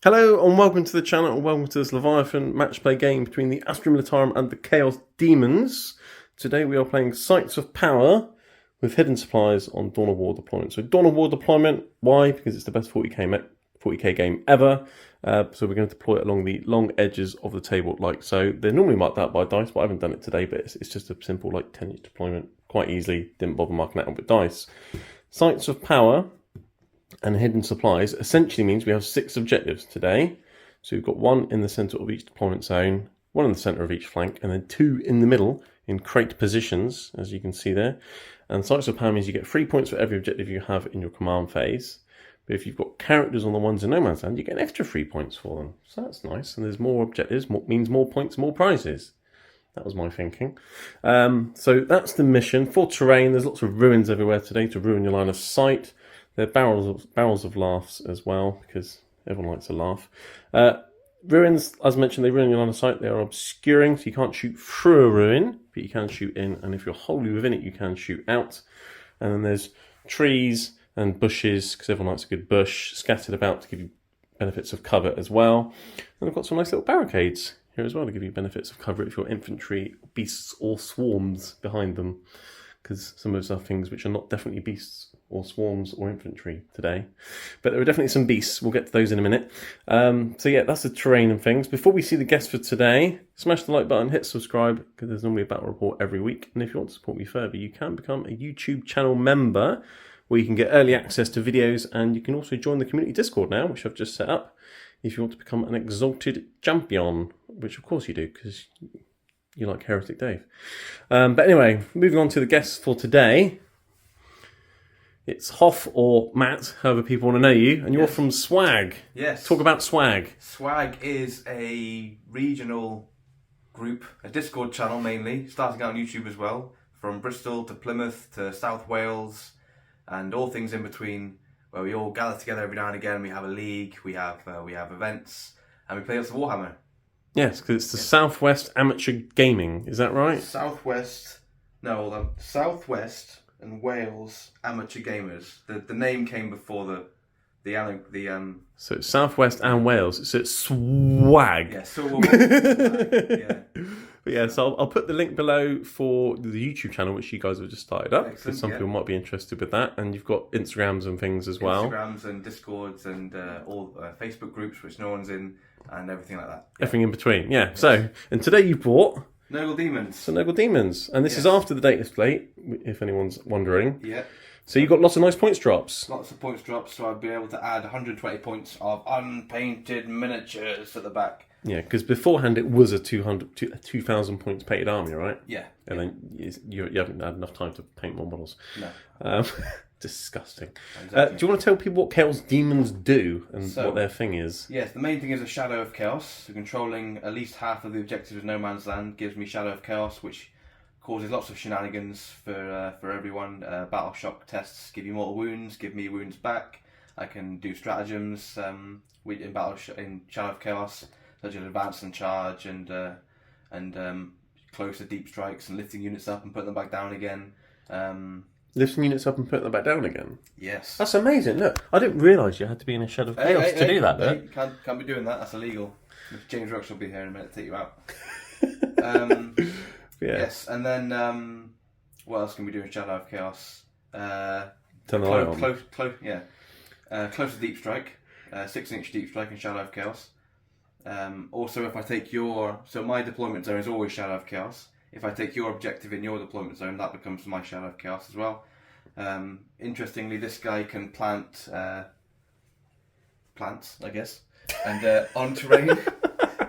Hello and welcome to the channel and welcome to this Leviathan match play game between the Astra Militarum and the Chaos Demons. Today we are playing Sites of Power with hidden supplies on Dawn of War deployment. So Dawn of War deployment, why? Because it's the best 40k game ever. So we're going to deploy it along the long edges of the table like so. They're normally marked out by dice, but I haven't done it today, but it's just a simple like 10-inch deployment. Quite easily, didn't bother marking it out with dice. Sites of Power and hidden supplies essentially means we have 6 objectives today. So we've got 1 in the centre of each deployment zone, 1 in the centre of each flank, and then 2 in the middle in crate positions, as you can see there. And Sites of Power means you get 3 points for every objective you have in your command phase. But if you've got characters on the ones in No Man's Land, you get an extra 3 points for them. So that's nice. And there's more objectives, means more points, more prizes. That was my thinking. So that's the mission. For terrain, there's lots of ruins everywhere today to ruin your line of sight. They're barrels of laughs as well, because everyone likes to laugh. Ruins, as mentioned, they ruin your line of sight. They are obscuring, so you can't shoot through a ruin, but you can shoot in. And if you're wholly within it, you can shoot out. And then there's trees and bushes, because everyone likes a good bush, scattered about to give you benefits of cover as well. And I've got some nice little barricades here as well to give you benefits of cover if you're infantry, beasts, or swarms behind them. Because some of those are things which are not definitely beasts or swarms or infantry today. But there are definitely some beasts. We'll get to those in a minute. So yeah, that's the terrain and things. Before we see the guests for today, smash the like button, hit subscribe, because there's normally a battle report every week. And if you want to support me further, you can become a YouTube channel member, where you can get early access to videos, and you can also join the community Discord now, which I've just set up, if you want to become an exalted champion, which of course you do, because you like Heretic Dave. But anyway, moving on to the guests for today. It's Hoff or Matt, however people want to know you, and you're from Swag. Yes. Talk about Swag. Swag is a regional group, a Discord channel mainly, starting out on YouTube as well, from Bristol to Plymouth to South Wales, and all things in between, where we all gather together every now and again. We have a league, we have events, and we play lots of Warhammer. Yes, because it's the Southwest Amateur Gaming, is that right? Southwest and Wales Amateur Gamers. The name came before the So it's Southwest and Wales, so it's Swag. Yeah, so yeah. But yeah, so I'll put the link below for the YouTube channel, which you guys have just started up, because some people might be interested with that. And you've got Instagrams and things as well. Instagrams and Discords and all Facebook groups, which no one's in, and everything like that. Yeah. Everything in between, yeah. Yes. So, and today you bought Nurgle Demons. So Nurgle Demons. And this is after the data slate, if anyone's wondering. Yeah. So you got lots of nice points drops. Lots of points drops, so I've been able to add 120 points of unpainted miniatures at the back. Yeah, because beforehand it was a 2,000 points painted army, right? Yeah. And then you haven't had enough time to paint more models. No. Disgusting. Exactly. Do you want to tell people what Chaos Demons do and what their thing is? Yes, the main thing is a Shadow of Chaos. So controlling at least half of the objectives of No Man's Land gives me Shadow of Chaos, which causes lots of shenanigans for everyone. Battle shock tests give you mortal wounds, give me wounds back. I can do stratagems in Shadow of Chaos, such as advance and charge and closer deep strikes and lifting units up and putting them back down again. Lifting units up and putting them back down again? Yes. That's amazing. Look, I didn't realise you had to be in a Shadow of Chaos to do that. You can't be doing that. That's illegal. James Rooks will be here in a minute to take you out. Yes, and then what else can we do in Shadow of Chaos? Turn the light on. Close to deep strike, 6-inch deep strike in Shadow of Chaos. Also, if I take my deployment zone is always Shadow of Chaos. If I take your objective in your deployment zone, that becomes my Shadow of Chaos as well. Interestingly, this guy can plant plants, I guess, and on terrain,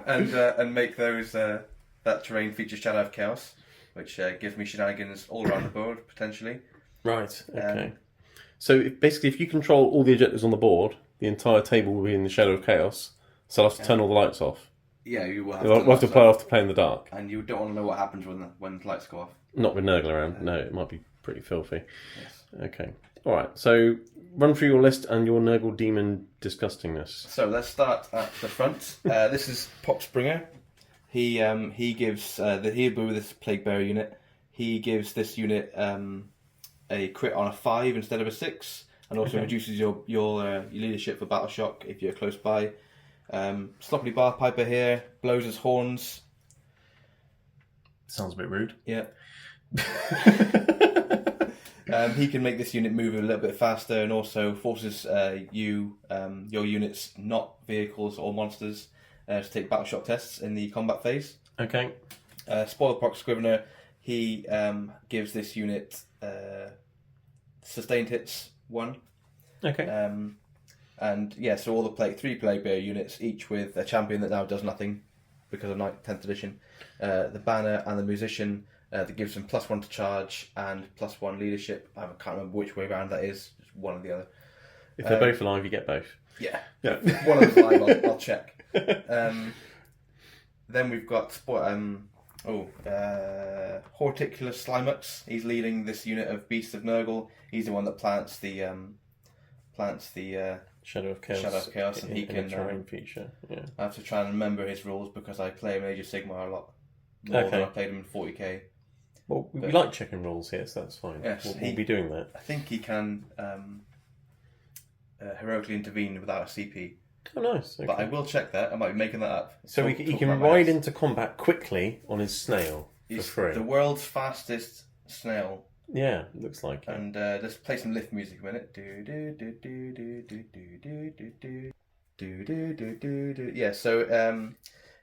and make those that terrain feature Shadow of Chaos, which gives me shenanigans all around the board potentially. Right. Okay. So basically, if you control all the objectives on the board, the entire table will be in the Shadow of Chaos. So I'll have to turn all the lights off. Yeah, you will have to play off to play in the dark. And you don't want to know what happens when the lights go off. Not with Nurgle around. No, it might be pretty filthy. Yes. Okay. All right. So run through your list and your Nurgle Demon disgustingness. So let's start at the front. This is Poxbringer. He gives he'll be with this Plague Bearer unit. He gives this unit a crit on a 5 instead of a 6, and also reduces your leadership for battle shock if you're close by. Sloppy Bar Piper here, blows his horns. Sounds a bit rude. Yeah. He can make this unit move a little bit faster and also forces your units, not vehicles or monsters, to take battle shock tests in the combat phase. Okay. Spoilpox Scrivener, he gives this unit sustained hits 1. Okay. And yeah, so all the 3 Plague Bearer units, each with a champion that now does nothing because of 10th edition. The Banner and the Musician, that gives them +1 to charge and +1 leadership. I can't remember which way around that is. It's one or the other. If they're both alive, you get both. Yeah. Yeah. One of them's alive, I'll check. Then we've got Horticulous Slimux. He's leading this unit of Beasts of Nurgle. He's the one that plants the Shadow of Chaos, and he can terrain feature. Yeah. I have to try and remember his rules because I play him in Age of Sigmar a lot more than I played him in 40k. Well, we like checking rules here, so that's fine. Yes, we'll be doing that. I think he can heroically intervene without a CP. Oh, nice. Okay. But I will check that. I might be making that up. So he can ride into combat quickly on his snail for free. The world's fastest snail. Yeah, looks like it. And let's play some lift music a minute. Yeah, so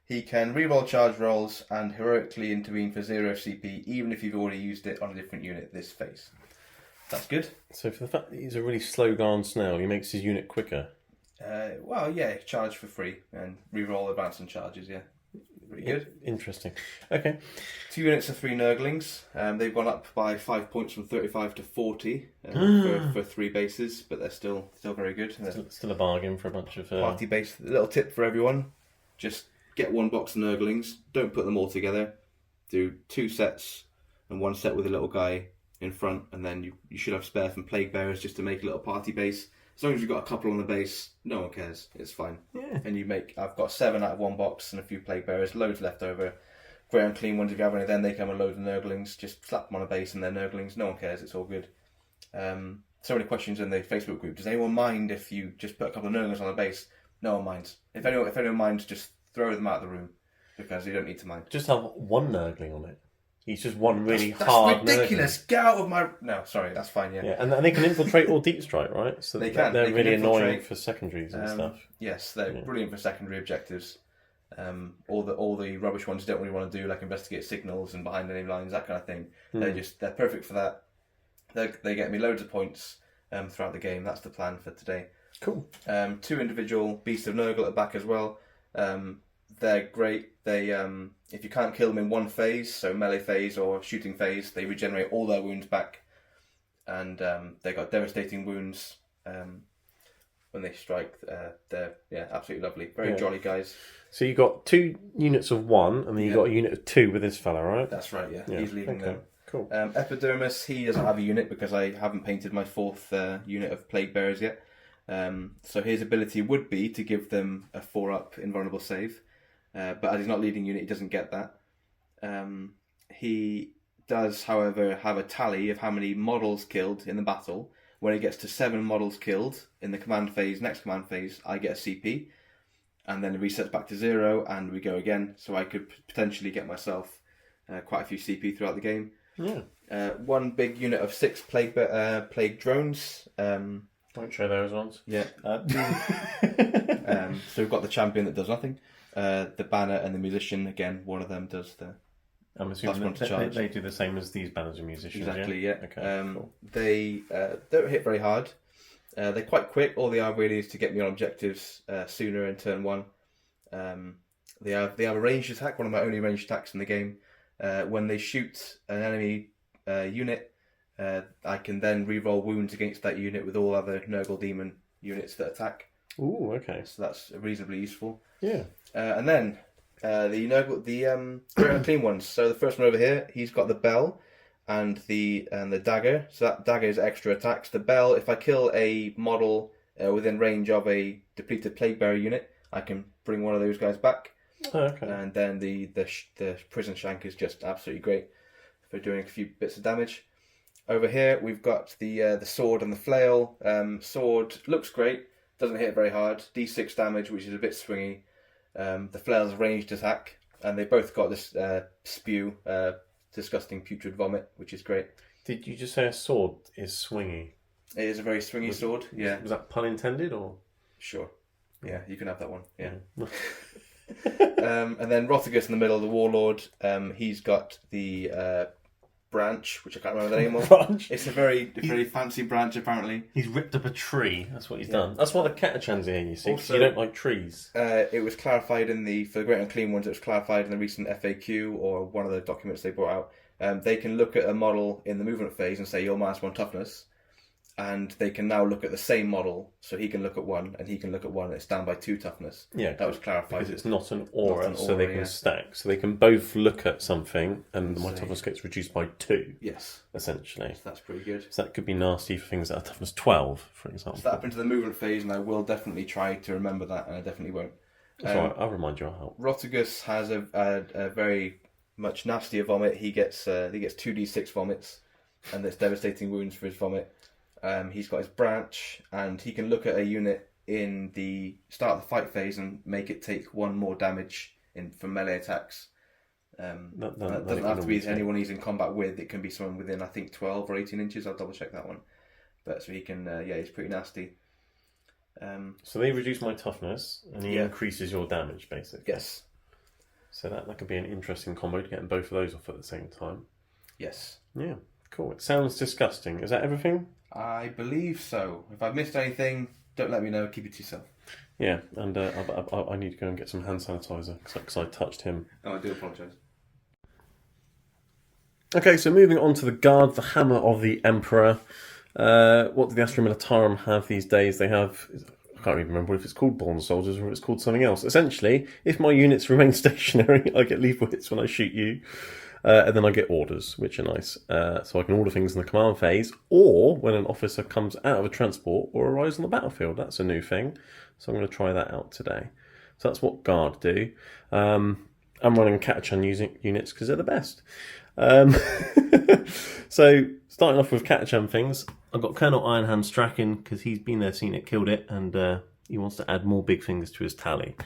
he can reroll charge rolls and heroically intervene for 0 CP, even if you've already used it on a different unit this phase. That's good. So for the fact that he's a really slow Garn snail, he makes his unit quicker. Well, yeah, charge for free and reroll advance and charges, yeah. Pretty good. Interesting. Okay. 2 units of 3 Nurglings. They've gone up by 5 points from 35 to 40 for 3 bases, but they're still very good. Still a bargain for a bunch of... Party base. A little tip for everyone. Just get 1 box of Nurglings. Don't put them all together. Do 2 sets and 1 set with a little guy in front, and then you should have spare from Plague Bearers just to make a little party base. As long as you've got a couple on the base, no one cares. It's fine. Yeah. And I've got 7 out of 1 box and a few Plague Bearers, loads left over. Grey and clean ones, if you have any, then they come with loads of Nurglings. Just slap them on a base and they're Nurglings. No one cares. It's all good. So many questions in the Facebook group. Does anyone mind if you just put a couple of Nurglings on a base? No one minds. If anyone minds, just throw them out of the room because you don't need to mind. Just have 1 Nurgling on it. He's just one really hard. That's ridiculous. Nurgling. Get out of my... No, sorry, that's fine, yeah. Yeah, and they can infiltrate or deep strike, right? So they can. They're really annoying for secondaries and stuff. Yes, they're brilliant for secondary objectives. All the rubbish ones you don't really want to do, like investigate signals and behind enemy lines, that kind of thing. They're perfect for that. They get me loads of points throughout the game. That's the plan for today. Cool. 2 individual Beasts of Nurgle at the back as well. They're great. They if you can't kill them in one phase, so melee phase or shooting phase, they regenerate all their wounds back, and they got devastating wounds when they strike. They're absolutely lovely. Very jolly guys. So you got 2 units of 1, and then you got a unit of 2 with this fella, right? That's right. Yeah. He's leading them. Cool. Epidermis, he doesn't have a unit because I haven't painted my 4th unit of Plague Bearers yet. So his ability would be to give them a 4-up invulnerable save. But as he's not leading unit, he doesn't get that. He does, however, have a tally of how many models killed in the battle. When he gets to 7 models killed in the next command phase, I get a CP. And then it resets back to 0, and we go again. So I could potentially get myself quite a few CP throughout the game. Yeah. 1 big unit of 6 plague drones. Won't show those ones. Yeah. So we've got the champion that does nothing. The Banner and the Musician, again, one of them does the... I'm assuming they do the same as these Banners and Musicians. Exactly, yeah. Okay, cool. They don't hit very hard. They're quite quick. All they are really is to get me on objectives sooner in turn 1. They have a ranged attack, one of my only ranged attacks in the game. When they shoot an enemy unit, I can then reroll wounds against that unit with all other Nurgle Demon units that attack. Ooh, okay. So that's reasonably useful. Yeah. And then the clean ones. So the first one over here, he's got the bell and the dagger. So that dagger is extra attacks. The bell, if I kill a model within range of a depleted Plague Bearer unit, I can bring one of those guys back. Oh, okay. And then the prison shank is just absolutely great for doing a few bits of damage. Over here we've got the sword and the flail. Sword looks great. Doesn't hit very hard. D6 damage, which is a bit swingy. The flail's ranged attack, and they both got this spew, disgusting putrid vomit, which is great. Did you just say a sword is swingy? It is a very swingy sword. Yeah. Was that pun intended or? Sure. Yeah, you can have that one. Yeah. Mm. And then Rotigus in the middle, the warlord. He's got the branch, which I can't remember the name of. Branch? It's a very fancy branch, apparently. He's ripped up a tree. That's what he's done. That's why the Catachans are here, you see. Also, you don't like trees. It was clarified for the Great Unclean ones, it was clarified in the recent FAQ or one of the documents they brought out. They can look at a model in the movement phase and say, you're -1 toughness. And they can now look at the same model, so he can look at 1 and he can look at 1, and it's down by 2 toughness. Yeah, that was clarified. Because it's not an aura, so they can stack. So they can both look at something, and my toughness gets reduced by 2. Yes, essentially. So that's pretty good. So that could be nasty for things that are toughness 12, for example. Step into the movement phase, and I will definitely try to remember that, and I definitely won't. That's all right. I'll remind you. I'll help. Rotigus has a very much nastier vomit. He gets 2d6 vomits, and there's devastating wounds for his vomit. He's got his branch, and he can look at a unit in the start of the fight phase and make it take 1 more damage from melee attacks. That doesn't have to be anyone he's in combat with. It can be someone within, I think, 12 or 18 inches. I'll double check that one. But so he can, he's pretty nasty. So they reduce my toughness, and he increases your damage, basically. Yes. So that could be an interesting combo to get both of those off at the same time. Yes. Yeah, cool. It sounds disgusting. Is that everything? I believe so. If I've missed anything, don't let me know. Keep it to yourself. Yeah, and I need to go and get some hand sanitizer because I touched him. Oh, I do apologise. Okay, so moving on to the Guard, the Hammer of the Emperor. What do the Astra Militarum have these days? They have... I can't even remember if it's called Born Soldiers or if it's called something else. Essentially, if my units remain stationary, I get lethal hits when I shoot you. And then I get orders, which are nice. So I can order things in the command phase, or when an officer comes out of a transport or arrives on the battlefield. That's a new thing. So I'm going to try that out today. So that's what Guard do. I'm running Catachan units because they're the best. So starting off with Catachan things, I've got Colonel Ironhand Strachan because he's been there, seen it, killed it, and he wants to add more big things to his tally.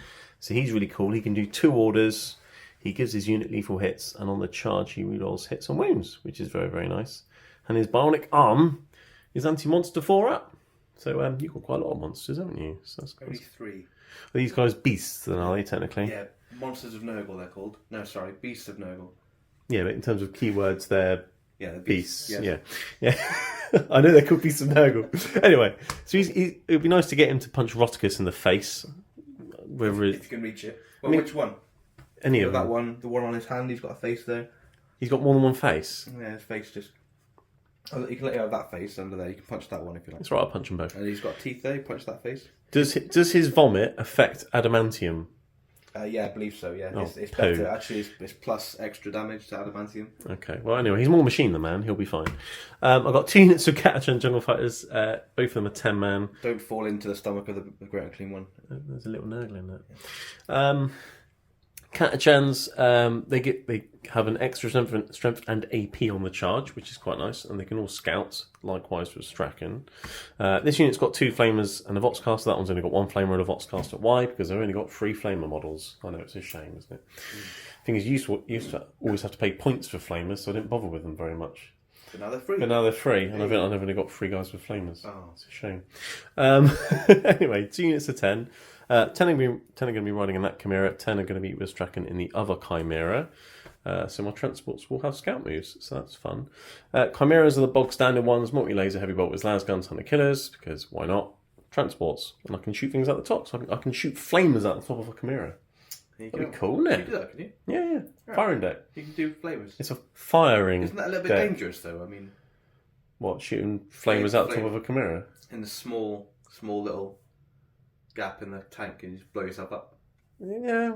So he's really cool. He can do 2 orders. He gives his unit lethal hits, and on the charge he rerolls hits and wounds, which is very, very nice. And his bionic arm is anti-monster 4-up. So you've got quite a lot of monsters, haven't you? So that's only 3. Are these guys beasts, then, are they, technically? Yeah, Monsters of Nurgle they're called. No, sorry, Beasts of Nurgle. Yeah, but in terms of keywords, they're beasts. Yes. Yeah. I know they're called Beasts of Nurgle. Anyway, so it would be nice to get him to punch Rotigus in the face. Whether if you can reach it. Well, which one? Any of them. That one, the one on his hand, he's got a face there. He's got more than one face? Yeah, his face just... Oh, you can let you have that face under there. You can punch that one if you like. That's right, I'll punch them both. And he's got teeth there. You punch that face. Does his vomit affect adamantium? Yeah, I believe so, yeah. Oh, it's better. Actually, it's plus extra damage to adamantium. Okay, well, anyway, he's more machine than man. He'll be fine. I've got 2 units of Catachan Jungle Fighters. Both of them are 10-man. Don't fall into the stomach of the Great Unclean one. There's a little Nurgle in that. Catachans, they have an extra strength and AP on the charge, which is quite nice, and they can all scout, likewise with Strachan. This unit's got 2 flamers and a Voxcaster. That one's only got 1 flamer and a Voxcaster wide, because they've only got 3 flamer models. I know, it's a shame, isn't it? Thing is, used to always have to pay points for flamers, so I didn't bother with them very much. But now they're free. And I've only got 3 guys with flamers. Oh. It's a shame. Anyway, 2 units of 10. 10 are going to be riding in that Chimera. 10 are going to be with Strachan in the other Chimera. So my transports will have scout moves, so that's fun. Chimeras are the bog standard ones. Multi-laser, heavy bolt with las guns, hunter killers, because why not? Transports. And I can shoot things out the top. So I can shoot flamers out the top of a Chimera. That'd be cool, isn't it? You can do that, can you? Yeah. Right. Firing deck. You can do flamers. It's a firing Isn't that a little bit deck. dangerous, though? I mean... What, shooting flamers out the top of a Chimera? In the small little gap in the tank, and you just blow yourself up. Yeah.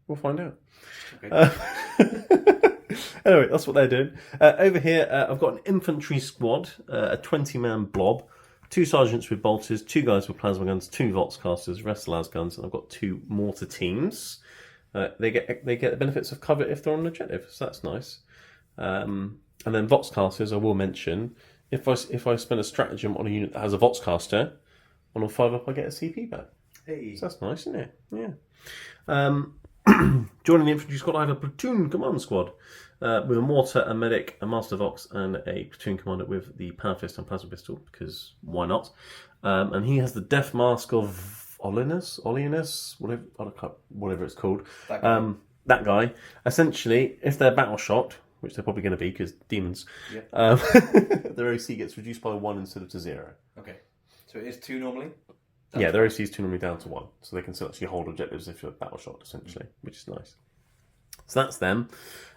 We'll find out. Okay. Anyway, that's what they're doing. Over here, I've got an infantry squad, a 20-man blob, 2 sergeants with bolters, 2 guys with plasma guns, 2 Voxcasters, rest las guns, and I've got 2 mortar teams. They get the benefits of cover if they're on an objective, so that's nice. And then Voxcasters, I will mention, if I spend a stratagem on a unit that has a Voxcaster, On a 5-up, I get a CP back. Hey. So that's nice, isn't it? Yeah. Joining the infantry squad, I have a platoon command squad with a mortar, a medic, a master vox, and a platoon commander with the power fist and plasma pistol, because why not? And he has the death mask of Olinus, whatever it's called. That guy. Essentially, if they're battle shocked, which they're probably going to be because demons, their OC gets reduced by 1 instead of to 0. Okay. So it is 2 normally? Yeah, their OC is 2 normally down to 1. So they can still actually hold objectives if you're battle shocked, essentially, which is nice. So that's them.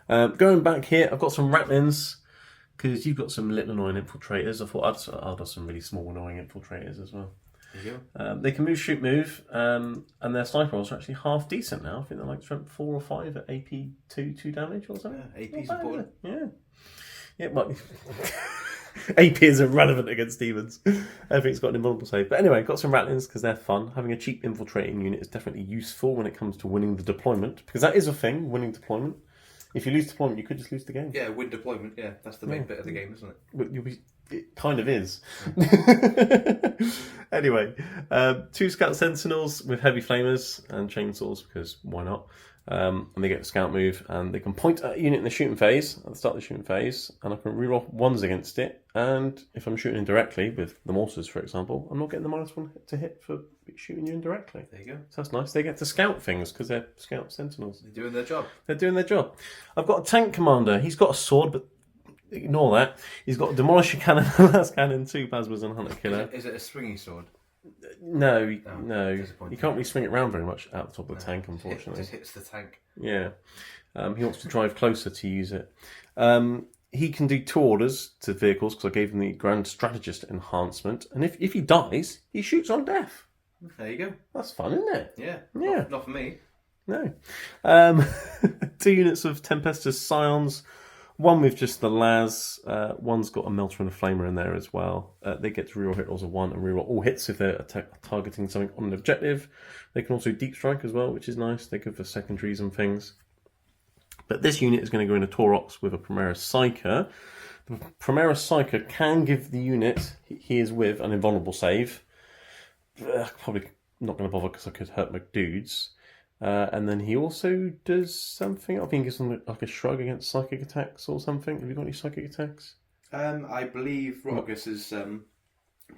Going back here, I've got some Ratlins, because you've got some little annoying infiltrators. I thought I'd have some really small annoying infiltrators as well. They can move, shoot, move, and their sniper rolls are actually half decent now. I think they're like strength 4 or 5 at AP 2 damage or something. Yeah, AP's important. Yeah, but AP is irrelevant against demons. Everything's got an invulnerable save. But anyway, got some Ratlins because they're fun. Having a cheap infiltrating unit is definitely useful when it comes to winning the deployment, because that is a thing, winning deployment. If you lose deployment, you could just lose the game. Yeah, win deployment. Yeah, that's the main bit of the game, isn't it? It kind of is. Anyway, 2 scout sentinels with heavy flamers and chainsaws, because why not? And they get a scout move, and they can point at a unit in the shooting phase, at the start of the shooting phase, and I can reroll 1s against it. And if I'm shooting indirectly with the mortars, for example, I'm not getting the -1 to hit for shooting you indirectly. There you go. So that's nice. They get to scout things because they're scout sentinels. They're doing their job. They're doing their job. I've got a tank commander. He's got a sword, but ignore that. He's got a demolisher cannon, last cannon, 2 plasmas, and hunter killer. Is it a swinging sword? No. You can't really swing it around very much out the top of the tank, unfortunately. It just hits the tank. Yeah. He wants to drive closer to use it. He can do 2 orders to vehicles because I gave him the Grand Strategist enhancement. And if he dies, he shoots on death. There you go. That's fun, isn't it? Yeah. Yeah. Not for me. No. 2 units of Tempestus Scions. 1 with just the las. 1's got a melter and a flamer in there as well. They get to reroll hit rolls of 1 and reroll all hits if they're targeting something on an objective. They can also deep strike as well, which is nice. They go for secondaries and things. But this unit is going to go in a Taurox with a Primaris Psyker. The Primaris Psyker can give the unit he is with an invulnerable save. Probably not going to bother because I could hurt my dudes. And then he also does something. I think he gives them like a shrug against psychic attacks or something. Have you got any psychic attacks? I believe Rottagus's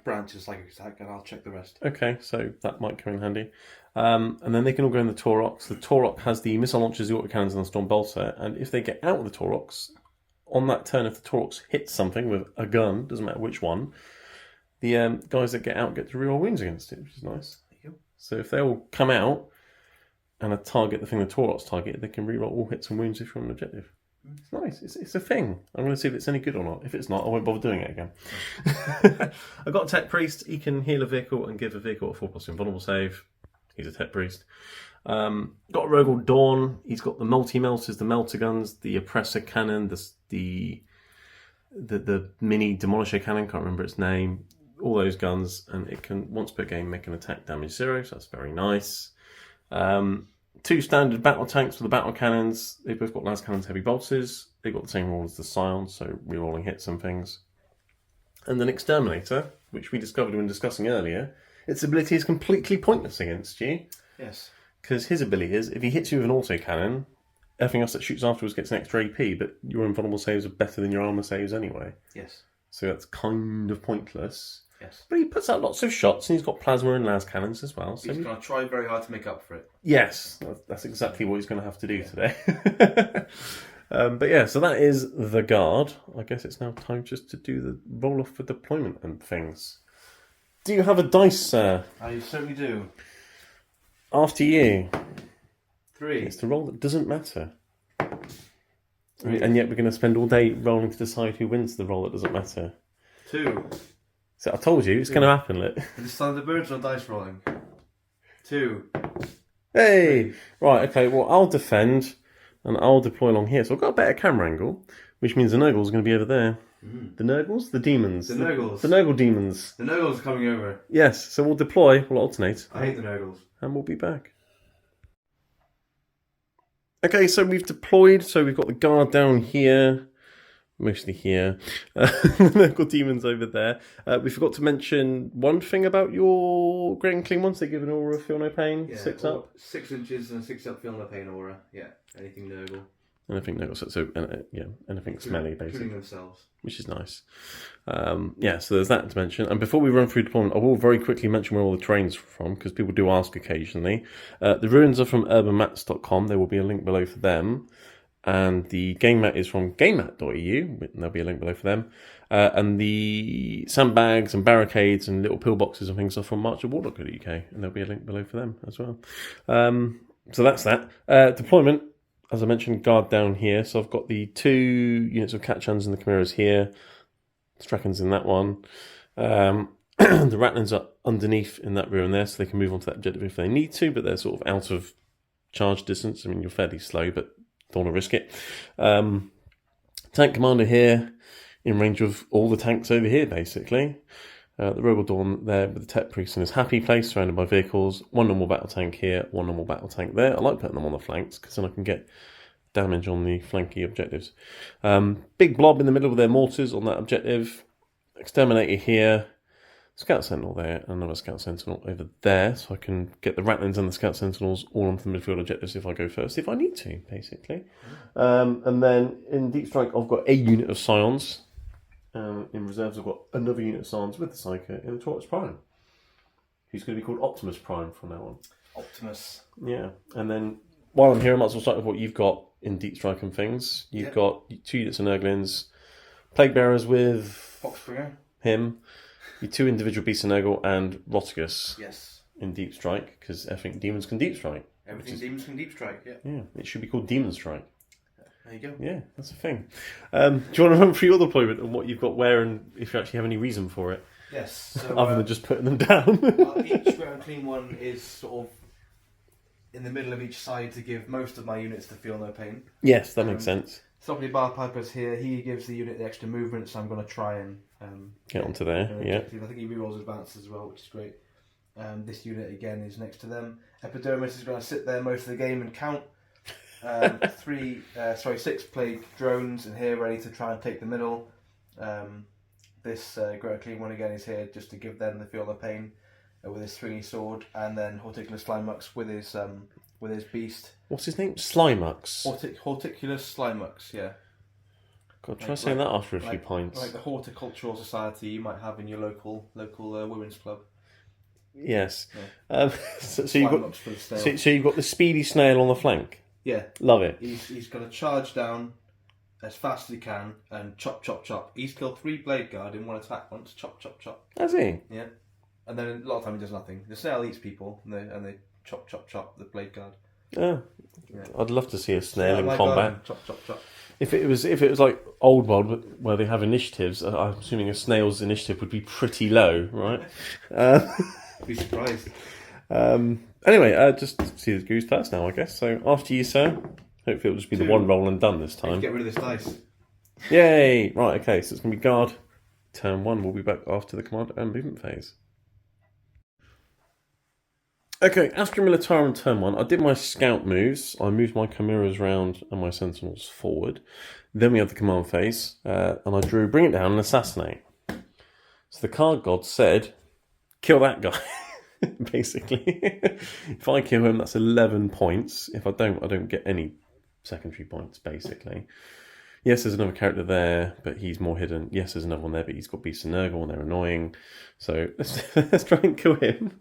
branch is psychic attack, and I'll check the rest. Okay, so that might come in handy. And then they can all go in the Taurox. The Taurox has the missile launchers, the autocannons, and the storm bolter. And if they get out of the Taurox, on that turn, if the Taurox hits something with a gun, doesn't matter which one, the guys that get out get to reroll wounds against it, which is nice. So if they all come out and target the thing the Taurox target, they can reroll all hits and wounds if you're on an objective. It's nice. It's a thing. I'm going to see if it's any good or not. If it's not, I won't bother doing it again. I've got a Tech Priest. He can heal a vehicle and give a vehicle a 4+ invulnerable save. He's a Tech Priest. Got a Rogal Dawn. He's got the multi-melters, the melter guns, the oppressor cannon, the mini demolisher cannon. Can't remember its name. All those guns, and it can once per game make an attack damage 0. So that's very nice. 2 standard battle tanks with the battle cannons. They've both got las cannons, heavy bolters. They've got the same roll as the Scions, so rerolling hits and things. And then Exterminator, which we discovered when discussing earlier, its ability is completely pointless against you. Yes. Because his ability is, if he hits you with an autocannon, everything else that shoots afterwards gets an extra AP, but your invulnerable saves are better than your armor saves anyway. Yes. So that's kind of pointless. Yes. But he puts out lots of shots, and he's got plasma and las cannons as well. So he's going to try very hard to make up for it. Yes, that's exactly what he's going to have to do today. But yeah, so that is the guard. I guess it's now time just to do the roll off for deployment and things. Do you have a dice, sir? I certainly do. After you. 3. It's the roll that doesn't matter. And yet we're going to spend all day rolling to decide who wins the roll that doesn't matter. 2. So I told you, it's going to happen, look. Is it Thunderbirds or dice rolling? 2. Hey! Right, okay, well, I'll defend, and I'll deploy along here. So I've got a better camera angle, which means the Nurgles are going to be over there. The Nurgles? The demons. The Nurgles. The Nurgle demons. The Nurgles are coming over. Yes, so we'll deploy, we'll alternate. I hate the Nurgles. And we'll be back. Okay, so we've deployed, so we've got the guard down here. mostly here. Nurgle Demons over there. We forgot to mention one thing about your Great and Clean ones. They give an aura of Feel No Pain, Yeah, 6 up. 6 inches and 6 up Feel No Pain aura. Yeah, anything Nurgle. Anything Nurgle, so anything smelly, basically. Including themselves. Which is nice. So there's that to mention. And before we run through deployment, I will very quickly mention where all the terrain's from, because people do ask occasionally. The ruins are from urbanmats.com. There will be a link below for them. And the game mat is from gamemat.eu. There'll be a link below for them. And the sandbags and barricades and little pillboxes and things are from marchofwar.co.uk. And there'll be a link below for them as well. So that's that. Deployment, as I mentioned, guard down here. So I've got the 2 units of Catchans and the Chimeras here. Straken's in that one. The Ratlins are underneath in that ruin there, so they can move on to that objective if they need to, but they're sort of out of charge distance. I mean, you're fairly slow, but don't want to risk it. Tank commander here, in range of all the tanks over here, basically. The Rogal Dawn there with the Tech Priest in his happy place, surrounded by vehicles. 1 normal battle tank here, 1 normal battle tank there. I like putting them on the flanks, because then I can get damage on the flanky objectives. Big blob in the middle with their mortars on that objective. Exterminator here. Scout Sentinel there, and another Scout Sentinel over there, so I can get the Ratlins and the Scout Sentinels all onto the midfield objectives if I go first, if I need to, basically. And then in Deep Strike, I've got a unit of Scions. In reserves, I've got another unit of Scions with the Psyker in the Taurus Prime, who's going to be called Optimus Prime from now on. Optimus. Yeah, and then while I'm here, I might as well start with what you've got in Deep Strike and things. You've got 2 units of Nurglings, Plague Bearers with Foxbringer. Him. Your 2 individual beasts of Nurgle and Rotigus. Yes. In Deep Strike, because I think demons can Deep Strike. Demons can Deep Strike, yeah. Yeah, it should be called Demon Strike. There you go. Yeah, that's a thing. Do you want to run through your deployment and what you've got where and if you actually have any reason for it? Yes. So, other than just putting them down. Each Great and Clean one is sort of in the middle of each side to give most of my units to Feel No Pain. Yes, that makes sense. Softly Bar Piper's here. He gives the unit the extra movement, so I'm going to try and get onto there. Yeah. I think he rerolls advances as well, which is great. This unit again is next to them. Epidermis is going to sit there most of the game and count. 6 plague drones in here ready to try and take the middle. This Great Clean one again is here just to give them the Feel No Pain with his stringy sword, and then Horticulus Slimux with his beast. What's his name? Slimux. Horticulus Slimux, yeah. God, try saying that after a few pints. Like the horticultural society you might have in your local women's club. Yes. Yeah. So you've got the speedy snail on the flank. Yeah. Love it. He's going to charge down as fast as he can and chop, chop, chop. He's killed 3 Blade Guard in 1 attack once. Chop, chop, chop. Has he? Yeah. And then a lot of time he does nothing. The snail eats people and they chop, chop, chop the Blade Guard. Oh. Yeah. I'd love to see a snail in combat. Garden, chop, chop, chop. If it was like Old World where they have initiatives, I'm assuming a snail's initiative would be pretty low, right? Be surprised. Anyway, just see the goose first now, I guess. So after you, sir. Hopefully it'll just be the 1 roll and done this time. Get rid of this dice. Yay! Right, okay, so it's going to be guard. Turn 1, we'll be back after the command and movement phase. Okay, Astra Militarum turn 1. I did my scout moves. I moved my chimeras round and my sentinels forward. Then we had the command phase, and I drew bring it down and assassinate. So the card god said, kill that guy, basically. If I kill him, that's 11 points. If I don't get any secondary points, basically. Yes, there's another character there, but he's more hidden. Yes, there's another one there, but he's got Beasts of Nurgle and they're annoying. So let's try and kill him.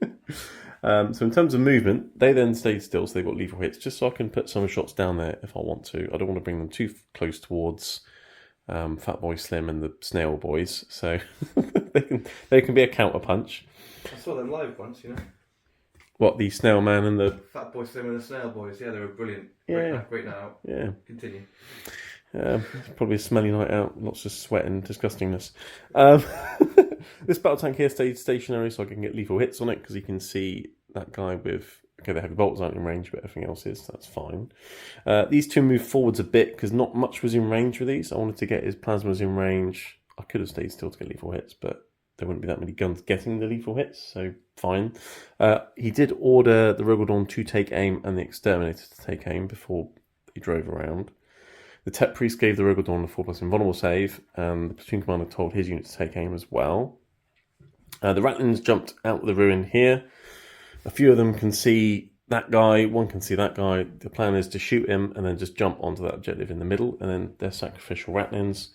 So in terms of movement, they then stayed still, so they've got lethal hits, just so I can put some shots down there if I want to. I don't want to bring them too close towards Fat Boy Slim and the Snail Boys, so they can be a counter punch. I saw them live once, you know. What, the Snail Man and the Fat Boy Slim and the Snail Boys? Yeah, they were brilliant. Yeah. Great night out. Yeah. Continue. Probably a smelly night out, lots of sweat and disgustingness. This battle tank here stayed stationary so I can get lethal hits on it because you can see that guy with... Okay, the heavy bolts aren't in range, but everything else is, so that's fine. These 2 move forwards a bit because not much was in range with these. I wanted to get his plasmas in range. I could have stayed still to get lethal hits, but there wouldn't be that many guns getting the lethal hits, so fine. He did order the Rogal Dawn to take aim and the Exterminator to take aim before he drove around. The Tech Priest gave the Nurgle Dawn a 4+ invulnerable save, and the Platoon Commander told his unit to take aim as well. The Ratlins jumped out of the ruin here. A few of them can see that guy, one can see that guy. The plan is to shoot him and then just jump onto that objective in the middle, and then they're sacrificial Ratlins.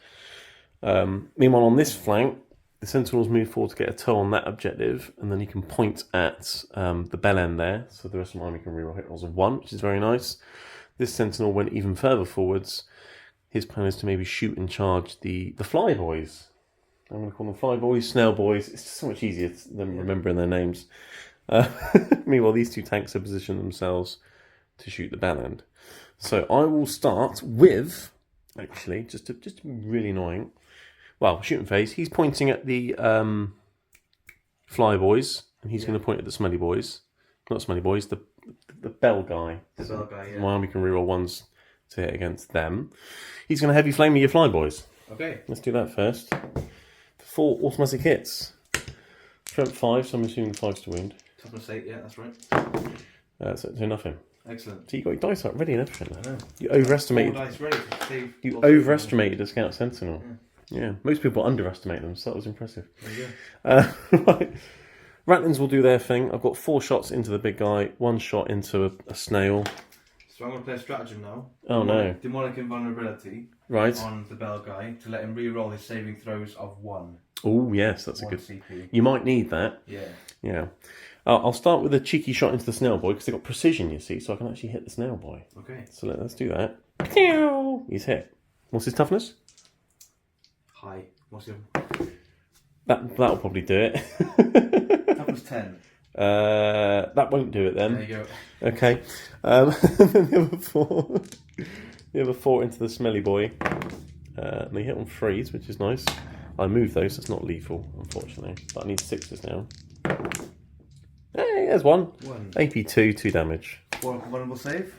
Meanwhile, on this flank, the Sentinels move forward to get a toe on that objective, and then you can point at the bell end there, so the rest of my army can reroll hit rolls of 1, which is very nice. This Sentinel went even further forwards. His plan is to maybe shoot and charge the Fly Boys. I'm going to call them Fly Boys, Snail Boys. It's just so much easier than remembering their names. Meanwhile, these two tanks have positioned themselves to shoot the bell end. So I will start with, actually, just really annoying. Well, shooting phase. He's pointing at the Fly Boys, and he's going to point at the Smelly Boys. Not Smelly Boys, the Bell guy. The Bell guy, yeah. My army can reroll 1s to hit against them. He's going to heavy flame me your Fly Boys. Okay. Let's do that first. 4 automatic hits. Strength 5, so I'm assuming 5's to wound. Toughness 8, yeah, that's right. So nothing. Excellent. So you got your dice up ready and everything. I know. You overestimated. 4 dice ready to save. You overestimated the Scout Sentinel. Yeah. Most people underestimate them, so that was impressive. There you go. Right. Ratlins will do their thing. I've got 4 shots into the big guy, 1 shot into a snail. So I'm going to play a stratagem now. Oh no. Demonic invulnerability. Right. On the Bell guy to let him re-roll his saving throws of 1. Oh yes, that's a 1 good. CP. You might need that. Yeah. Yeah. I'll start with a cheeky shot into the snail boy because they've got precision, you see, so I can actually hit the snail boy. Okay. So let's do that. He's hit. What's his toughness? High. What's your That'll probably do it. toughness 10? That won't do it then. There you go. Okay. And then the other 4 into the smelly boy. And they hit on 3s, which is nice. I moved those, so it's not lethal, unfortunately. But I need 6s now. Hey, there's 1. AP 2, 2 damage. 4 vulnerable save.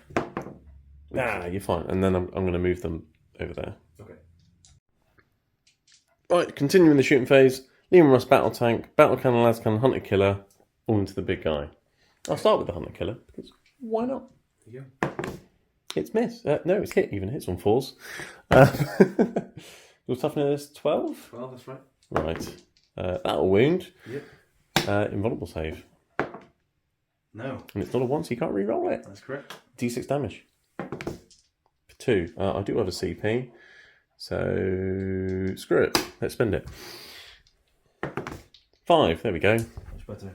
You're fine. And then I'm going to move them over there. Okay. Right, continuing the shooting phase. Lehman Russ battle tank, battle cannon, las cannon, hunter killer, all into the big guy. I'll start with the hunter killer because why not? There you go. It's miss. No, it's hit. Even hits on 4s. Your toughness is 12. 12, that's right. Right. That'll wound. Yep. Invulnerable save. No. And it's not a 1, so you can't re-roll it. That's correct. D6 damage. For 2. I do have a CP. So, screw it. Let's spend it. 5. There we go. Much better.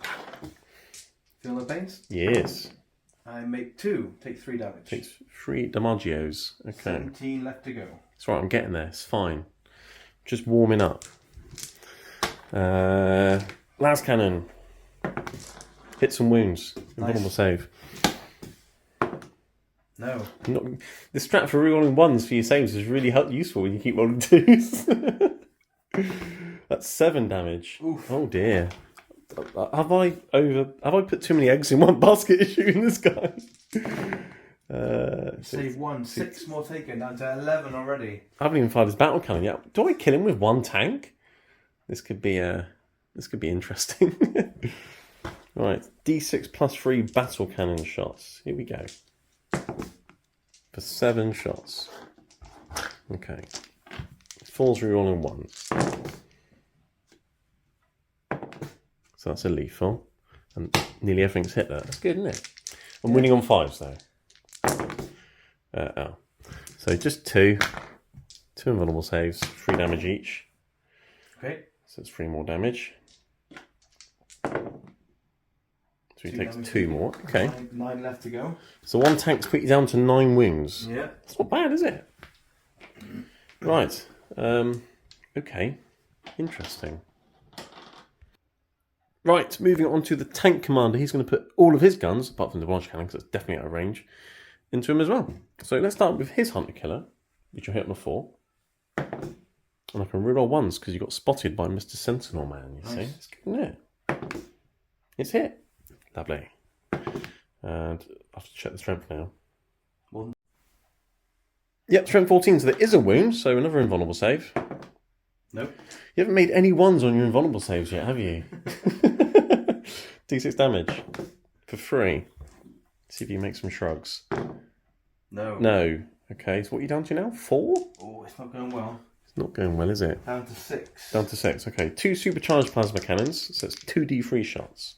Feel no pains? Yes. I make 2. Take 3 damage. Takes 3 damagios. Okay. 17 left to go. It's right, I'm getting there. It's fine. Just warming up. Las cannon. Hits and wounds. Invulnerable save. No. The strat for rerolling 1s for your saves is really useful when you keep rolling 2s. That's 7 damage. Oof. Oh dear. Have I put too many eggs in one basket shooting this guy? Save 1. 6 more taken. Down to 11 already. I haven't even fired his battle cannon yet. Do I kill him with 1 tank? This could be interesting. Right, D6 plus 3 battle cannon shots. Here we go. For 7 shots. Okay. 4s rerolling 1s. So that's a lethal. And nearly everything's hit there. That's good, isn't it? I'm winning on 5s though. So just 2. 2 invulnerable saves, 3 damage each. Okay. So it's 3 more damage. So he takes damage. 2 more. Okay. 9 left to go. So 1 tank's put you down to 9 wounds. Yeah. That's not bad, is it? Right. Okay. Interesting. Right, moving on to the tank commander. He's going to put all of his guns, apart from the barrage cannon, because that's definitely out of range, into him as well. So let's start with his hunter killer, which will hit on a 4. And I can reroll 1s because you got spotted by Mr. Sentinel Man, you see. It's good, isn't it? It's hit. Lovely. And I have to check the strength now. 1. Yep, strength 14, so there is a wound, so another invulnerable save. Nope. You haven't made any 1s on your invulnerable saves yet, have you? D6 damage for 3. See if you make some shrugs. No. No. Okay, so what are you down to now? 4? Oh, it's not going well. It's not going well, is it? Down to 6. Down to 6. Okay, 2 supercharged plasma cannons. So it's 2d3 shots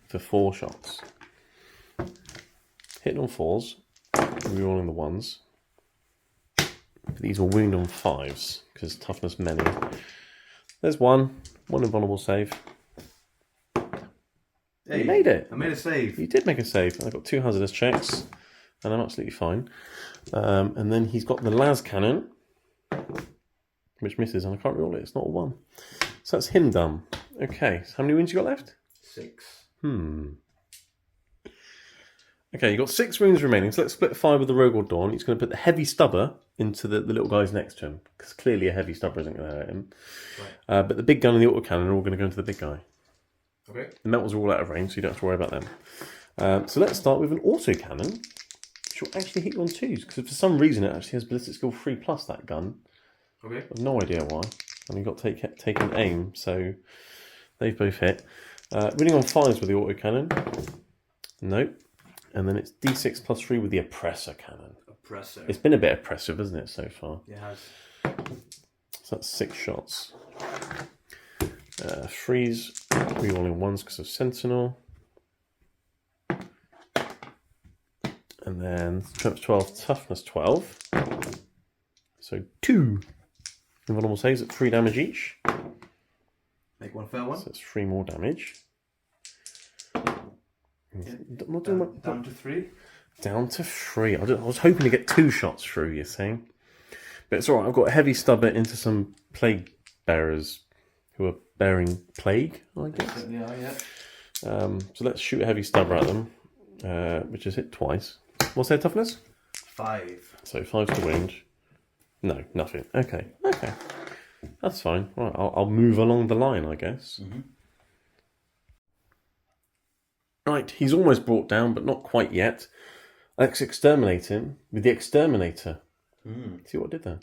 for 4 shots. Hitting on 4s, rerolling the 1s. But these will wound on 5s because toughness many. There's one invulnerable save. Hey, you made it. I made a save. You did make a save. I got 2 hazardous checks, and I'm absolutely fine. And then he's got the las cannon, which misses, and I can't roll it. It's not a 1. So that's him done. Okay, so how many wounds you got left? 6. Okay, you got 6 wounds remaining. So let's split 5 with the Rogue or Dawn. He's going to put the heavy stubber into the little guys next to him, because clearly a heavy stubber isn't going to hurt him. Right. But the big gun and the autocannon are all going to go into the big guy. Okay. The metals are all out of range, so you don't have to worry about them. So let's start with an autocannon, which will actually hit you on 2s, because for some reason it actually has ballistic skill 3+, that gun. Okay. I've no idea why. And you've got to take an aim, so they've both hit. Winning on 5s with the autocannon. Nope. And then it's d6 plus 3 with the oppressor cannon. Oppressor. It's been a bit oppressive, hasn't it, so far? It has. So that's 6 shots. Freeze, rerolling 1s because of Sentinel. And then strength 12, toughness 12. So 2 invulnerable saves at 3 damage each. Make one fail one. So it's 3 more damage. Yeah. Not doing down to 3. Down to 3. I was hoping to get 2 shots through, you're saying. But it's alright, I've got a heavy stubber into some plague bearers who are bearing plague, I guess. Yeah. So let's shoot a heavy stubber at them, which is hit twice. What's their toughness? 5. So 5 to wound. No, nothing. Okay. That's fine. Right, I'll move along the line, I guess. Mm-hmm. Right, he's almost brought down, but not quite yet. Let's exterminate him with the exterminator. See what I did there?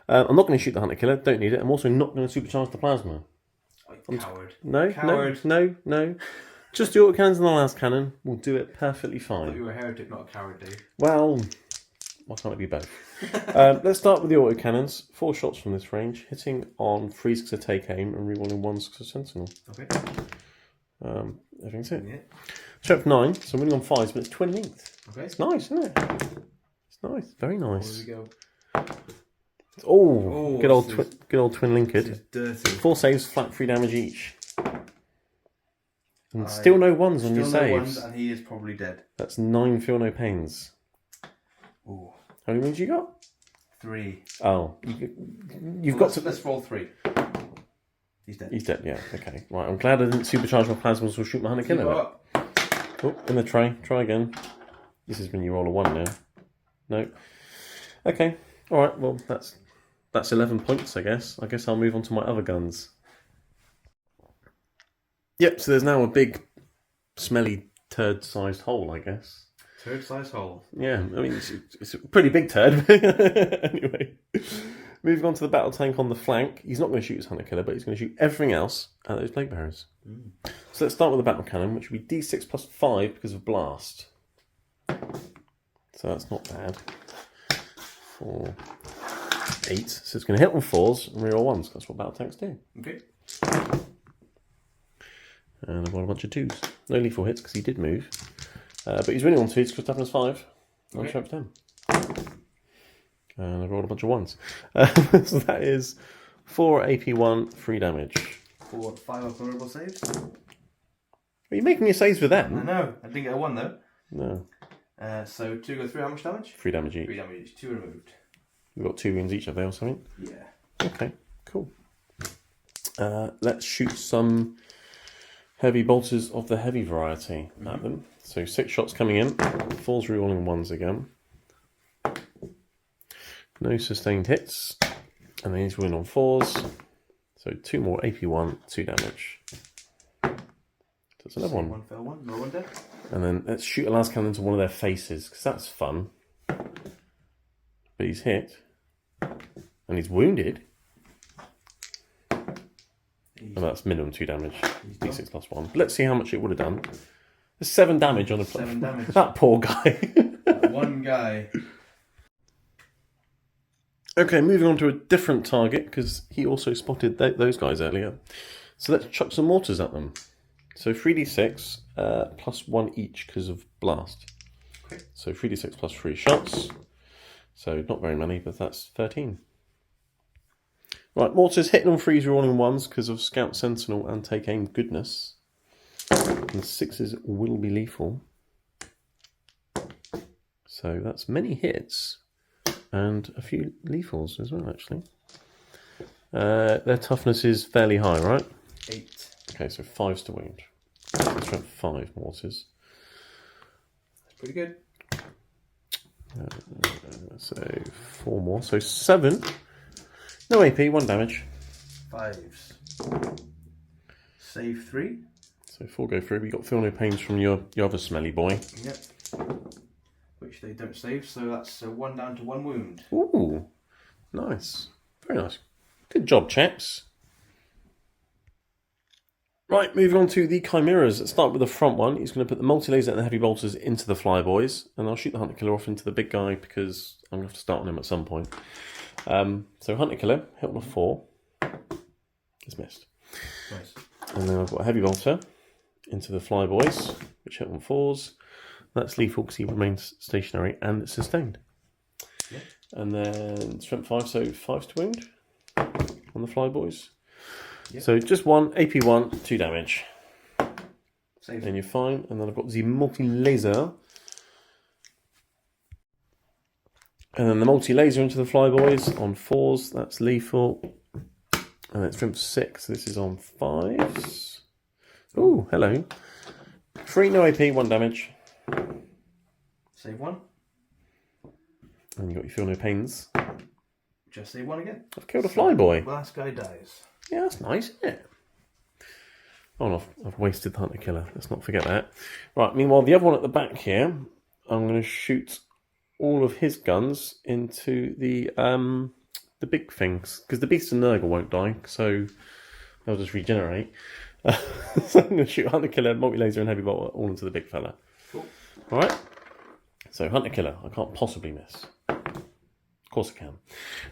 Yeah. I'm not going to shoot the hunter killer. Don't need it. I'm also not going to supercharge the plasma. Coward. No. Just the autocannons and the last cannon will do it perfectly I thought fine. you were a heretic, not a coward, Dave. Well, why can't it be both? Let's start with the autocannons. 4 shots from this range, hitting on 3s because of take aim and rerolling 1s because of sentinel. Okay. Everything's hit. Yeah. Strength 9, so I'm winning on 5s, but it's twin linked. Okay. It's nice, isn't it? It's nice, very nice. There we go. Oh, good old twin linked. Dirty. 4 saves, flat 3 damage each. And still no 1s on your saves. And he is probably dead. That's 9 feel no pains. Ooh. How many wounds you got? 3. Oh, you've got to. Let's roll 3. He's dead. He's dead. Yeah. Okay. Right. I'm glad I didn't supercharge my plasmas or shoot my hunter killer. Oh, in the tray. Try again. This is when you roll a 1 now. No. Okay. All right. Well, that's 11 points, I guess. I guess I'll move on to my other guns. Yep. So there's now a big, smelly turd-sized hole, I guess. Turd-sized hole. Yeah. I mean, it's a pretty big turd. Anyway. Moving on to the battle tank on the flank. He's not going to shoot his hunter killer, but he's going to shoot everything else at those plague bearers. So let's start with the battle cannon, which will be d6 plus 5 because of blast. So that's not bad. 4, 8. So it's going to hit on 4s and reroll 1s. That's what battle tanks do. Okay. And I've got a bunch of 2s. No lethal hits because he did move. But he's winning on 2s because toughness 5. On strength 10. And I've rolled a bunch of 1s. So that is 4 AP1, 3 damage. 4, 5 vulnerable saves. Are you making your saves with them? I know. I didn't get a 1 though. No. So 2 go through how much damage? 3 damage each. 3 damage each. 2 removed. We've got 2 wounds each, have they, or something? Yeah. Okay, cool. Let's shoot some heavy bolters of the heavy variety at them. So 6 shots coming in. 4s rerolling 1s again. No sustained hits. And then he's winning on 4s. So 2 more AP1, 2 damage. That's another one. 1 fell 1, no 1 dead. And then let's shoot a last cannon into one of their faces, because that's fun. But he's hit. And he's wounded. And that's minimum 2 damage. D6 plus 1. But let's see how much it would have done. There's 7 damage on a 7 damage. That poor guy. One guy. Okay, moving on to a different target, because he also spotted those guys earlier. So let's chuck some mortars at them. So 3d6 plus 1 each because of blast. Okay. So 3d6 plus 3 shots. So not very many, but that's 13. Right, mortars hitting on 3s, rolling 1s because of Scout Sentinel and Take Aim goodness. And 6s will be lethal. So that's many hits and a few lethals as well, actually. Their toughness is fairly high, right? 8. Okay, so 5s to wound. Strength 5 mortars. That's pretty good. So 4 more. So 7. No AP, 1 damage. 5s. Save 3. So 4 go through. We got Feel No Pains from your other smelly boy. Yep. Which they don't save, so that's 1 down to 1 wound. Ooh, nice. Very nice. Good job, chaps. Right, moving on to the Chimeras. Let's start with the front one. He's going to put the multi-laser and the heavy bolters into the flyboys, and I'll shoot the Hunter Killer off into the big guy because I'm going to have to start on him at some point. So Hunter Killer, hit on a 4. It's missed. Nice. And then I've got a heavy bolter into the flyboys, which hit on 4s. That's lethal because he remains stationary and it's sustained. Yeah. And then strength 5, so 5s to wound on the flyboys. Yep. So just 1, AP 1, 2 damage. Save. Then you're fine. And then I've got the multi-laser. And then the multi-laser into the flyboys on 4s. That's lethal. And then strength 6. This is on 5s. Ooh, hello. 3, no AP, 1 damage. Save 1. And you got your Feel No Pains. Just save 1 again. I've killed a flyboy. Last guy dies. Yeah, that's nice, isn't it? Oh, and I've wasted the Hunter Killer. Let's not forget that. Right, meanwhile, the other one at the back here, I'm going to shoot all of his guns into the big things. Because the Beast and Nurgle won't die, so they'll just regenerate. So I'm going to shoot Hunter Killer, multi-laser and heavy bolt all into the big fella. Cool. Alright? So Hunter Killer, I can't possibly miss. Of course I can.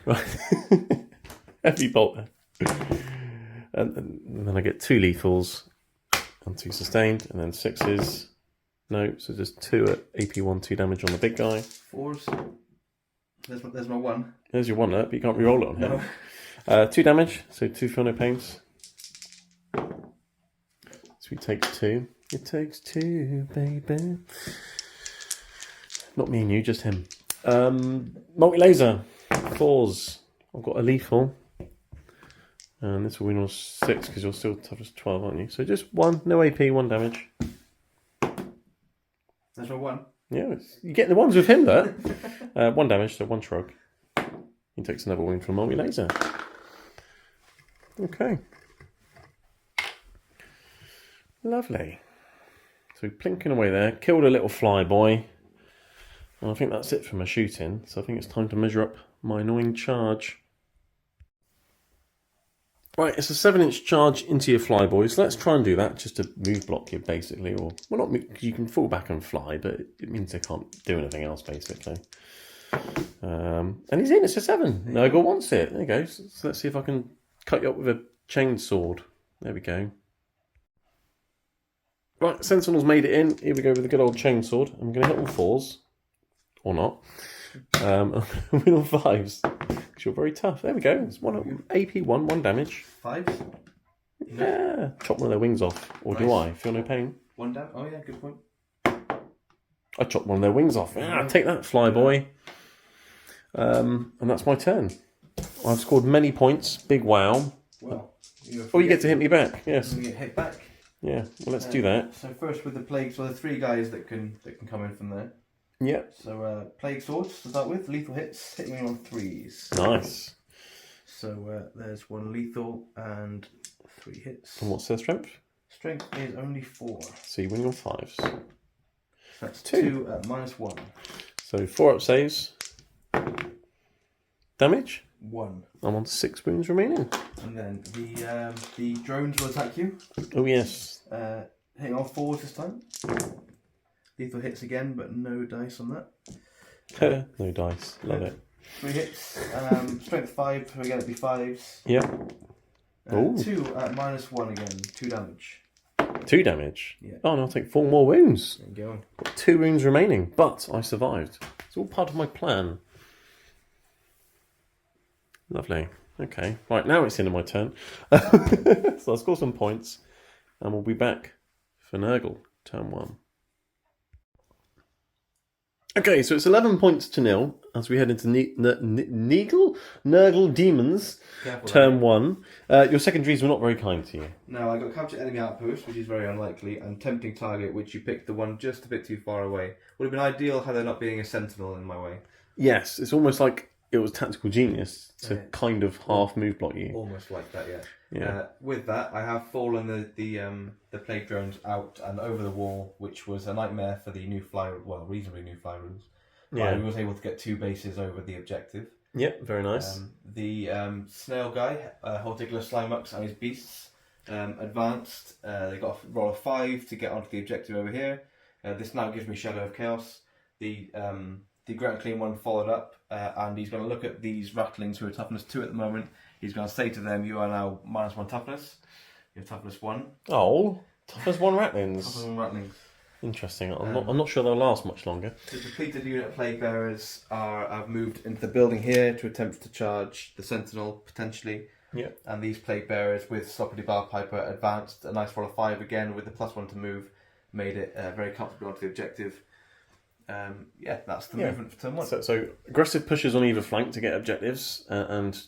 Right. Heavy bolter. And then I get 2 lethals and 2 sustained, and then 6s. No, so just 2 at AP 1, 2 damage on the big guy. 4s. There's my 1. There's your 1 there, but you can't reroll it on him. No. 2 damage, so 2 Feel No Pains. So he takes 2. It takes 2, baby. Not me and you, just him. Multi-laser. 4s. I've got a lethal. And this will win on 6 because you're still tough as 12, aren't you? So just 1, no AP, 1 damage. There's my 1. Yeah, you get the ones with him there. 1 damage, so 1 shrug. He takes another wound from multi-laser. Okay. Lovely. So plinking away there, killed a little flyboy. And I think that's it for my shooting. So I think it's time to measure up my annoying charge. Right, it's a 7-inch charge into your flyboy, so let's try and do that just to move block you, basically. Or, well, not because you can fall back and fly, but it means they can't do anything else, basically. And he's in, it's a 7. Nurgle wants it. There you go. So let's see if I can cut you up with a chain sword. There we go. Right, Sentinel's made it in. Here we go with the good old chain sword. I'm going to hit on 4s. Or not. Win on 5s. Because you're very tough. There we go. It's 1 AP 1 damage. 5s. Yeah. Chop one of their wings off. Or do I? Feel no pain? 1 down. Oh yeah, good point. I chopped one of their wings off. Ah, take that, flyboy. And that's my turn. I've scored many points. Big wow. Well, you get to hit me back. Yes. You get hit back. Yeah. Well, let's do that. So first with the plague, so there are 3 guys that can come in from there. Yeah. So plague swords to start with, lethal hits, hitting me on 3s. Nice. So there's 1 lethal and 3 hits. And what's their strength? Strength is only 4. So you win on 5s. That's 2. 2 at -1. So 4 up saves. Damage? 1. I'm on 6 wounds remaining. And then the drones will attack you. Oh yes. Hitting on 4s this time. Lethal hits again, but no dice on that. No dice. Love it. 3 hits. Strength 5, so again it'd be 5s. Yep. 2 at -1 again, 2 damage. 2 damage? Yeah. Oh, and I'll take 4 more wounds. There you go. Got 2 wounds remaining, but I survived. It's all part of my plan. Lovely. Okay. Right, now it's the end of my turn. So I'll score some points, and we'll be back for Nurgle, turn 1. Okay, so it's 11 points to 0 as we head into Nurgle Demons, Careful, turn 1. Your secondaries were not very kind to you. No, I got capture enemy outpost, which is very unlikely, and tempting target, which you picked the one just a bit too far away. Would have been ideal had there not being a sentinel in my way. Yes, it's almost like it was tactical genius to kind of half move block you. Almost like that, yeah. Yeah. With that, I have fallen the plague drones out and over the wall, which was a nightmare for the reasonably new fly rules. Yeah. I was able to get 2 bases over the objective. Yep, very nice. The snail guy, Horticular Slimux and his beasts, advanced. They got a roll of 5 to get onto the objective over here. This now gives me Shadow of Chaos. The Great Clean one followed up, and he's going to look at these rattlings who are toughness 2 at the moment. He's going to say to them, you are now -1 toughness. You're toughness 1. Oh, toughness 1 rattlings. Toughness 1 rattlings. Interesting. I'm not sure they'll last much longer. The depleted unit of plague bearers have moved into the building here to attempt to charge the sentinel potentially. Yeah. And these plague bearers with Sloppity Bar Piper advanced a nice roll of 5 again with the +1 to move, made it very comfortable onto the objective. That's the movement for turn 1. So aggressive pushes on either flank to get objectives and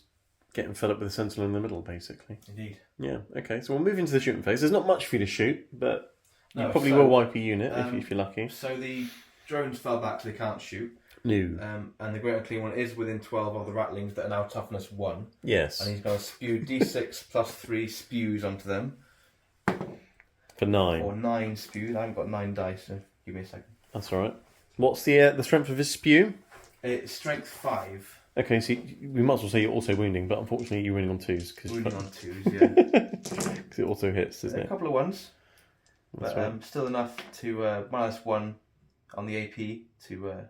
getting fed up with the sentinel in the middle, basically. Indeed. Yeah. Okay. So we'll move into the shooting phase. There's not much for you to shoot, but you probably will wipe a unit if you're lucky. So the drones fell back, so they can't shoot. No. And the Great Unclean one is within 12 of the rattlings that are now toughness 1. Yes. And he's going to spew D6 +3 spews onto them. For 9. Or 9 spews. I haven't got 9 dice, so give me a second. That's all right. What's the strength of his spew? It's strength 5. Okay, so we might as well say you're also wounding, but unfortunately you're wounding on 2s. Wounding on 2s, yeah. Because it also hits, doesn't it? A couple of 1s. That's But right. still enough to -1 on the AP to...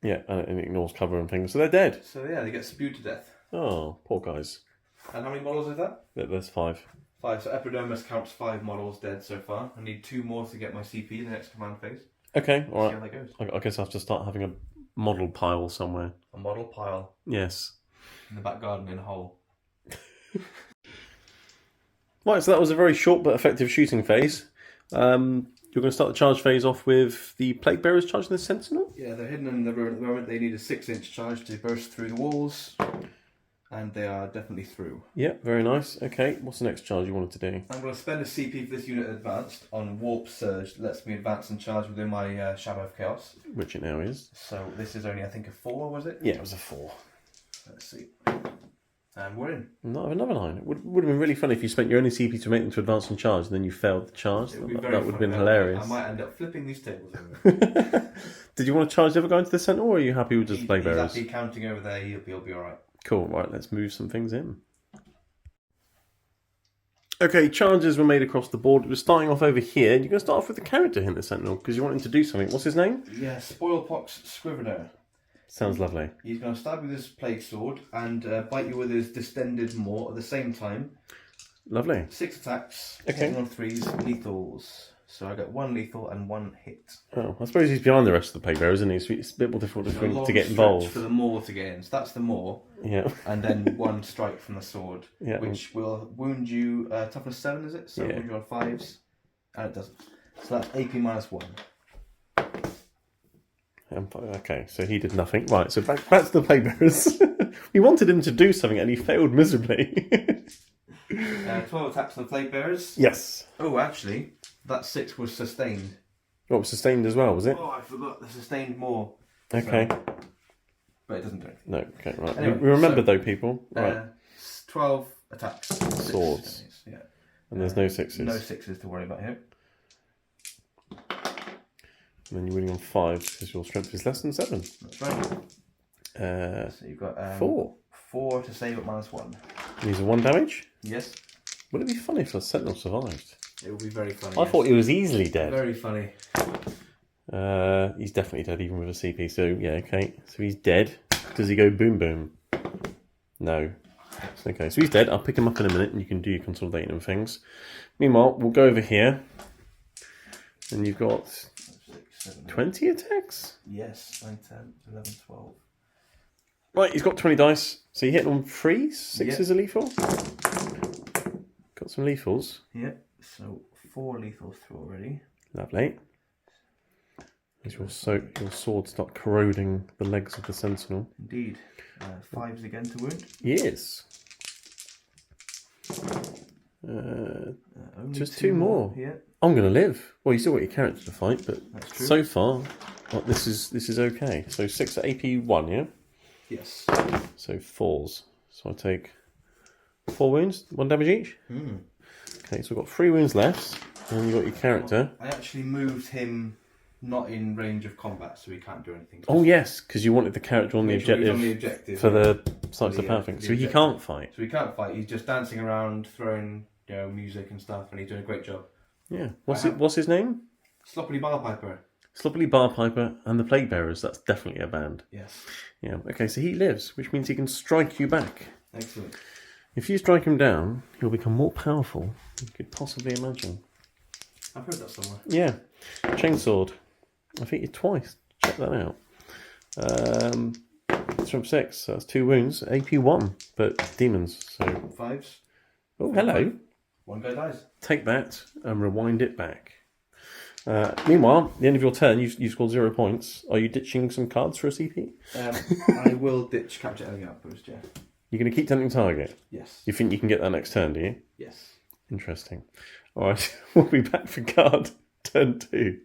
Yeah, and it ignores cover and things. So they're dead. So yeah, they get spewed to death. Oh, poor guys. And how many models is that? There's 5. 5. So Epidermis counts 5 models dead so far. I need 2 more to get my CP in the next command phase. Okay, all See how right. that goes. I guess I have to start having a model pile somewhere. A model pile Yes. in the back garden in a hole. Right, so that was a very short but effective shooting phase. You're going to start the charge phase off with the Plague Bearers charging the Sentinel? Yeah, they're hidden in the room at the moment. They need a 6-inch charge to burst through the walls. And they are definitely through. Yeah, very nice. Okay, what's the next charge you wanted to do? I'm going to spend a CP for this unit advanced on Warp Surge that lets me advance and charge within my Shadow of Chaos. Which it now is. So this is only, I think, a 4, was it? Yeah, it was a 4. Let's see. And we're in. No, another 9. It would have been really funny if you spent your only CP to make them to advance and charge, and then you failed the charge. It would be That very would have funny. been hilarious. I might end up flipping these tables over. Did you want to charge the other guy into the Sentinel, or are you happy with just Plague He's Bearers? actually counting over there. He'll be alright. Cool, right, let's move some things in. Okay, charges were made across the board. We're starting off over here. You're going to start off with the character in the Sentinel, because you want him to do something. What's his name? Yeah, Spoilpox Scrivener. Sounds lovely. He's going to stab with his plague sword and bite you with his distended maw at the same time. Lovely. 6 attacks, Okay. hitting on 3s, lethals. So I got 1 lethal and 1 hit. Oh, I suppose he's behind the rest of the Plague Bearers, isn't he? So it's a bit more difficult A long to get stretch involved. for the maw to get in. So that's the maw. Yeah. And then 1 strike from the sword, Yeah. which will wound you, toughness 7, is it? So Yeah. wound you on 5s. And it doesn't. So that's AP -1. Okay, so he did nothing. Right, so back to the Plague Bearers. We wanted him to do something and he failed miserably. 12 attacks on the plague bearers. Yes. Oh, actually, that 6 was sustained. Oh, it was sustained as well, was it? Oh, I forgot the sustained maw. Okay. So, but it doesn't do anything. No, okay, right. Anyway, we remember so, though, people. Right. 12 attacks. 6 Swords. sustains, yeah. And there's no 6s. No 6s to worry about here. And then you're winning on 5 because your strength is less than 7. That's right. So you've got 4. 4 to save at -1. And he's a 1 damage? Yes. Would it be funny if the Sentinel survived? It would be very funny. I thought he was easily dead. Very funny. He's definitely dead even with a CP, so yeah, okay. So he's dead. Does he go boom boom? No. Okay, so he's dead. I'll pick him up in a minute and you can do your consolidating and things. Meanwhile, we'll go over here. And you've got 20 attacks? Yes, 9, 10, 11, 12. Right, he's got 20 dice. So you hit on 3? 6 is a lethal? Got some lethals. Yeah, so 4 lethals through already. Lovely. As your sword start corroding the legs of the sentinel. Indeed. 5s again to wound. Yes. Only just 2 more. Yeah. I'm going to live. Well, you still got your character to fight, but That's true. so far, well, this is okay. So 6 at AP 1, yeah? Yes. So 4s. So I take 4 wounds, 1 damage each. Okay, so we've got 3 wounds left, and you've got your character. I actually moved him not in range of combat, so he can't do anything. Oh yes, because you wanted the character on the objective, for the Sights of Power thing. So he can't fight. So he can't fight. He's just dancing around, throwing music and stuff, and he's doing a great job. Yeah. What's his name? Sloppily Bar Piper. Sloppily Bar Piper and the Plague Bearers. That's definitely a band. Yes. Yeah. Okay, so he lives, which means he can strike you back. Excellent. If you strike him down, he'll become more powerful than you could possibly imagine. I've heard that somewhere. Yeah. Chainsword. I think you twice. Check that out. It's from 6, so that's 2 wounds. AP 1, but demons. So 5s. Oh, hello. 1 guy dies. Take that and rewind it back. Meanwhile, at the end of your turn, you scored 0 points. Are you ditching some cards for a CP? I will ditch Capture Alien Outpost, yeah. You're going to keep tempting target? Yes. You think you can get that next turn, do you? Yes. Interesting. All right, we'll be back for card turn 2.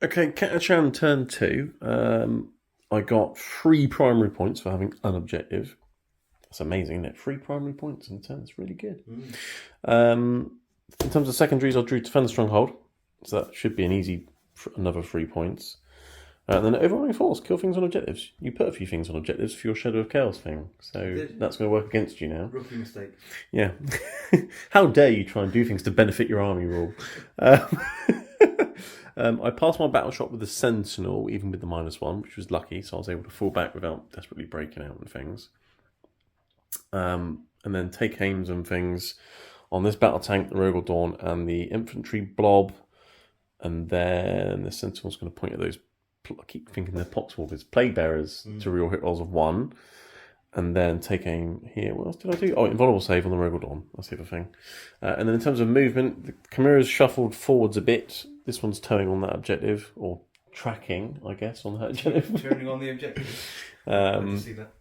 Okay, Katachan turn 2. I got 3 primary points for having an objective. That's amazing, isn't it? 3 primary points in a turn. It's really good. In terms of secondaries, I drew Defend the Stronghold. So that should be an easy, another 3 points. And then Overwhelming Force, kill things on objectives. You put a few things on objectives for your Shadow of Chaos thing. So that's going to work against you now. Rookie mistake. Yeah. How dare you try and do things to benefit your army rule. I passed my battle shot with the Sentinel, even with the -1, which was lucky, so I was able to fall back without desperately breaking out and things. And then take aims and things on this battle tank, the Nurgle Dawn, and the infantry blob. And then the Sentinel's going to point at those, I keep thinking they're Poxwalkers, Plague Bearers, to real hit rolls of 1. And then take aim here. What else did I do? Oh, invulnerable save on the Nurgle Dawn. That's the other thing. And then in terms of movement, the Chimera's shuffled forwards a bit. This one's towing on that objective, or tracking, I guess, on that objective. Turning on the objective. I see that.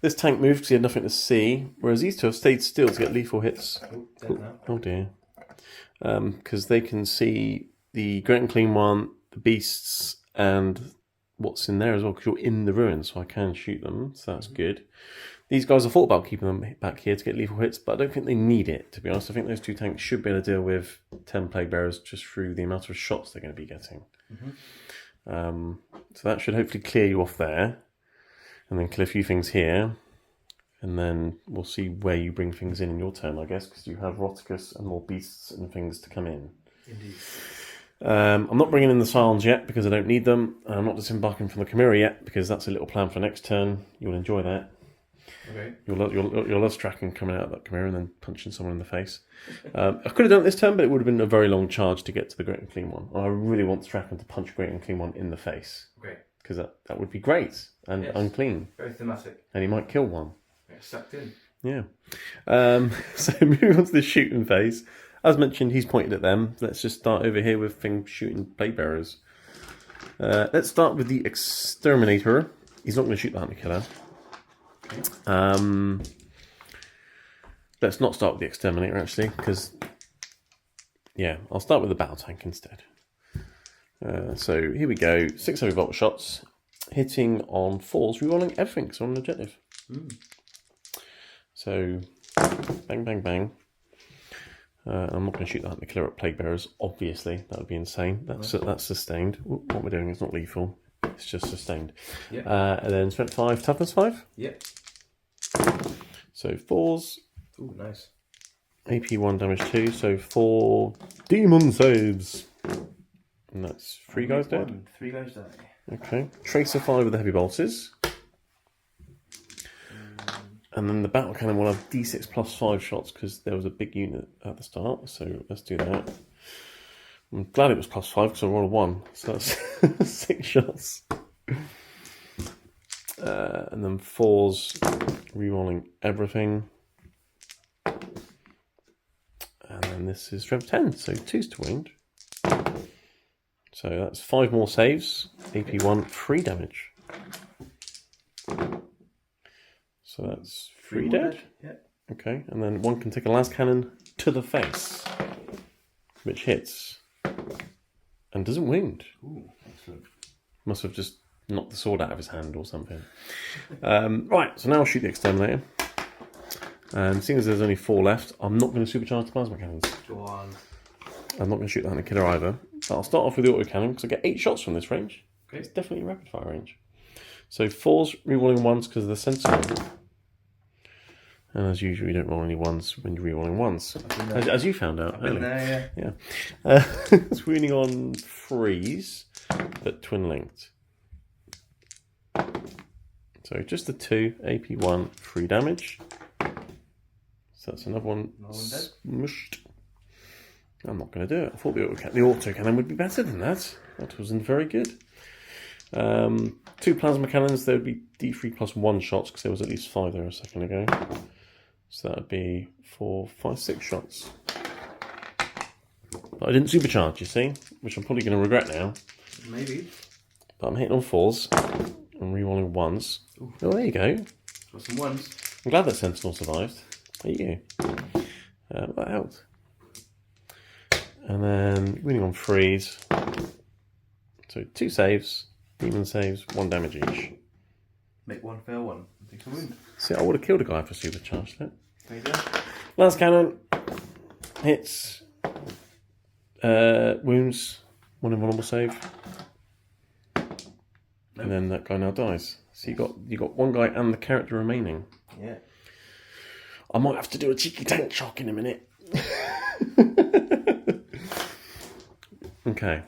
This tank moved because he had nothing to see, whereas these two have stayed still to get lethal hits. Oh, dead now. Oh dear. Because they can see the Great and Clean one, the beasts, and what's in there as well, because you're in the ruins, so I can shoot them, so that's good. These guys have thought about keeping them back here to get lethal hits, but I don't think they need it, to be honest. I think those 2 tanks should be able to deal with 10 Plague Bearers just through the amount of shots they're going to be getting. So that should hopefully clear you off there, and then clear a few things here, and then we'll see where you bring things in your turn, I guess, because you have Roticus and more beasts and things to come in. Indeed. I'm not bringing in the Scions yet because I don't need them. I'm not disembarking from the Chimera yet because that's a little plan for next turn. You'll enjoy that. Okay. You'll love tracking coming out of that Chimera and then punching someone in the face. I could have done it this turn, but it would have been a very long charge to get to the Great and Clean one. I really want Strachan to punch Great and Clean one in the face. Great. Because that would be great and unclean. Very thematic. And he might kill one. Yeah, sucked in. Yeah. So moving on to the shooting phase. As mentioned, he's pointed at them. Let's just start over here with things shooting Plague Bearers. Let's start with the Exterminator. He's not going to shoot the Hunter Killer. Let's not start with the Exterminator, actually, because, yeah, I'll start with the Battle Tank instead. So here we go. 6 heavy bolt shots, hitting on 4s, rerolling everything, so on an objective. So, bang, bang, bang. I'm not going to shoot the Hunter Killer at Plague Bearers, obviously. That would be insane. That's sustained. What we're doing is not lethal. It's just sustained. Yep. And then strength 5, toughness 5. Yep. So 4s. Ooh, nice. AP 1, damage 2. So 4 demon saves. And that's 3 guys dead. 3 guys die. Okay. Tracer 5 with the heavy bolters. And then the battle cannon will have D6 plus 5 shots because there was a big unit at the start. So let's do that. I'm glad it was plus 5 because I rolled a 1. So that's 6 shots. And then 4s, rerolling everything. And then this is strength 10, so 2s to wound. So that's 5 more saves. AP 1, 3 damage. So that's 3 dead. Yeah. Okay, and then 1 can take a las cannon to the face, which hits and doesn't wound. Ooh, excellent. Must have just knocked the sword out of his hand or something. Right, so now I'll shoot the exterminator. And seeing as there's only 4 left, I'm not going to supercharge the plasma cannons. Go on. I'm not going to shoot the hunter killer either. But I'll start off with the auto cannon because I get 8 shots from this range. Okay. It's definitely rapid fire range. So 4s, rerolling 1s because of the sentinel. And as usual, you don't roll any 1s when you're rerolling 1s. As you found out earlier. There, yeah. It's wounding on 3s, but twin linked. So just the 2, AP 1, 3 damage. So that's another one smushed. I'm not going to do it. I thought the auto cannon would be better than that. That wasn't very good. 2 plasma cannons, there would be D3 plus 1 shots because there was at least 5 there a second ago. So that would be 4, 5, 6 shots. But I didn't supercharge, you see, which I'm probably going to regret now. Maybe. But I'm hitting on 4s and rerolling 1s. Ooh. Oh, there you go. Got some 1s. I'm glad that Sentinel survived. There you go. That helped. And then winning on 3s. So 2 saves, demon saves, 1 damage each. Make 1 fail 1. Take a wound. See, I would have killed a guy if I supercharged it. There you go. Last cannon hits, wounds, 1 invulnerable save. Nope. And then that guy now dies. So you got 1 guy and the character remaining. Yeah. I might have to do a cheeky tank shock in a minute. Okay.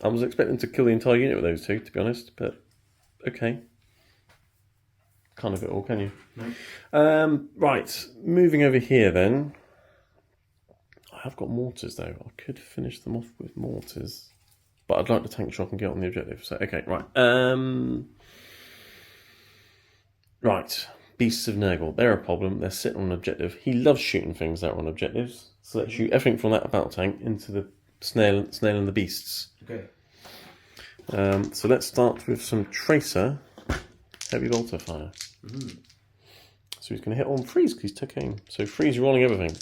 I was expecting to kill the entire unit with those 2, to be honest, but okay. Can't have it all, can you? No. Right, moving over here then. I have got mortars though. I could finish them off with mortars, but I'd like to tank shock and get on the objective. So okay, right. Right, Beasts of Nurgle. They're a problem. They're sitting on an objective. He loves shooting things that are on objectives. So let's shoot everything from that battle tank into the snail and the beasts. Okay. So let's start with some tracer. Heavy bolter fire. Mm-hmm. So he's going to hit on 3s because he's took aim. So 3s, rolling everything.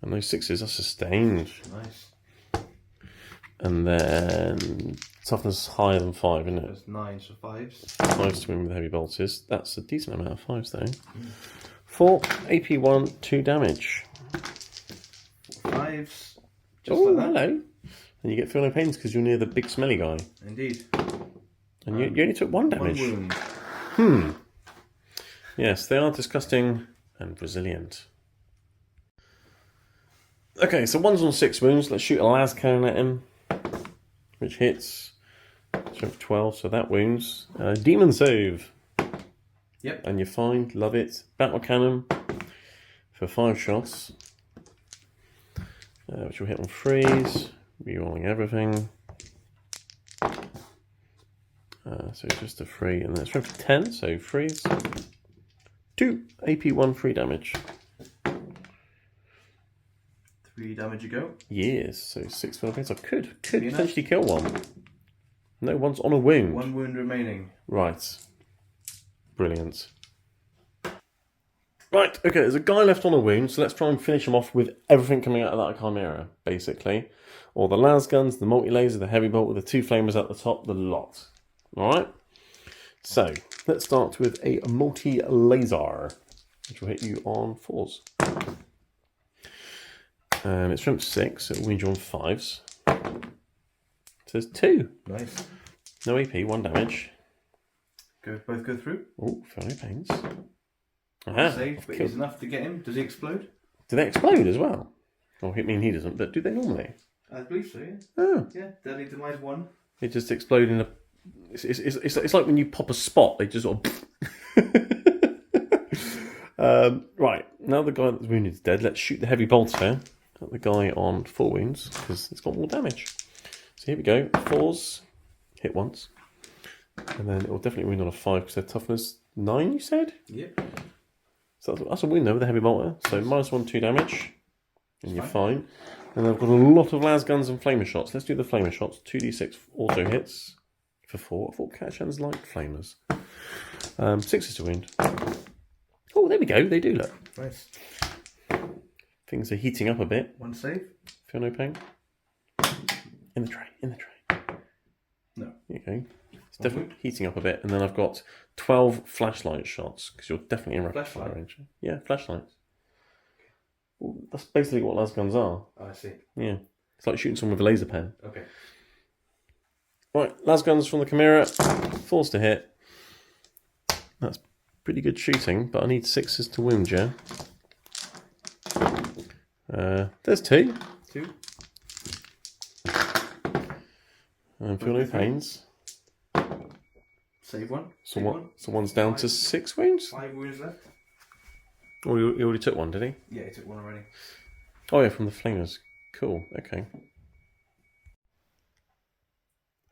And those 6s are sustained. Nice. And then toughness higher than 5, isn't it? There's 9, so 5s. 5s to win with heavy bolters. That's a decent amount of 5s though. 4, AP 1, 2 damage. 5s. Oh, like hello. And you get feel no pains because you're near the big smelly guy. Indeed. And you only took 1 damage. 1 wound. Yes, they are disgusting and resilient. Okay, so 1's on 6 wounds. Let's shoot a las cannon at him, which hits. Strength 12, so that wounds. Demon save. Yep. And you're fine. Love it. Battle cannon for 5 shots, which will hit on 3s. Rerolling everything. So just a 3, and then it's strength 10, so 3s. 2 AP 1, 3 damage. 3 damage you go. Yes, so 6 Philippines. I could potentially kill 1. No, 1's on a wound. 1 wound remaining. Right. Brilliant. Right, okay, there's a guy left on a wound, so let's try and finish him off with everything coming out of that Chimera, basically. All the las guns, the multi-laser, the heavy bolt with the 2 flamers at the top, the lot. Alright? So, let's start with a multi-laser, which will hit you on 4s. It's strength 6, so it will wound you on 5s. So there's 2. Nice. No AP, 1 damage. Both go through. Oh, fairly pains. Save, but it's enough to get him. Does he explode? Do they explode as well? Oh, I mean he doesn't, but do they normally? I believe so, yeah. Oh. Yeah, Deadly Demise 1. They just explode in a... It's like when you pop a spot, they just sort of... right, now the guy that's wounded is dead. Let's shoot the heavy bolter at the guy on 4 wounds, because it's got more damage. So here we go. 4s, hit once. And then it will definitely wound on a 5 because their toughness 9, you said? Yep. So that's a win though with the heavy bolter. So -1, 2 damage. And you're fine. And I've got a lot of las guns and flamer shots. Let's do the flamer shots. 2d6 auto hits for 4. I thought Catchans liked flamers. 6 is to wound. Oh, there we go. They do look. Nice. Things are heating up a bit. 1 save. Feel no pain. In the tray. No. There you go. It's definitely heating up a bit. And then I've got 12 flashlight shots because you're definitely in rapid fire range. Yeah, flashlights. Well, that's basically what las guns are. Oh, I see. Yeah. It's like shooting someone with a laser pen. Okay. Right, las guns from the Chimera. 4s to hit. That's pretty good shooting, but I need 6s to wound you. There's 2. 2. Feel no pains. Save 1. So one's down to 6 wounds? 5 wounds left. Oh, he already took one, did he? Yeah, he took 1 already. Oh yeah, from the flamers. Cool, okay.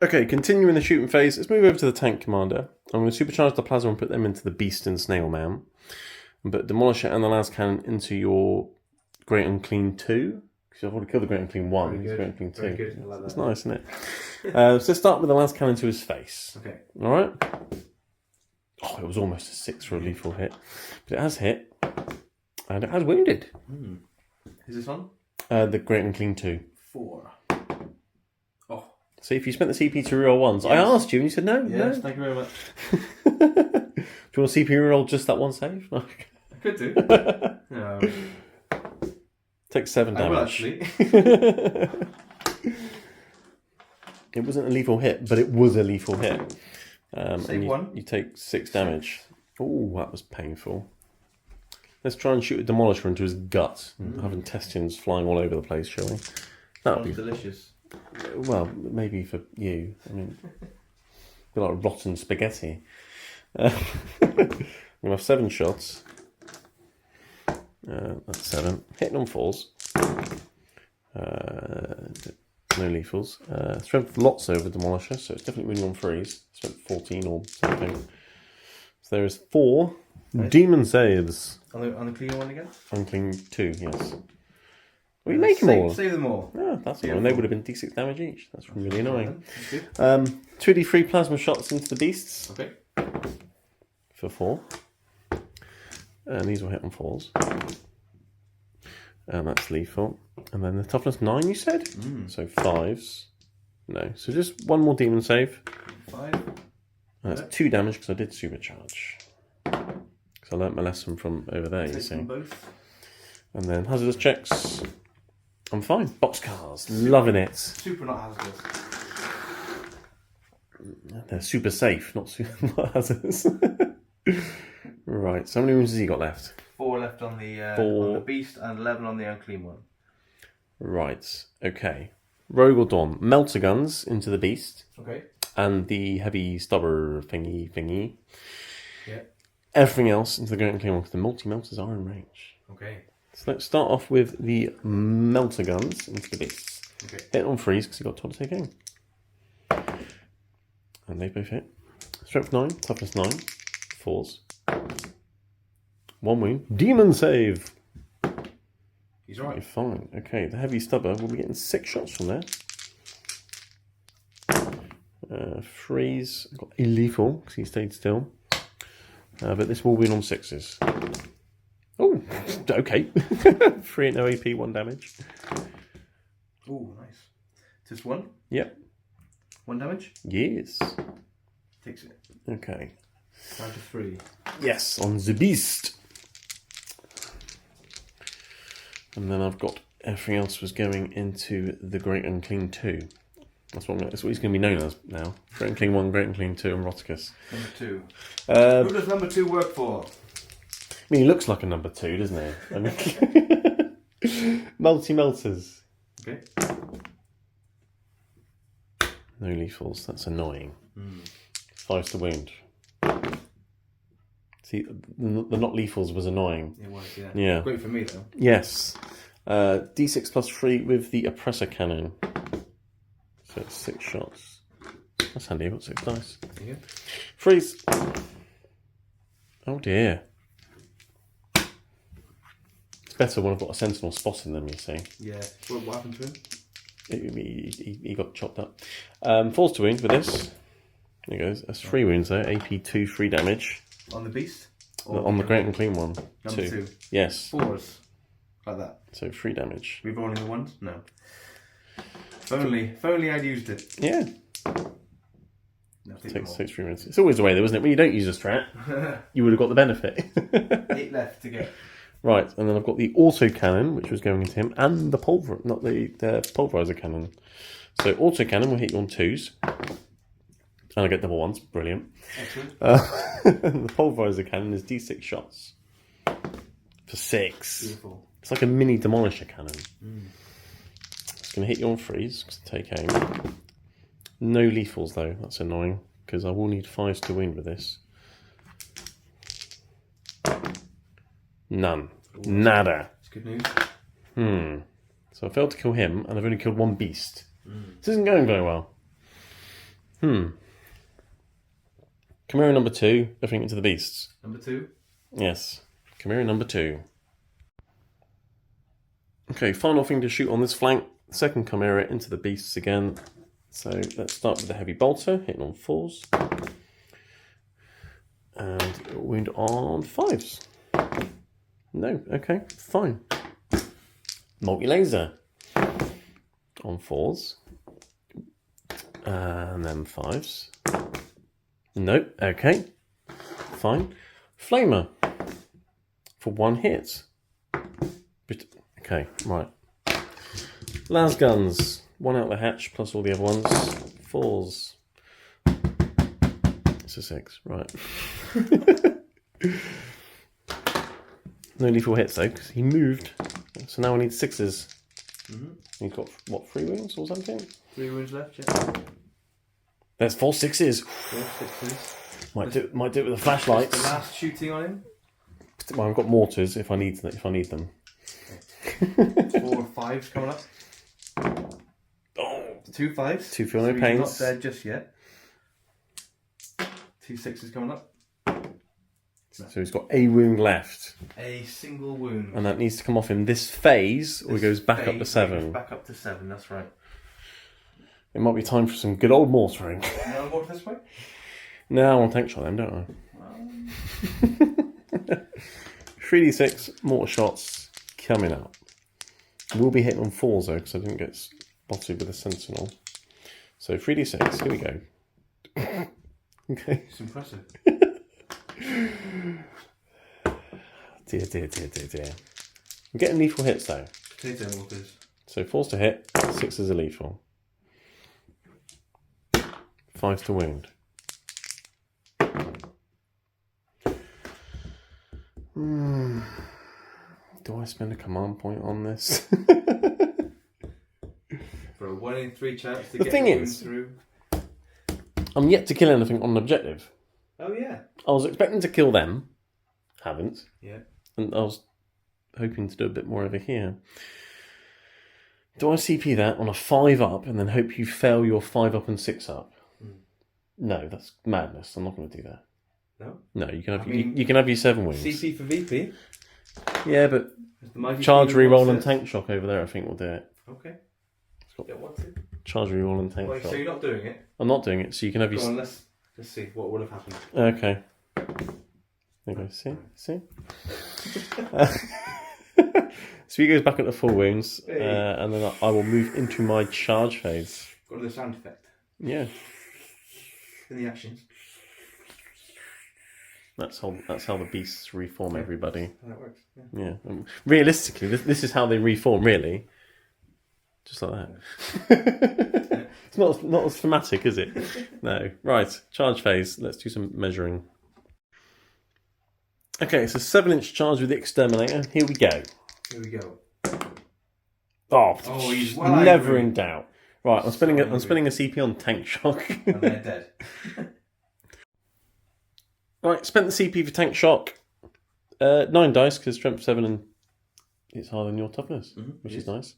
Okay, continuing the shooting phase, let's move over to the tank commander. I'm going to supercharge the plasma and put them into the beast and snail man. And put Demolisher and the las cannon into your Great Unclean 2. Because I've already killed the Great Unclean 1. He's Great Unclean 2. Very good. I like that. That's nice, isn't it? So let's start with the las cannon to his face. Okay. Alright? Oh, it was almost a 6 for a lethal hit. But it has hit. And it has wounded. Is this on? The Great Unclean 2. 4. Oh. See, if you spent the CP to reroll once, yes. I asked you and you said no. Yes, no. thank you very much. Do you want to CP reroll just that one save? I could do. No. Take 7 damage. I will actually. It wasn't a lethal hit, but it was a lethal hit. Save 1. You take 6 damage. Oh, that was painful. Let's try and shoot a Demolisher into his gut. Have intestines flying all over the place, shall we? That would be delicious. Well, maybe for you. I mean, be like rotten spaghetti. We have 7 shots. That's 7. Hitting on 4s. No lethals. Strength lots over Demolisher, so it's definitely winning on 3s. Strength 14 or something. So there is 4 demon saves. On the clean one again? Unclean 2, yes. We make them all. Save them all. Yeah, that's all. And they would have been d6 damage each. That's really annoying. 2d3 plasma shots into the beasts. Okay. For 4. And these will hit on 4s. And that's lethal. And then the toughness 9, you said? So 5s. No. So just 1 more demon save. 5. And that's 2 damage because I did supercharge. Because I learnt my lesson from over there, you see. Both. And then hazardous checks. I'm fine. Boxcars. Loving it. Super not hazardous. They're super safe, not super hazardous. Right, so how many wounds has he got left? 4 left on the beast and 11 on the unclean one. Right, okay. Rogue or Dawn. Melter guns into the beast. Okay. And the heavy stubber thingy. Yeah. Everything else into the Great Unclean one because the multi-melters are in range. Okay. So let's start off with the melter guns into the beasts. Okay. Hit on 3s because he got told to take aim. And they both hit. Strength 9, toughness 9, 4s. 1 wound. Demon save! He's right. You're fine. Okay, the heavy stubber will be getting 6 shots from there. 3s. Got a lethal because he stayed still. But this will win on 6s. Oh, okay. 3 and no AP, 1 damage. Oh, nice. Just 1? Yep. 1 damage? Yes. Takes it. Okay. Down to 3. Yes, on the beast. And then I've got everything else was going into the Great Unclean 2. That's what he's going to be known as now. Great Unclean 1, Great Unclean 2, and Roticus. Number 2. Who does number 2 work for? I mean, he looks like a number 2, doesn't he? I mean, multi-melters. Okay. No lethals. That's annoying. 5 to wound. See, the not lethals was annoying. It was, yeah. Yeah. Great for me, though. Yes. D6 plus 3 with the oppressor cannon. So it's 6 shots. That's handy. I've got 6 dice. Yeah. Freeze. Oh dear. It's better when I've got a sentinel spotting them, you see. Yeah. What happened to him? He got chopped up. Falls to wound with this. There he goes. That's 3 wounds though. AP 2, 3 damage. On the beast? On the great and clean one. Number 2. Yes. 4s. Like that. So 3 damage. Rerolling the ones? No. If only I'd used it. Yeah. No, Takes 3 minutes. It's always the way though, isn't it? When you don't use a strat, you would have got the benefit. 8 left to go. Right, and then I've got the auto cannon, which was going into him, and the pulverizer cannon. So auto cannon will hit you on 2s. And I get double 1s. Brilliant. Excellent. The pulverizer cannon is D6 shots. For 6. Beautiful. It's like a mini demolisher cannon. It's going to hit you on 3s, because take aim. No lethals though, that's annoying, because I will need 5s to wound with this. None. Ooh, Nada. That's good news. So I failed to kill him, and I've only killed 1 beast. This isn't going very well. Chimera number 2, everything into the beasts. Number 2? Yes. Chimera number 2. Okay, final thing to shoot on this flank. Second Chimera into the beasts again. So let's start with the heavy bolter, hitting on 4s. And wound on 5s. No, okay, fine. Multi-laser. On 4s. And then 5s. Nope, okay. Fine. Flamer. For 1 hit. Okay, right. Las guns. 1 out the hatch plus all the other ones. 4s. It's a 6, right. No lethal hits though, because he moved. So now I need 6s. He's got, what, 3 wounds or something? 3 wounds left, yeah. There's 4 6s. 4 6s. Might do it with the flashlights. The last shooting on him? Well, I've got mortars if I need them. 4 5s coming up. Oh, 2 5s. 2 feel no He's pains. not dead just yet. 2 6s coming up. So he's got a wound left, A single wound. and that needs to come off in this phase, or he goes back up to 7. Back up to 7, that's right. It might be time for some good old mortaring. You want to walk this way? No, I want to tank shot them, don't I? 3d6 mortar shots coming up. We'll be hitting on 4s though, because I didn't get spotted with a sentinel. So 3d6, here we go. Okay. It's impressive. Dear. I'm getting lethal hits though. Potato walkers. So 4s to hit, 6s are lethal. 5s to wound. Do I spend a command point on this? For a 1 in 3 chance to The get thing the is- wound through. I'm yet to kill anything on an objective. Oh yeah. I was expecting to kill them. Haven't. Yeah. And I was hoping to do a bit more over here. Do I CP that on a 5 up and then hope you fail your 5 up and 6 up? No, that's madness. I'm not going to do that. No? No, you can have you can have your 7 wounds. CP for VP. Yeah, but The mighty charge Queen reroll and wants tank shock over there I think will do it. it. Okay. got- Don't want to. Charge reroll and tank Wait, shock. so you're not doing it? I'm not doing it, so you can have your... Go on, let's see what would have happened. Okay. There you go. See? So he goes back at the 4 wounds, and then I will move into my charge phase. Got the sound effect Yeah. in the actions. That's how the beasts reform everybody. How that works. Yeah. Yeah. Realistically, this is how they reform, really. Just like that. It's not as thematic, is it? No. Right. Charge phase. Let's do some measuring. Okay, so 7-inch charge with the Exterminator. Here we go. Here we go. Oh, Oh, he's well never angry. in doubt. Right, I'm spending a CP on Tank Shock. And they're dead. Right, spent the CP for Tank Shock. 9 dice, because strength 7 and it's higher than your toughness, which is nice.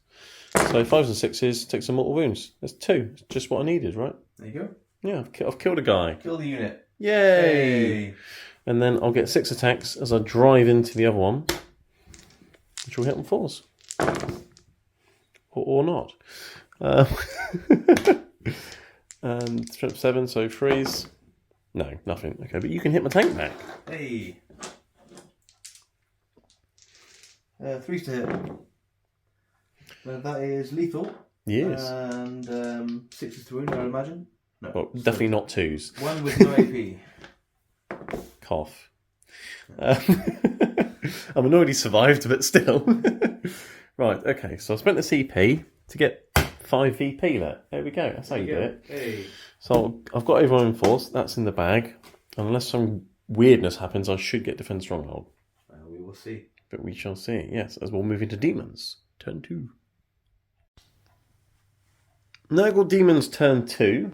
So 5s and 6s, take some mortal wounds. That's 2. It's just what I needed, right? There you go. Yeah, I've killed a guy. Kill the unit. Yay! Hey. And then I'll get 6 attacks as I drive into the other one, which will hit on 4s. Or not. And strength 7, so 3s. No, nothing. Okay, but you can hit my tank back. Hey. 3s to hit. That is lethal. Yes. And 6s to wound, I would imagine. No. Well, definitely not 2s. 1 with no AP. Cough. I'm annoyed he survived, but still. Right, okay, so I spent the CP to get 5 VP there. There we go, that's how you do it. Hey. So I've got overwhelming force, that's in the bag. Unless some weirdness happens, I should get Defend Stronghold. We will see. But we shall see, yes, as we'll move into Demons. Turn 2. Nurgle Demons turn 2.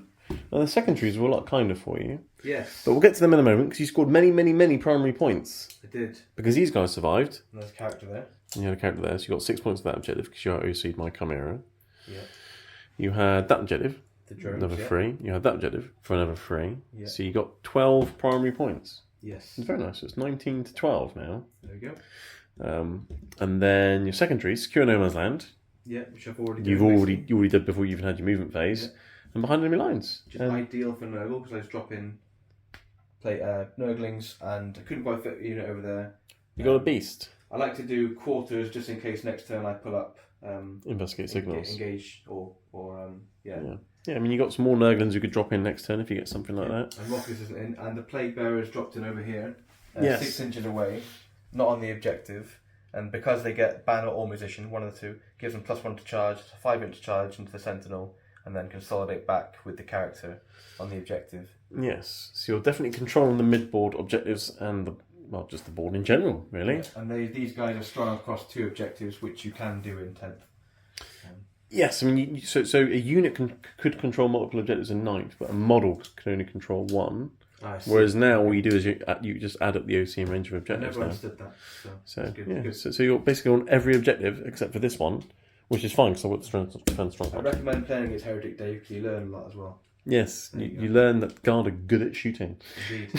Now the secondaries were a lot kinder for you. Yes. But we'll get to them in a moment, because you scored many, many, many primary points. I did. Because these guys survived. And there's a character there. And you had a character there, so you got 6 points for that objective, because you OC'd my Chimera. Yeah. You had that objective, The drones, another 3. You had that objective for another 3. Yeah. So you got 12 primary points. Yes. It's very nice. It's 19 to 12 now. There we go. And then your secondary, Secure No Man's Land. Yeah, which I've already done. You already did before you even had your movement phase. Yeah. And behind enemy lines. Which is ideal for Nurgle, because I was dropping Nurglings and I couldn't quite fit a unit over there. You got a beast. I like to do quarters just in case next turn I pull up Investigate signals. engage or yeah. Yeah, I mean, you got some more Nurglings you could drop in next turn if you get something like that. And Rockets isn't in, and the Plague Bearer is dropped in over here, Yes. 6 inches away, not on the objective. And because they get Banner or Musician, one of the two, gives them +1 to charge, 5-inch charge into the Sentinel, and then consolidate back with the character on the objective. Yes, so you're definitely controlling the mid-board objectives and just the board in general, really. Yeah. And these guys are strung across 2 objectives, which you can do in 10th. Yes, I mean, so a unit could control multiple objectives in 9th, but a model can only control 1. Whereas now all you do is you just add up the OC and range of I objectives. never understood that. So good, yeah, good. so you're basically on every objective except for this one, which is fine because I've got the strength of Defend I Stronghold. recommend playing against Heretic Dave because you learn a lot as well. Yes, you learn that Guard are good at shooting. Indeed.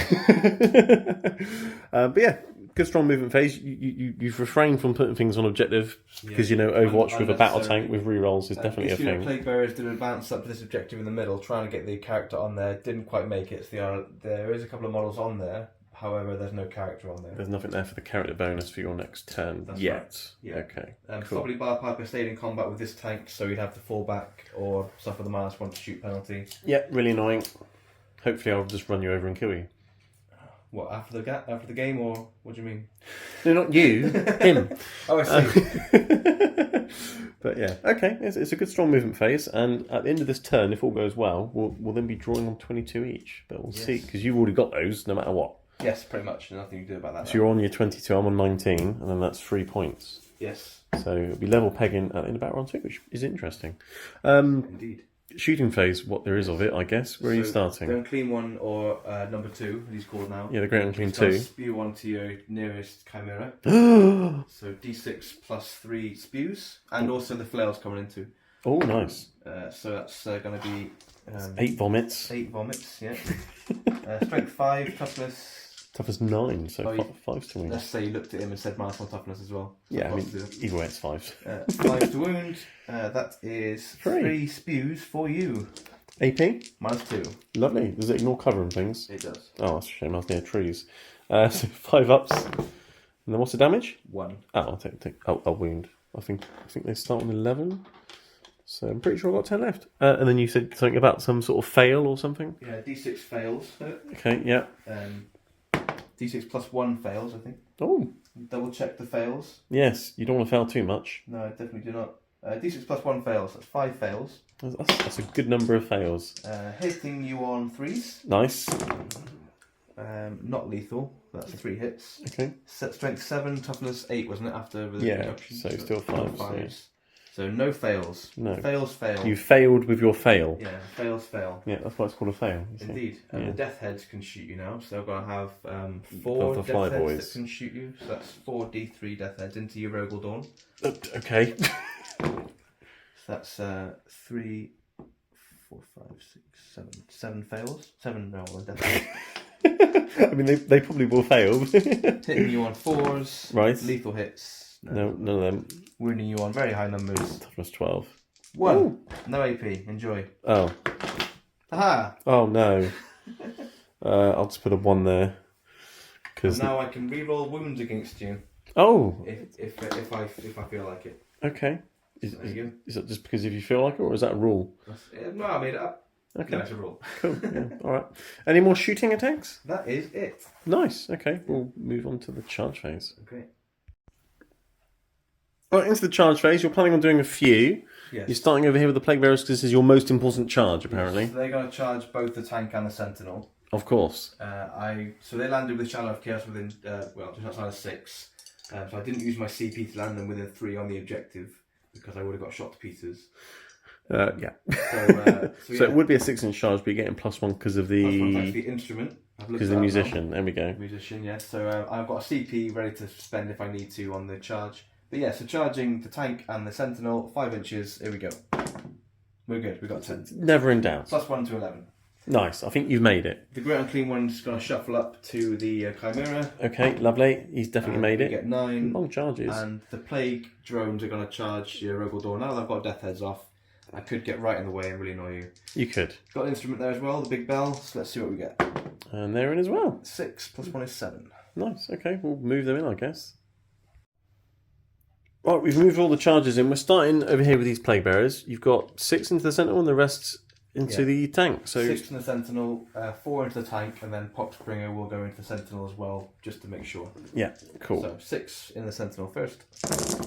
But yeah, good strong movement phase. You've refrained from putting things on objective because Overwatch with a battle tank with rerolls is definitely a thing. Plague Bearers did advance up to this objective in the middle, trying to get the character on there. Didn't quite make it. So there is a couple of models on there. However, there's no character on there. There's nothing there for the character bonus for your next turn yet. Right. Yeah. Okay. Cool. Probably Barpiper stayed in combat with this tank, so he'd have to fall back or suffer the -1 to shoot penalty. Yeah, really annoying. Hopefully, I'll just run you over and kill you. What, after the game, or what do you mean? No, not you. Him. Oh, I see. But yeah, okay. It's a good strong movement phase, and at the end of this turn, if all goes well, we'll then be drawing on 22 each. But we'll see, because you've already got those, no matter what. Yes, pretty much. Nothing you can do about that. So you're on your 22, I'm on 19, and then that's 3 points. Yes. So it'll be level pegging at the end of battle round 2, which is interesting. Indeed. Shooting phase, what there is of it, I guess. Where are you starting? The Unclean One or number 2, he's called now. Yeah, the Great Unclean He's got 2. Spew onto your nearest Chimera. So D6 plus 3 spews, and also the flails coming in too. Oh, nice. So that's going to be 8 vomits. 8 vomits, yeah. Strength 5, toughness. Toughness 9, so 5 to wound. Let's say you looked at him and said -1 toughness as well. So Yeah, I mean, either way it's 5. 5 to wound. That is 3 spews for you. AP? -2. Lovely. Does it ignore cover and things? It does. Oh, that's a shame. I was near trees. So 5 ups. And then what's the damage? 1. Oh, I'll take I'll wound. I think they start on 11. So I'm pretty sure I've got 10 left. And then you said something about some sort of fail or something? Yeah, D6 fails. Okay, yeah. D6 plus 1 fails, I think. Oh. Double check the fails. Yes, you don't want to fail too much. No, I definitely do not. D6 plus 1 fails. That's 5 fails. That's a good number of fails. Hitting you on 3s. Nice. Not lethal. That's 3 hits. Okay. Strength 7, toughness 8, wasn't it? After the Yeah, reduction. so still 5s. 5s. So no fails. No. Fails fail. You failed with your fail. Yeah, fails fail. Yeah, that's why it's called a fail. Indeed. And Yeah. the death heads can shoot you now. So I've got to have 4 the death fly heads boys. that can shoot you. So that's 4d3 death heads into your Nurgle Dawn. Okay. So that's 3, 4, 5, 6, 7. 7 fails. 7 death heads. I mean, they probably will fail. Hitting you on 4s. Right. Lethal hits. No, none of them. Wounding you on very high numbers. Toughness 12. 1. Ooh. No AP. Enjoy. Oh. Aha! Oh no. I'll just put a 1 there. And now I can reroll wounds against you. Oh. If I feel like it. Okay. There you go. Is that just because if you feel like it, or is that a rule? No, I made it up. Okay. No, it's a rule. Cool. Yeah. All right. Any more shooting attacks? That is it. Nice. Okay. We'll move on to the charge phase. Okay. Right, into the charge phase. You're planning on doing a few. Yes. You're starting over here with the Plague Bearers because this is your most important charge, apparently. So they're going to charge both the tank and the Sentinel. Of course. So they landed with Shadow of Chaos within, just outside of 6. So I didn't use my CP to land them within 3 on the objective because I would have got shot to pieces. Yeah. So it would be a 6-inch charge, but you're getting +1 because of Plus one thanks the to the instrument. because the musician. There we go. Musician, yes. So I've got a CP ready to spend if I need to on the charge. But yeah, so charging the tank and the Sentinel, 5 inches. Here we go. We're good. We got 10. Never in doubt. +1 to 11. Nice. I think you've made it. The Great Unclean One's going to shuffle up to the Chimera. Okay, lovely. He's definitely made We it. get 9. Long charges. And the Plague drones are going to charge your Nurgle Door. Now that I've got death heads off, I could get right in the way and really annoy you. You could. Got an instrument there as well, the big bell. So let's see what we get. And they're in as well. 6 + 1 is 7. Nice. Okay, we'll move them in, I guess. Right, we've moved all the charges in. We're starting over here with these Plague Bearers. You've got 6 into the Sentinel and the rest into the tank. So 6 in the Sentinel, 4 into the tank, and then Poxbringer will go into the Sentinel as well, just to make sure. yeah, cool. So 6 in the Sentinel first.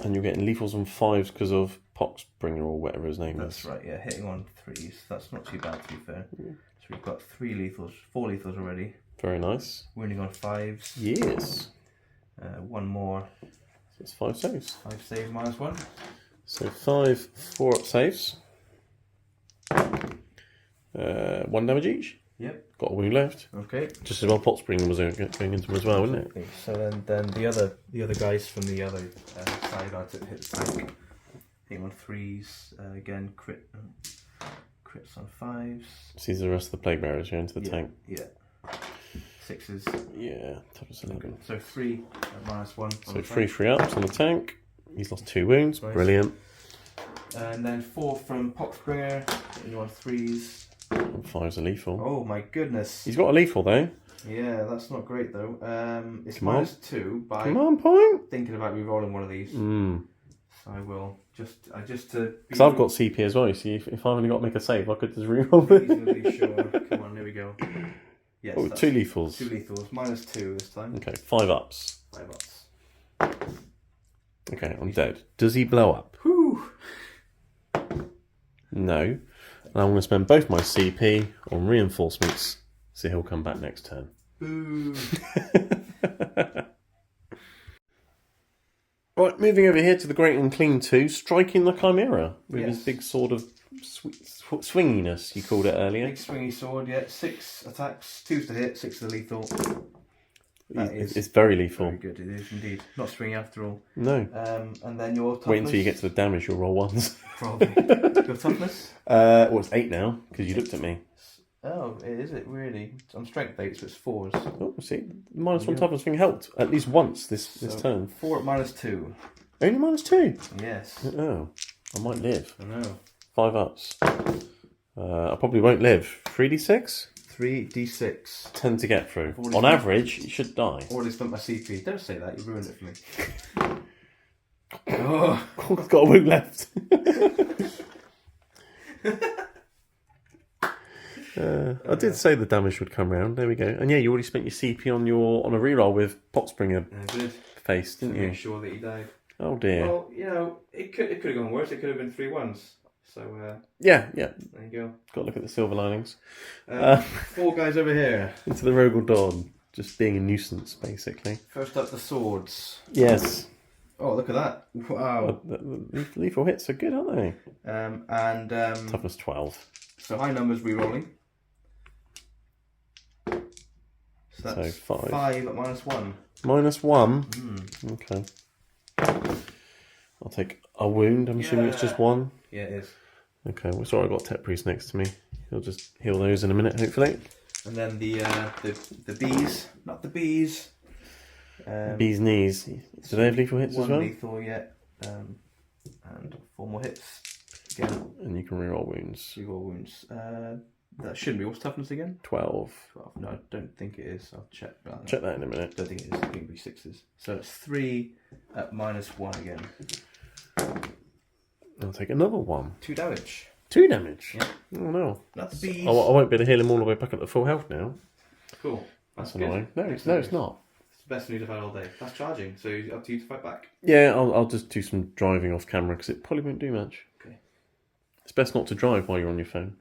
And you're getting lethals on 5s because of Poxbringer or whatever his name That's is. right, yeah, hitting on 3s. That's not too bad, to be fair. So we've got 4 lethals already. Very nice. Wounding on 5s. Yes. 1 more. So it's 5 saves. 5 saves -1. So 5 4-up saves. 1 damage each. Yep. Got a wound left. Okay. Just as well Poxbringer was going into him as well, wasn't it? Okay, so then the other guys from the other side are to hit the tank. Hitting on 3s. Again, crits on 5s. So these are the rest of the Plague Bearers here into the tank. Yeah. 6s. Yeah, toughness 11. So 3 at -1. So 3 3-ups on the tank. He's lost 2 wounds. Nice. Brilliant. And then 4 from Poxbringer. Hitting on 3s. And 5's a lethal. Oh my goodness. He's got a lethal though. Yeah, that's not great though. It's Come on. -2, but Come on, point. thinking about re-rolling one of these. So I will just to. Because I've got CP as well. You see, if I've only got to make a save, I could just reroll it. reasonably sure. Come on, here we go. Yes, Oh, that's 2 lethals. 2 lethals, -2 this time. Okay, 5 ups. 5 ups. Okay, I'm dead. Does he blow up? Whew. No. And I'm going to spend both my CP on reinforcements, so he'll come back next turn. Boo. Right, moving over here to the Great Unclean 2, striking the Chimera with his big sword of swinginess, you called it earlier. Big swingy sword, yeah. 6 attacks, 2s to hit, 6 to lethal. It's very lethal. Very good, it is indeed. Not swingy after all. No. And then your toughness. Wait until you get to the damage, you'll roll 1s. Probably. Your toughness? Well, it's 8 now, because you looked at me. Oh, is it really? I'm strength 8, so it's 4s. Oh, see, -1 toughness thing helped at least once this turn. 4 at -2. Only -2? Yes. Oh, I might live. I know. 5 ups. I probably won't live. 3d6? 3d6. 10 to get through. On average, you should die. Already spent my CP. Don't say that, you ruined it for me. Oh. I've got a wound left. I did say the damage would come round. There we go. And yeah, you already spent your CP on a reroll with Poxbringer I did. face, didn't To you? make sure that he died. Oh dear. Well, you know, it could have gone worse. It could have been 3 1s. So Yeah. there you go. Got to look at the silver linings. 4 guys over here. Into the Nurgle Dawn. Just being a nuisance, basically. First up, the swords. Yes. Oh, look at that! Wow. Lethal hits are good, aren't they? Toughness 12. So high numbers re-rolling. So that's 5 at -1. -1? Okay. I'll take a wound. I'm assuming it's just one. Yeah, it is. Okay, well, sorry, I've got Tech Priest next to me. He'll just heal those in a minute, hopefully. And then the bees, not the bees. Bees knees. Do they have lethal hits as well? One lethal, yeah. And 4 more hits. Again. And you can reroll wounds. Reroll wounds. That shouldn't be. What's toughness again? 12. 12. No, I don't think it is. I'll check. Check that in a minute. I don't think it is. I think it'll be 6s. So it's 3 at -1 again. I'll take another one. 2 damage. 2 damage? Yeah. Oh no. That's bees. I won't be able to heal him all the way back up to full health now. Cool. That's annoying. No, it's not. It's the best news I've had all day. That's charging, so up to you to fight back. Yeah, I'll just do some driving off camera because it probably won't do much. Okay. It's best not to drive while you're on your phone.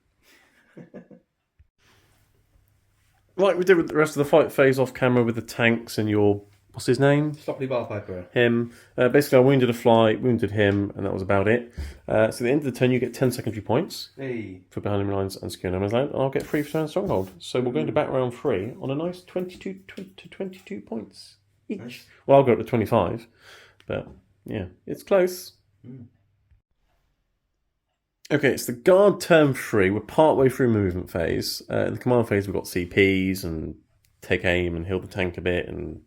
Like we did with the rest of the fight phase off camera with the tanks and your... What's his name? Sloppy Barpiper. Him. Basically, I wounded a fly, wounded him, and that was about it. So at the end of the turn, you get 10 secondary points for behind enemy lines and secure no man's land, and I'll get 3 for turn stronghold. So we're going to back round 3 on a nice 22 points each. Nice. Well, I'll go up to 25, but yeah, it's close. Okay, it's the guard turn 3. We're part way through movement phase. In the command phase, we've got CPs and take aim and heal the tank a bit and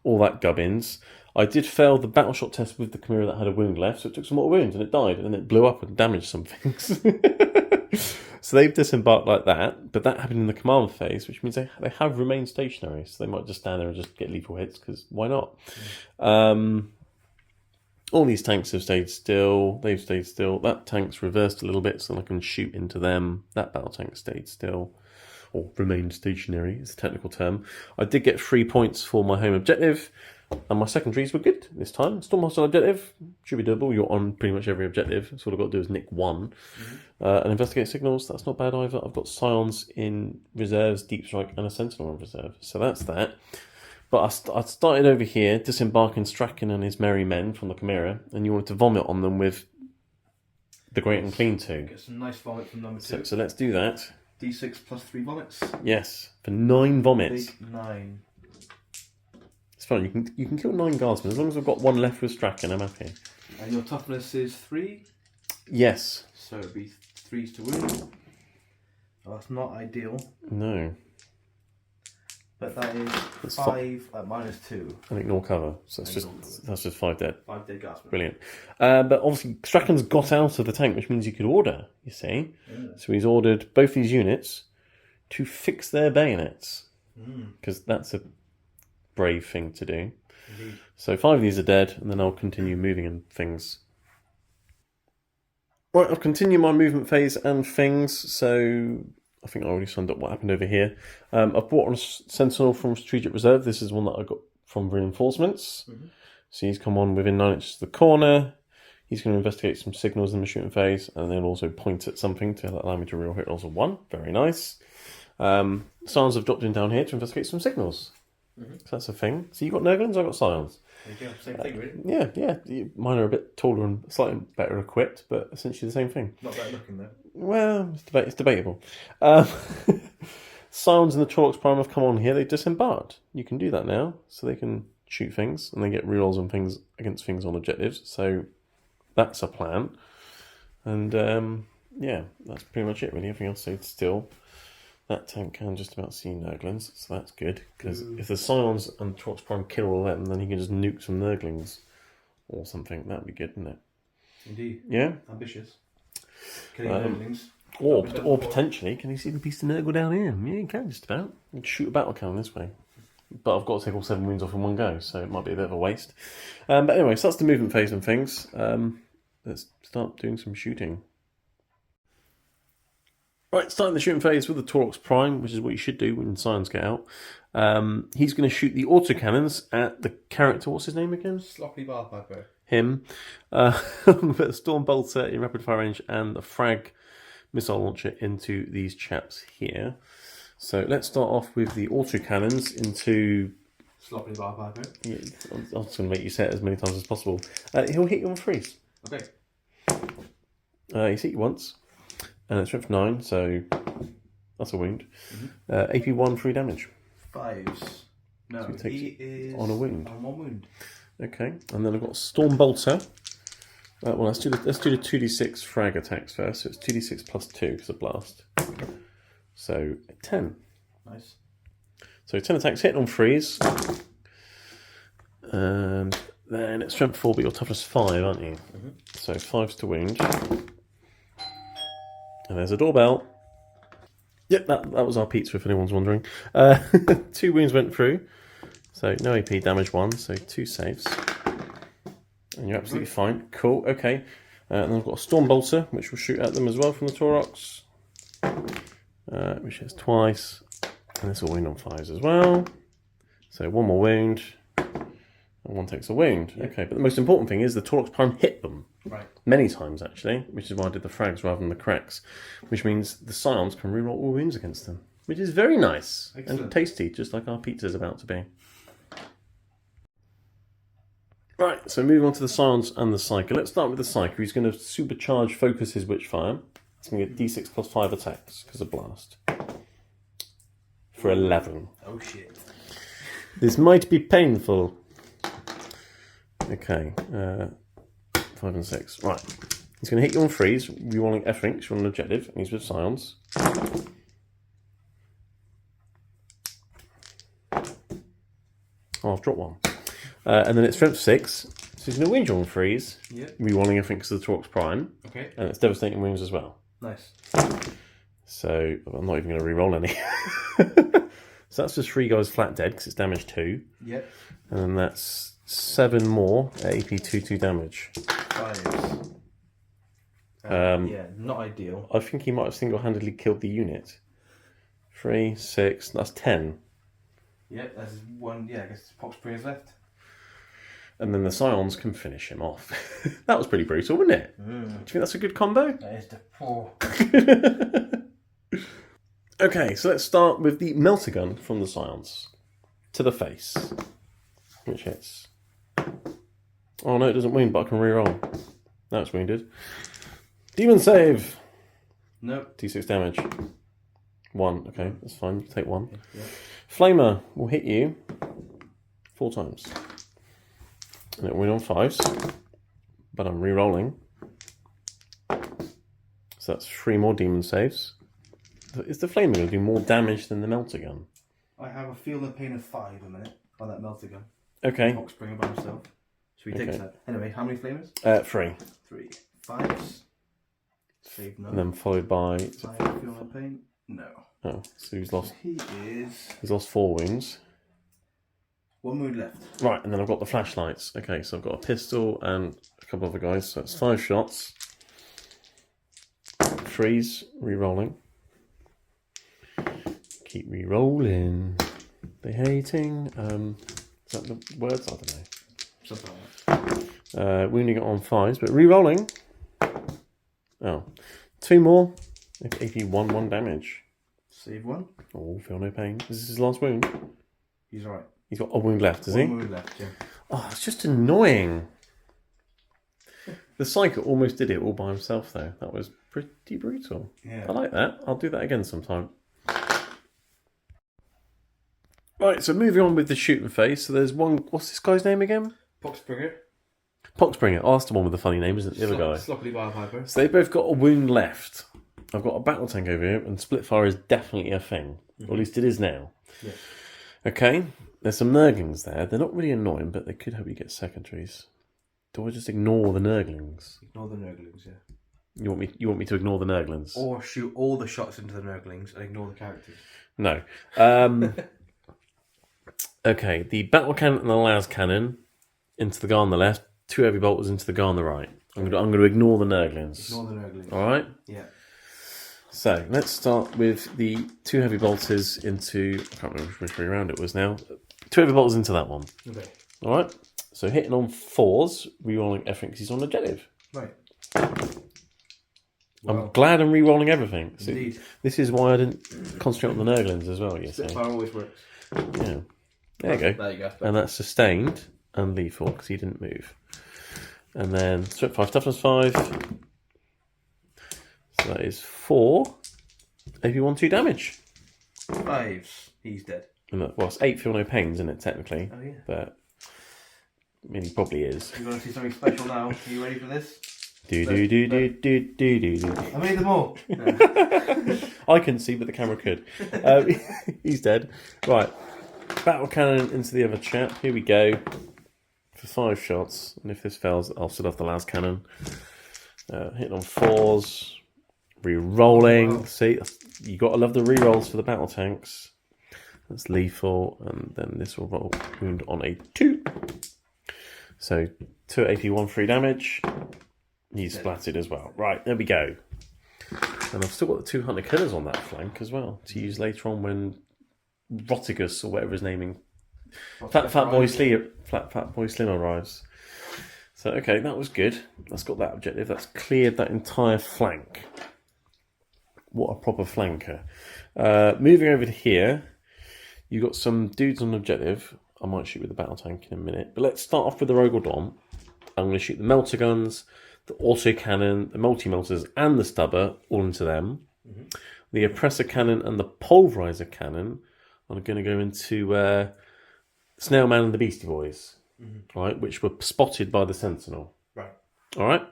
all that gubbins. I did fail the battle shot test with the Chimera that had a wound left, so it took some more wounds and it died, and then it blew up and damaged some things. So they've disembarked like that, but that happened in the command phase, which means they have remained stationary, so they might just stand there and just get lethal hits, because why not? All these tanks have stayed still, they've stayed still. That tank's reversed a little bit so I can shoot into them. That battle tank stayed still, or remained stationary is the technical term. I did get 3 points for my home objective, and my secondaries were good this time. Storm hostile objective, should be doable. You're on pretty much every objective, so all I've got to do is nick 1. And investigate signals, that's not bad either. I've got Scions in reserves, Deep Strike, and a Sentinel in reserve, so that's that. But I started over here, disembarking Strachan and his merry men from the Chimera, and you wanted to vomit on them with the Great and Clean 2. Get some nice vomit from number 2. So let's do that. D6 plus 3 vomits. Yes, for 9 vomits. Big 9. It's fine. You can kill 9 guardsmen as long as I've got 1 left with Strachan. I'm happy. And your toughness is 3. Yes. So it'd be 3s to wound. Oh, that's not ideal. No. But that is 5 at -2. And ignore cover. So that's just 5 dead. 5 dead guardsmen. Brilliant. But obviously Strachan's got out of the tank, which means he could order. You see. Yeah. So he's ordered both these units to fix their bayonets, because that's a brave thing to do. Indeed. So 5 of these are dead, and then I'll continue moving and things. Right, I'll continue my movement phase and things. So I think I already summed up what happened over here. I've brought on a Sentinel from Strategic Reserve. This is one that I got from reinforcements. So he's come on within 9 inches of the corner. He's going to investigate some signals in the shooting phase, and then also point at something to allow me to reroll hit rolls of 1. Very nice. Scions have dropped in down here to investigate some signals. So that's a thing. So you've got Nurglings, I've got Scions. There you go, same thing really. Yeah. Mine are a bit taller and slightly better equipped, but essentially the same thing. Not better looking though. Well, it's debatable. Scions and the Torx Prime have come on here. They disembarked. You can do that now, so they can shoot things and they get rerolls on things against things on objectives. So that's a plan. And yeah, that's pretty much it really. Everything else stayed still. That tank can just about see Nurglings, so that's good. Because if the Scions and Torx Prime kill all them, then he can just nuke some Nurglings or something. That'd be good, wouldn't it? Indeed. Yeah? Ambitious. Killing Nurglings. Or potentially, can you see the piece of Nurgle down here? Yeah, you can just about. You can shoot a battle cannon this way. But I've got to take all 7 wounds off in one go, so it might be a bit of a waste. But anyway, so that's the movement phase and things. Let's start doing some shooting. Right, starting the shooting phase with the Torx Prime, which is what you should do when Scions get out. He's going to shoot the autocannons at the character. What's his name again? Sloppy Barpiper. Him. With a Storm Bolter in rapid fire range and a frag missile launcher into these chaps here. So let's start off with the autocannons into Sloppy bar piper. Yeah, I'm just going to make you say it as many times as possible. He'll hit you on freeze. Okay. He's hit you once. And it's strength 9, so that's a wound. AP 1, 3 damage. 5s. No, So he is on a wound. On 1 wound. Okay, and then I've got Storm Bolter. Well, let's do the 2d6 frag attacks first. So it's 2d6 plus 2 because of blast. So 10. Nice. So 10 attacks hitting on freeze. And then it's strength 4, but you're toughness 5, aren't you? So 5's to wound. And there's a doorbell. Yep, that was our pizza, if anyone's wondering. 2 wounds went through. So no AP, damage 1, so 2 saves. And you're absolutely fine. Cool, okay. And then I've got a Storm Bolter, which will shoot at them as well from the Taurox. Which hits twice. And this will wound on 5s as well. So 1 more wound. And 1 takes a wound. Yep. Okay, but the most important thing is the Taurox Prime hit them. Right. Many times, actually. Which is why I did the frags rather than the cracks. Which means the Scions can reroll all wounds against them. Which is very nice. Excellent. And tasty, just like our pizza's about to be. Right, so moving on to the Scions and the Psyker. Let's start with the Psyker. He's going to supercharge focus his Witchfire. He's going to get d6 plus 5 attacks because of blast. For 11. Oh shit. This might be painful. Okay, 5 and 6. Right. He's going to hit you on freeze, rerolling everything because you're on an objective, and he's with Scions. Oh, I've dropped 1. And then it's strength 6, so he's going to wound you on freeze, rerolling everything because of the Taurox Prime. Okay. And it's devastating wounds as well. Nice. So I'm not even going to reroll any. So that's just 3 guys flat dead because it's damage 2. Yep. And then that's 7 more at AP 2 damage. 5s. Yeah, not ideal. I think he might have single-handedly killed the unit. 3, 6, that's 10. Yep, there's 1. Yeah, I guess Pox Springers left. And then the Scions can finish him off. That was pretty brutal, wasn't it? Do you think that's a good combo? That is the poor. Okay, so let's start with the Melter Gun from the Scions. To the face. Which hits. Oh no, it doesn't wound, but I can reroll. Now it's wounded. Demon save! Nope. D6 damage. 1, okay, that's fine, you can take 1. Yeah. Flamer will hit you 4 times. And it'll win on 5s. But I'm re-rolling. So that's 3 more demon saves. Is the Flamer going to do more damage than the Melter Gun? I have a feel and pain of 5 a minute on that Melter Gun. Okay. Pox Springer by himself. So he takes that. Anyway, how many flamers? 3. 3. 5s. Save none. And then followed by... 5 feel and pain? No. Oh, so he's lost... He's lost 4 wounds. 1 wound left. Right, and then I've got the flashlights. Okay, so I've got a pistol and a couple other guys. So it's 5 shots. 3s, re-rolling. Keep re-rolling. They hating. Is that the words? I don't know. Something like that. Wounding it on 5s, but re-rolling. Oh. 2 more. AP 1 damage. Save 1. Oh, feel no pain. This is his last wound. He's alright. He's got a wound left, does he? 1 wound left, yeah. Oh, it's just annoying. The Psyker almost did it all by himself, though. That was pretty brutal. Yeah. I like that. I'll do that again sometime. Right, so moving on with the shooting phase. So there's one... What's this guy's name again? Pox Springer. Poxbringer. Oh, that's the one with the funny name, isn't it? The other guy. Sloppily Piper. So they've both got a wound left. I've got a battle tank over here, and Splitfire is definitely a thing. Or at least it is now. Yeah. Okay, there's some Nurglings there. They're not really annoying, but they could help you get secondaries. Do I just ignore the Nurglings? Ignore the Nurglings, yeah. You want me to ignore the Nurglings? Or shoot all the shots into the Nurglings and ignore the characters. No. Okay, the battle cannon and the las cannon into the guy on the left. 2 heavy bolters into the guy on the right. I'm going to ignore the Nurglings. Ignore the Nurglings. All right. Yeah. So let's start with the 2 heavy bolters into... I can't remember which way around it was now. 2 heavy bolters into that one. Okay. All right. So hitting on 4s, rerolling everything because he's on objective. Right. I'm glad I'm rerolling everything. So Indeed. this is why I didn't concentrate on the Nurglings as well. Yes. Spitfire always works. Yeah. There you go. There you go. And that's sustained and lethal because he didn't move. And then strength 5, toughness 5. So that is 4. AP 1, 2 damage. 5s. He's dead. And that, well, it's 8 feel no pains, isn't it, technically? Oh, yeah. But, I mean, he probably is. You want to see something special now? Are you ready for this? Do. I made them all. I couldn't see, but the camera could. He's dead. Right. Battle cannon into the other chap. Here we go. For 5 shots. And if this fails, I'll set off the last cannon. Hitting on 4s. Re-rolling. Wow. See, you got to love the re-rolls for the battle tanks. That's lethal. And then this will roll wound on a 2. So 2 AP, 1 free damage. He's splatted as well. Right, there we go. And I've still got the 2 hunter killers on that flank as well to use later on when Rotigus or whatever his naming. Fat Boy Slim arrives. So okay, that was good. That's got that objective. That's cleared that entire flank. What a proper flanker. Moving over to here, you've got some dudes on objective. I might shoot with the battle tank in a minute. But let's start off with the Nurgle Dom. I'm going to shoot the melter guns, the auto cannon, the multi-melters, and the stubber, all into them. Mm-hmm. The oppressor cannon and the pulverizer cannon are going to go into Snail Man and the Beastie Boys, right, which were spotted by the Sentinel. Right. All right.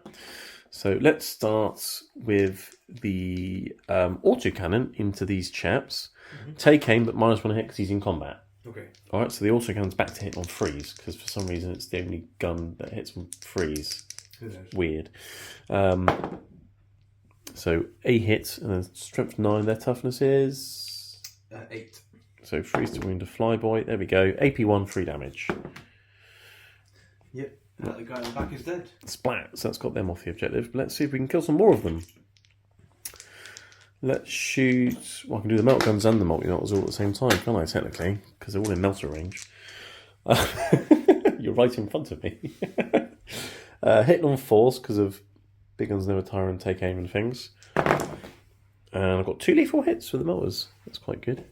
So let's start with the auto cannon into these chaps. Mm-hmm. Take aim, but -1 hit because he's in combat. Okay. All right. So the auto cannon's back to hit on freeze because for some reason it's the only gun that hits on freeze. Weird. So a hit and then strength 9. Their toughness is 8. So freeze to wound a flyboy. There we go. AP 1, 3 damage. Yep. The guy in the back is dead. Splat. So that's got them off the objective. But let's see if we can kill some more of them. Let's shoot. Well, I can do the melt guns and the multi-melters all at the same time, can't I? Technically, because they're all in melter range. You're right in front of me. Hitting on 4s because of big guns never tire and take aim and things. And I've got 2 lethal hits for the melters. That's quite good.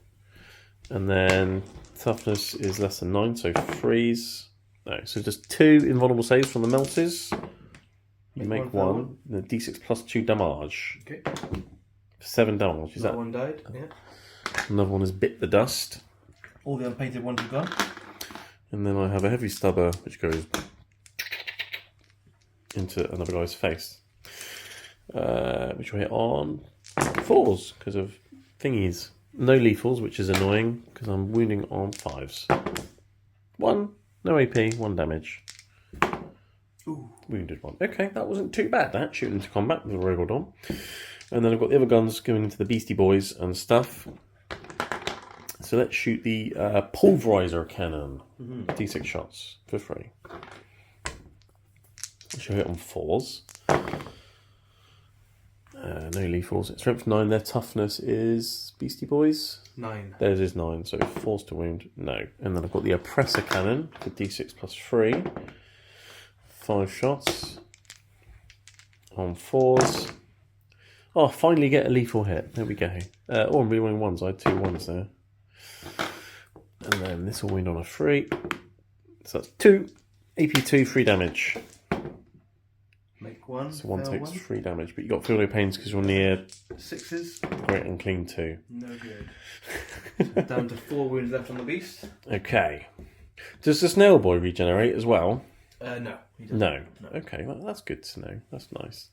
And then toughness is less than 9, so freeze. No, so just 2 invulnerable saves from the melters. You make 1. The D6 plus 2 damage. Okay. 7 damage. Is that one died? Yeah. Another one has bit the dust. All the unpainted ones have gone. And then I have a heavy stubber which goes into another guy's face, which will hit on 4s because of thingies. No lethals, which is annoying because I'm wounding on 5s. 1, no AP, 1 damage. Ooh. Wounded 1. Okay, that wasn't too bad. That shooting into combat with the Nurgle Dom. And then I've got the other guns going into the Beastie Boys and stuff. So let's shoot the pulverizer cannon. D6 shots for free. Which will hit on 4s. No lethals. Strength 9. Their toughness is Beastie Boys 9. Theirs is 9, so 4s to wound. No. And then I've got the oppressor cannon for D6 plus 3. 5 shots on 4s. Oh, finally get a lethal hit. There we go. Oh, I'm rerolling 1s. I had 2 1s there. And then this will wound on a 3. So that's 2. AP2, 3 damage. Make 1. So 1 takes 3 damage, but you got feel no pains because you're near 6s. Great and Clean 2. No good. So down to 4 wounds left on the beast. Okay. Does the snail boy regenerate as well? No. He doesn't. No. Okay, well, that's good to know. That's nice.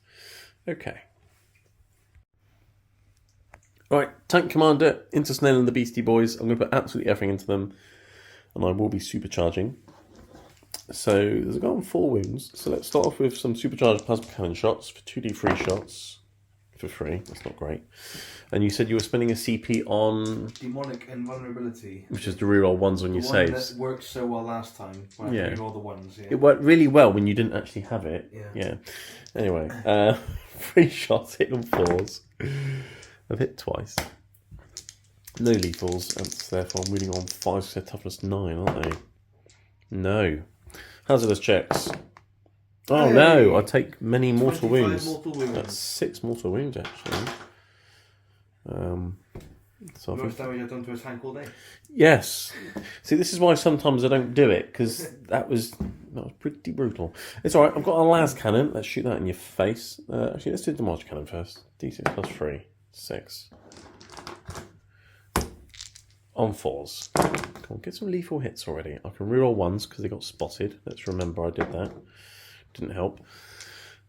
Okay. Right, Tank Commander into Snail and the Beastie Boys. I'm going to put absolutely everything into them, and I will be supercharging. So there's a guy on 4 wounds. So let's start off with some supercharged plasma cannon shots for 2d3 shots for free. That's not great. And you said you were spending a CP on Demonic Invulnerability, which is the reroll 1s on your saves. That worked so well last time. When I all the 1s. Yeah. It worked really well when you didn't actually have it. Yeah. Anyway, 3 shots hit on 4s. I've hit twice. No lethals, and therefore I'm moving on 5 because they're toughness 9, aren't they? No. Hazardous checks. Oh no, I take many mortal wounds. Mortal wounds. That's 6 mortal wounds actually. So The most damage I've done to a tank all day. yes. See, this is why sometimes I don't do it, because that was pretty brutal. It's alright, I've got a las cannon. Let's shoot that in your face. Actually, let's do the damage cannon first. D6 plus 3. 6. On 4s. Come on, get some lethal hits already. I can reroll 1s because they got spotted. Let's remember I did that. Didn't help.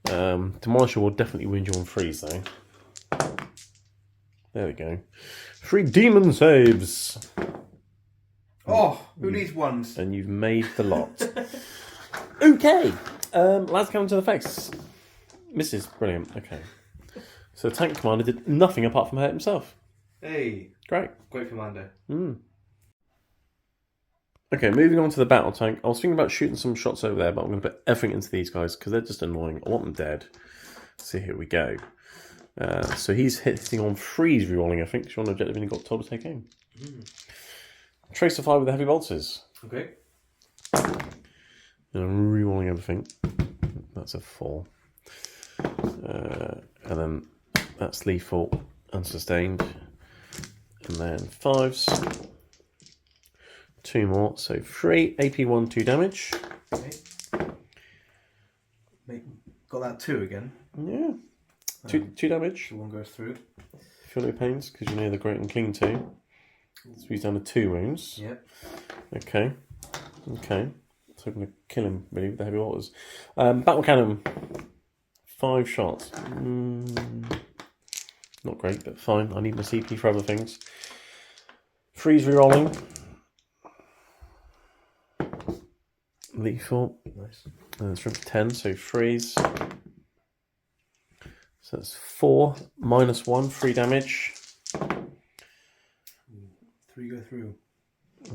Demolisher will definitely wound you on 3s though. There we go. 3 demon saves. Oh, who needs 1s? And you've made the lot. Okay. Las cannon to the face. Misses. Brilliant. Okay. So the tank commander did nothing apart from hurt himself. Hey. Great. Great commander. Okay, moving on to the battle tank. I was thinking about shooting some shots over there, but I'm going to put everything into these guys because they're just annoying. I want them dead. So here we go. So he's hitting on freeze rerolling, I think. It's one objective and he got told to take aim. Trace the fire with the heavy bolters. Okay. And rerolling everything. That's a 4. And then that's lethal, unsustained. And then 5s. 2 more, so 3, AP1, 2 damage. Okay. Got that 2 again. Yeah. 2 damage. The 1 goes through. Feel no pains, because you're near the great and clean 2. So he's down to 2 wounds. Yep. Okay. Okay. So I'm going to kill him, really, with the heavy waters. Battle cannon. 5 shots. Not great, but fine. I need my CP for other things. Freeze rerolling. Lethal. Nice. And it's from 10, so freeze. So that's 4 minus 1, 3 damage. 3 go through.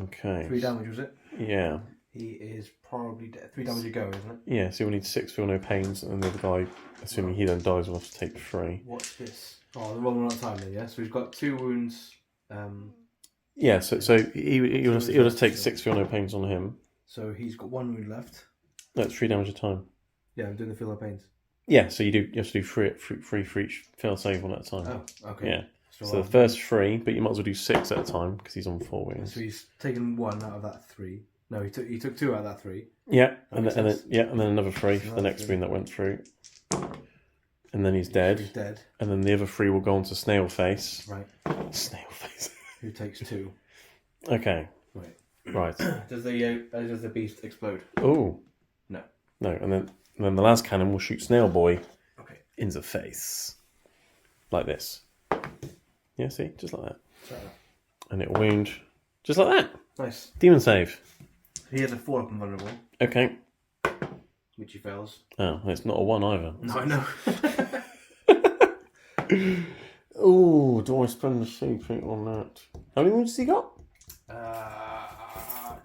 Okay. 3 damage, was it? Yeah. He is probably dead. 3 damage to go, isn't it? Yeah, so we'll need 6, feel no pains, and the other guy, assuming he then dies, will have to take 3. What's this? Oh, the wrong amount of time then, yeah? So he's got 2 wounds. Yeah, so he'll just take 6, feel no pains on him. So he's got 1 wound left. That's 3 damage a time. Yeah, I'm doing the feel no pains. Yeah, so you have to do 3 for each fail save one at a time. Oh, okay. Yeah. So the first 3, but you might as well do 6 at a time because he's on 4 wounds. So he's taken 1 out of that 3. No, he took 2 out of that 3. Yeah, and then another 3 for the next wound that went through. And then he's dead. He's dead. And then the other 3 will go on to Snail Face. Right. Snail Face. Who takes 2. Okay. Right. Right. Does the beast explode? Oh. No. No, and then the last cannon will shoot Snail Boy in the face. Like this. Yeah, see? Just like that. And it'll wound just like that. Nice. Demon save. He has a 4 up and vulnerable. Okay. Which he fails. Oh, it's not a 1 either. No, I know. Oh, do I spend the CP on that? How many wounds has he got?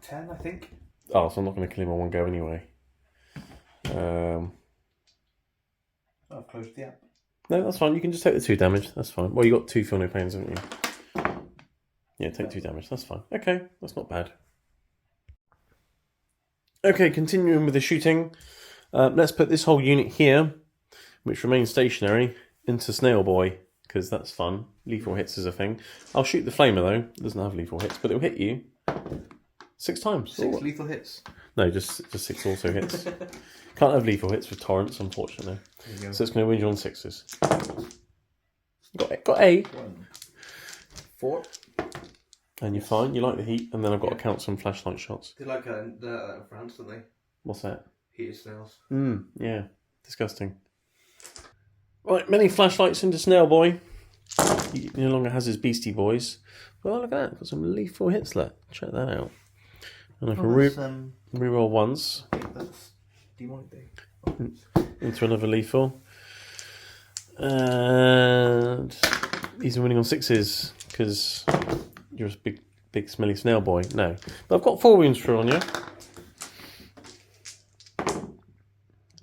10, I think. Oh, so I'm not going to kill him on one go anyway. I've closed the app. No, that's fine. You can just take the 2 damage. That's fine. Well, you got 2 feel no pains, haven't you? Yeah, take 2 damage. That's fine. Okay, that's not bad. Okay, continuing with the shooting. Let's put this whole unit here, which remains stationary, into Snail Boy, because that's fun. Lethal hits is a thing. I'll shoot the Flamer, though. It doesn't have lethal hits, but it'll hit you 6 times. 6 lethal hits? No, just 6 also hits. Can't have lethal hits with torrents, unfortunately. So it's going to win you on 6s. Got A. 1, 4. And you're fine. You like the heat. And then I've got to count some flashlight shots. They like that in France, don't they? What's that? Heated snails. Yeah. Disgusting. Right, many flashlights into Snail Boy. He no longer has his Beastie Boys. Well, look at that. Got some lethal hits left. Check that out. And I can reroll once. That's demonic day. Into another lethal. And he's winning on 6s because you're a big smelly snail boy. No. But I've got 4 wounds through on you.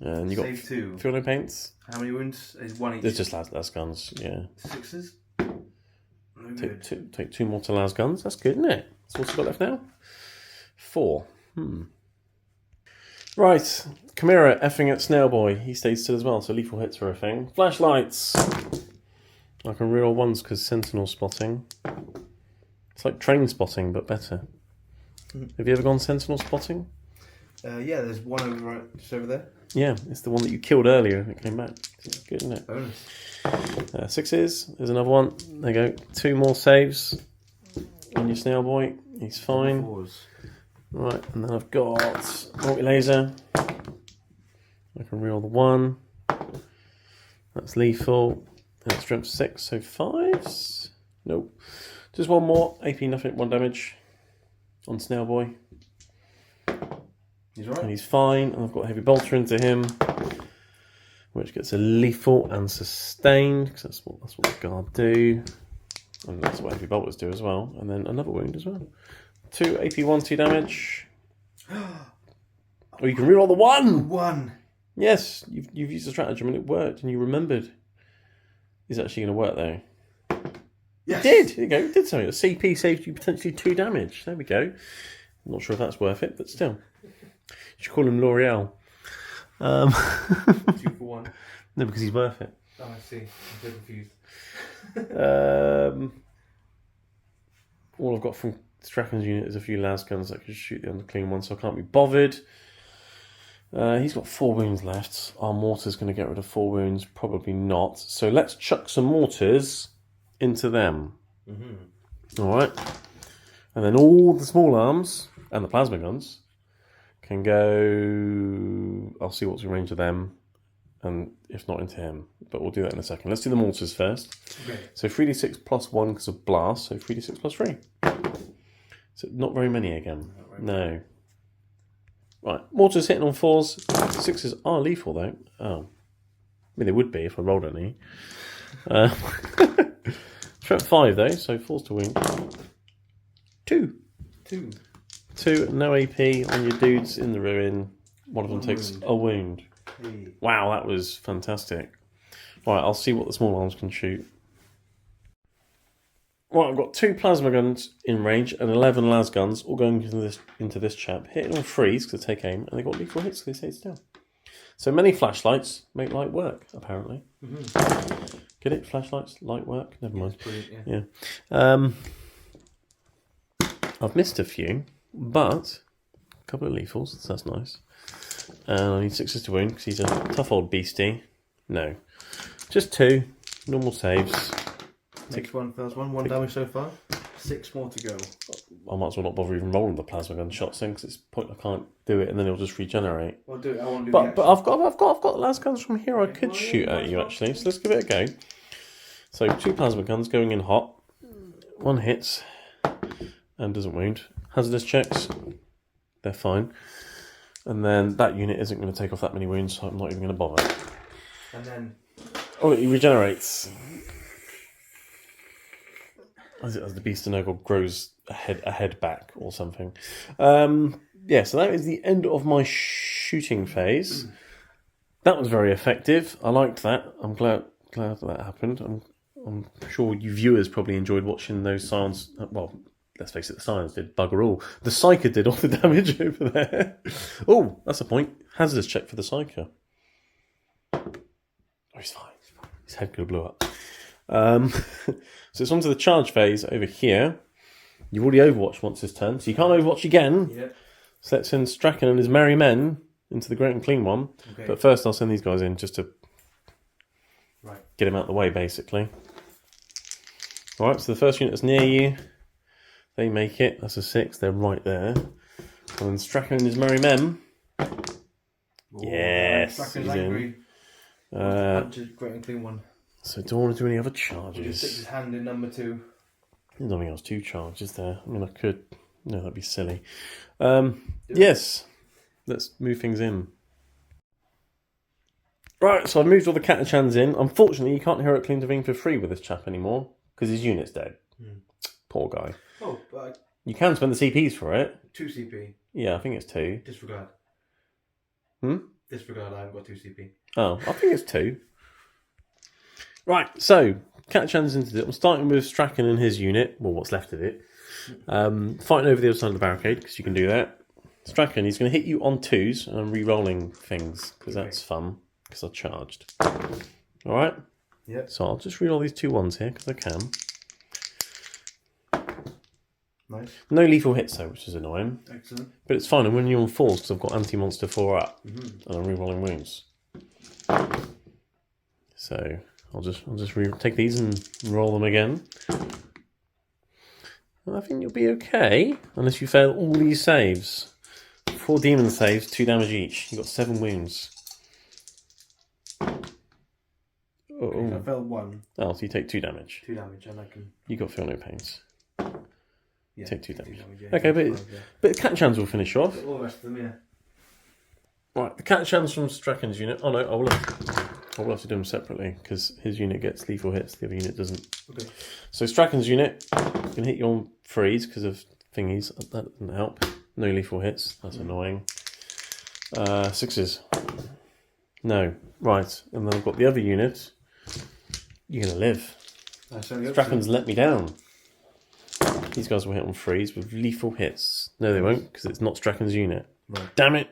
And you got Save 2. feel no paints. How many wounds? Is 1 each? There's just las guns, yeah. 6s? No good. Take 2 more to las guns. That's good, isn't it? So what's he got left now? 4. Right. Chimera effing at Snail Boy. He stays still as well, so lethal hits are a thing. Flashlights. I can reroll ones because sentinel spotting. It's like train spotting, but better. Have you ever gone sentinel spotting? Yeah, there's one just over there. Yeah, it's the one that you killed earlier and it came back. It's good, isn't it? Bonus. 6s. There's another one. There you go. 2 more saves on your snail boy. He's fine. 4s. Right, and then I've got multi-laser. I can reroll the 1. That's lethal. That's strength 6, so 5s. Nope. Just one more. AP nothing, 1 damage on snail boy. He's alright. And he's fine. And I've got heavy bolter into him, which gets a lethal and sustained, because that's what the guard do. And that's what heavy bolters do as well. And then another wound as well. 2 AP 1, 2 damage. Oh, you can reroll the 1! 1! Yes, you've used the stratagem and it worked, and you remembered. Is it actually going to work though? Yes! It did! There you go, it did something. The CP saved you potentially 2 damage. There we go. I'm not sure if that's worth it, but still. You should call him L'Oreal. 2 for 1. No, because he's worth it. Oh, I see. I'm so confused. All I've got from Strachan's unit is a few las guns that can shoot the underclean one, so I can't be bothered. He's got 4 wounds left. Our mortar's going to get rid of 4 wounds. Probably not. So let's chuck some mortars into them. Alright. And then all the small arms and the plasma guns can go... I'll see what's in range of them. And if not, into him. But we'll do that in a second. Let's do the mortars first. Okay. So 3d6 plus 1 because of blast. So 3d6 plus 3. So not very many again. No. Right. Mortars hitting on 4s. 6s are lethal though. Oh. I mean, they would be if I rolled any. Strength 5 though. So 4s to wound. 2. 2. No AP on your dudes in the ruin. One of them takes a wound. Wow, that was fantastic. Right, I'll see what the small arms can shoot. Right, I've got 2 plasma guns in range and 11 las guns, all going into this chap. Hitting on 3s because they take aim, and they got lethal hits because they stay still. So many flashlights make light work, apparently. Get it? Flashlights, light work? Never mind. Yeah. I've missed a few, but a couple of lethals, so that's nice. And I need 6s to wound because he's a tough old beastie. No. Just 2. Normal saves. Next one, first one. 1 damage so far. 6 more to go. I might as well not bother even rolling the plasma gun shots then because it's point I can't do it and then it'll just regenerate. Well, do it. I want to do but I've got the las guns from here I could shoot at you actually. So let's give it a go. So 2 plasma guns going in hot. 1 hits and doesn't wound. Hazardous checks. They're fine. And then that unit isn't going to take off that many wounds, so I'm not even going to bother. And then... Oh, he regenerates. As the beast of Nurgle grows a head back or something. Yeah, so that is the end of my shooting phase. That was very effective. I liked that. I'm glad that happened. I'm sure you viewers probably enjoyed watching those Scions. Well, let's face it, the Scions did bugger all. The Psyker did all the damage over there. Oh, that's a point. Hazardous check for the Psyker. Oh, he's fine. His head could have blew up. So it's onto the charge phase over here. You've already overwatched once this turn, so you can't overwatch again. Yep. So let's send Strachan and his merry men into the Great and Clean one. Okay. But first I'll send these guys in just to get him out of the way, basically. Alright, so the first unit that's near you, they make it. That's a 6, they're right there. And then Strachan and his merry men. Ooh, yes, Strachan's angry. Great and Clean one. So don't want to do any other charges. We'll stick his hand in number 2. There's nothing else, 2 charges there. I mean, I could... No, that'd be silly. Yes. Let's move things in. Right, so I've moved all the Catachans in. Unfortunately, you can't Heroic Claim to Ving for free with this chap anymore, because his unit's dead. Poor guy. Oh, but... You can spend the CPs for it. 2 CP. Yeah, I think it's 2. Disregard. Disregard, I haven't got 2 CP. Oh, I think it's 2. Right, so, Catachan's into it. I'm starting with Strachan and his unit, well, what's left of it. Fighting over the other side of the barricade, because you can do that. Strachan, he's going to hit you on 2s, and I'm re-rolling things, because that's fun, because I charged. Alright, Yep. So I'll just re-roll these 2 1s here because I can. Nice. No lethal hits though, which is annoying. Excellent. But it's fine. I'm winning you on 4s because I've got anti-monster 4 up, Mm-hmm. and I'm re-rolling wounds. So I'll just take these and roll them again. I think you'll be okay, unless you fail all these saves. 4 demon saves, 2 damage each. You've got 7 wounds. Okay, so I failed 1. Oh, so you take 2 damage. 2 damage, and I can. You got feel no pains. Yeah, Take 2 damage. yeah. Okay, but Catchans will finish off. All the rest of them, yeah. Right, the Catchans from Strachan's unit. Oh no, I will have to do them separately because his unit gets lethal hits, the other unit doesn't. Okay. So Strachan's unit can hit you on freeze because of thingies. That doesn't help. No lethal hits. That's annoying. 6s. No. Right, and then I've got the other unit. You're gonna live. Strachan's let me down. These guys will hit on freeze with lethal hits. No, they won't, because it's not Strachan's unit. Right. Damn it!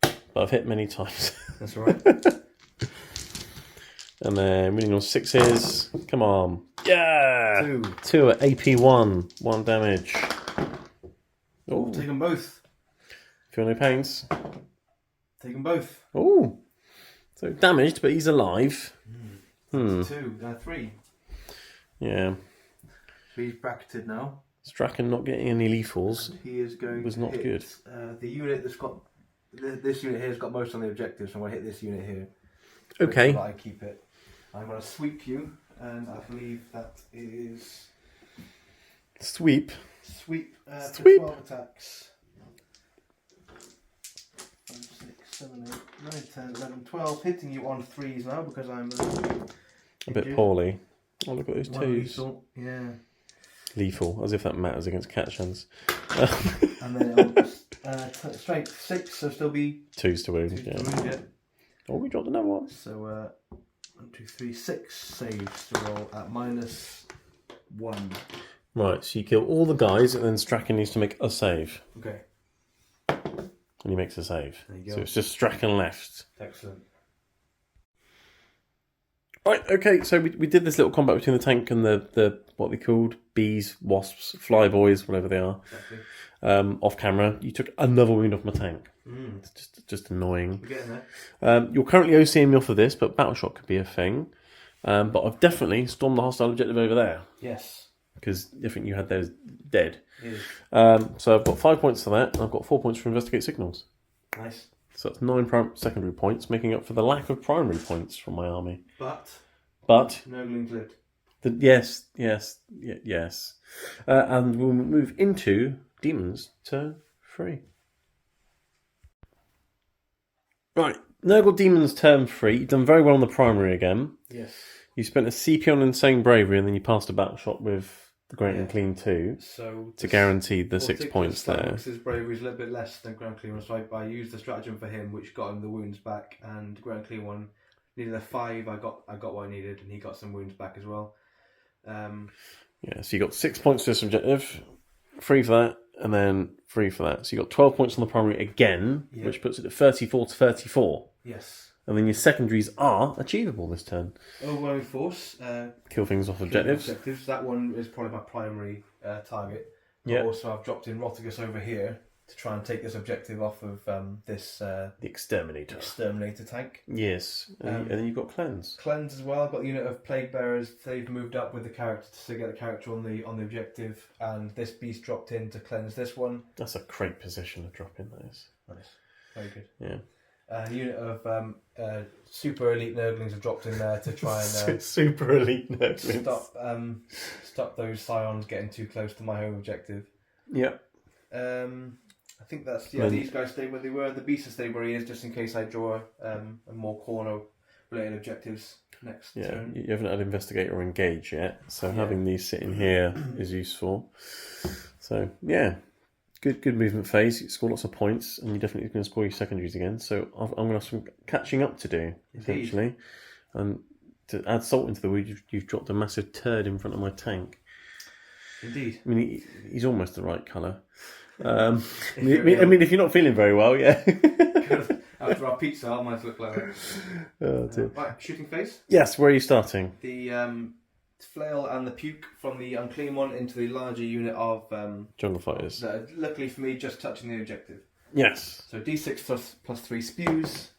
But I've hit many times. That's all right. And then winning on 6s. Come on. Yeah! 2. 2 at AP1. 1 damage. Oh, Take them both. feel no pains. Take them both. Oh, so damaged, but he's alive. 2. 3. Yeah. So he's bracketed now. Strachan not getting any lethals. He is going was to not hit, good. The unit that's got this unit here has got most on the objectives, so I'm going to hit this unit here. Okay. So that I keep it. I'm going to sweep you, and I believe that is Sweep. sweep. Sweep. For 12 attacks. 5, 6, 7, 8, 9, 10, 11, 12. Hitting you on 3s now because I'm A bit poorly. Oh, look at those 2s. lethal. Yeah. Lethal, as if that matters against Catchans. And then strength 6, so still be 2s to wound. 2 Yeah. to wound, yeah. Oh, we dropped another one. So 1, 2, 3, 6 saves to roll at -1. Right, so you kill all the guys, and then Strachan needs to make a save. Okay. And he makes a save. There you So go. it's just Strachan left. Excellent. Right, okay, so we did this little combat between the tank and the what they called bees, wasps, flyboys, whatever they are. Exactly. Off camera, you took another wound off my tank. It's just annoying. We're getting there. You're currently OCing me off of this, but battle shot could be a thing. But I've definitely stormed the hostile objective over there Yes. because I think you had those dead. It is. So I've got 5 points for that, and I've got 4 points for investigate signals. Nice. So that's 9 secondary points, making up for the lack of primary points from my army. But But Nurgle lived. yes. And we'll move into Demons turn 3. Right, Nurgle Demons turn 3. You've done very well on the primary again. Yes. You spent a CP on Insane Bravery, and then you passed a battle shot with the Great and Clean 2 So to guarantee the 6 points there. His bravery is a little bit less than Ground Clean one, so I used the stratagem for him, which got him the wounds back, and Ground Clean one needed a 5. I got what I needed, and he got some wounds back as well. Yeah, so you got 6 points for this objective, 3 for that, and then 3 for that. So you got 12 points on the primary again, Yep. which puts it at 34 to 34. Yes. And then your secondaries are achievable this turn. Overwhelming force. Kill things off objectives. That one is probably my primary target. But Yeah. also, I've dropped in Rotigus over here to try and take this objective off of this The Exterminator. exterminator tank. Yes. And then you've got Cleanse. Cleanse as well. I've got a unit of Plague Bearers. They've moved up with the character to get the character on the objective, and this beast dropped in to cleanse this one. That's a great position to drop in, that is. Nice, very good. Yeah. A unit of super elite Nurglings have dropped in there to try and Super elite Nurglings. stop those scions getting too close to my home objective. Yep. I think that's these guys stay where they were. The beast will stay where he is, just in case I draw a more corner related objectives next turn. You haven't had Investigate or Engage yet, so having these sitting here is useful. So, yeah. Good movement phase. You score lots of points, and you're definitely going to score your secondaries again. So I'm going to have some catching up to do, essentially. And to add salt into the wound, you've dropped a massive turd in front of my tank. Indeed. I mean, he's almost the right colour. I mean, if you're not feeling very well, yeah. After our pizza, I might look like that. Oh, dear. Right, shooting phase. Yes, where are you starting? The flail and the puke from the unclean one into the larger unit of Jungle Fighters. luckily for me, just touching the objective. Yes. So D6 plus 3 spews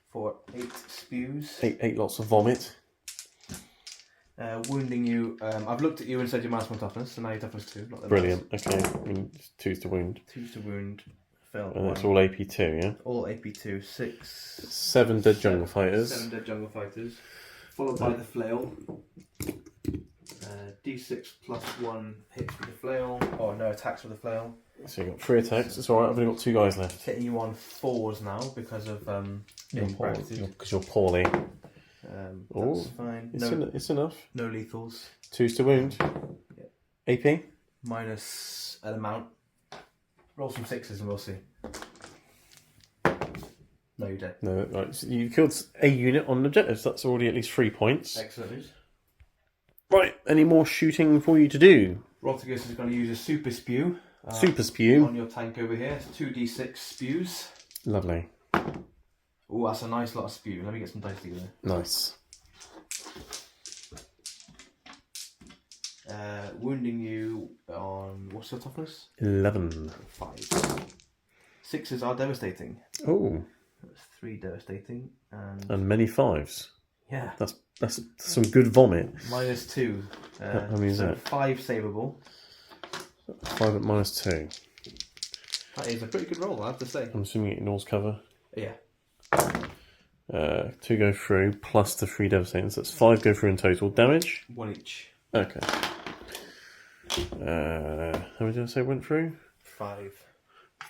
for 8 spews. Eight lots of vomit. Wounding you. I've looked at you and said your minus 1 toughness, so now you're toughness 2. Not that Brilliant. Okay. I mean, it's 2's to wound. 2's to wound. Failed And 1. that's all AP2, yeah? All AP2. 6. 7 dead jungle fighters. 7 dead jungle fighters. Followed by the flail. D6 plus 1 hits with the flail. Oh, no attacks with the flail. So you've got 3 attacks. It's alright, I've only got 2 guys left. Hitting you on 4s now because of being bracketed. Because you're poorly. That's fine. It's enough. No lethals. 2's to wound. Yeah. AP? Minus an amount. Roll some 6s and we'll see. No, you're dead. No, right. So you killed a unit on an objective, so that's already at least 3 points. Excellent news. Right, any more shooting for you to do? Rotigus is going to use a super spew. Super spew. On your tank over here. It's 2d6 spews. Lovely. Oh, that's a nice lot of spew. Let me get some dice together. Nice. Wounding you on... What's your toughness? 11. 5. 6s are devastating. Oh. That's 3 devastating. And many 5s. Yeah. That's some good vomit. Minus 2. How many is that? 5 savable. 5 at minus 2. That is a pretty good roll, I have to say. I'm assuming it ignores cover. Yeah. 2 go through, plus the 3 devastating. So that's 5 go through in total. Damage? 1 each. Okay. How many did I say went through? 5.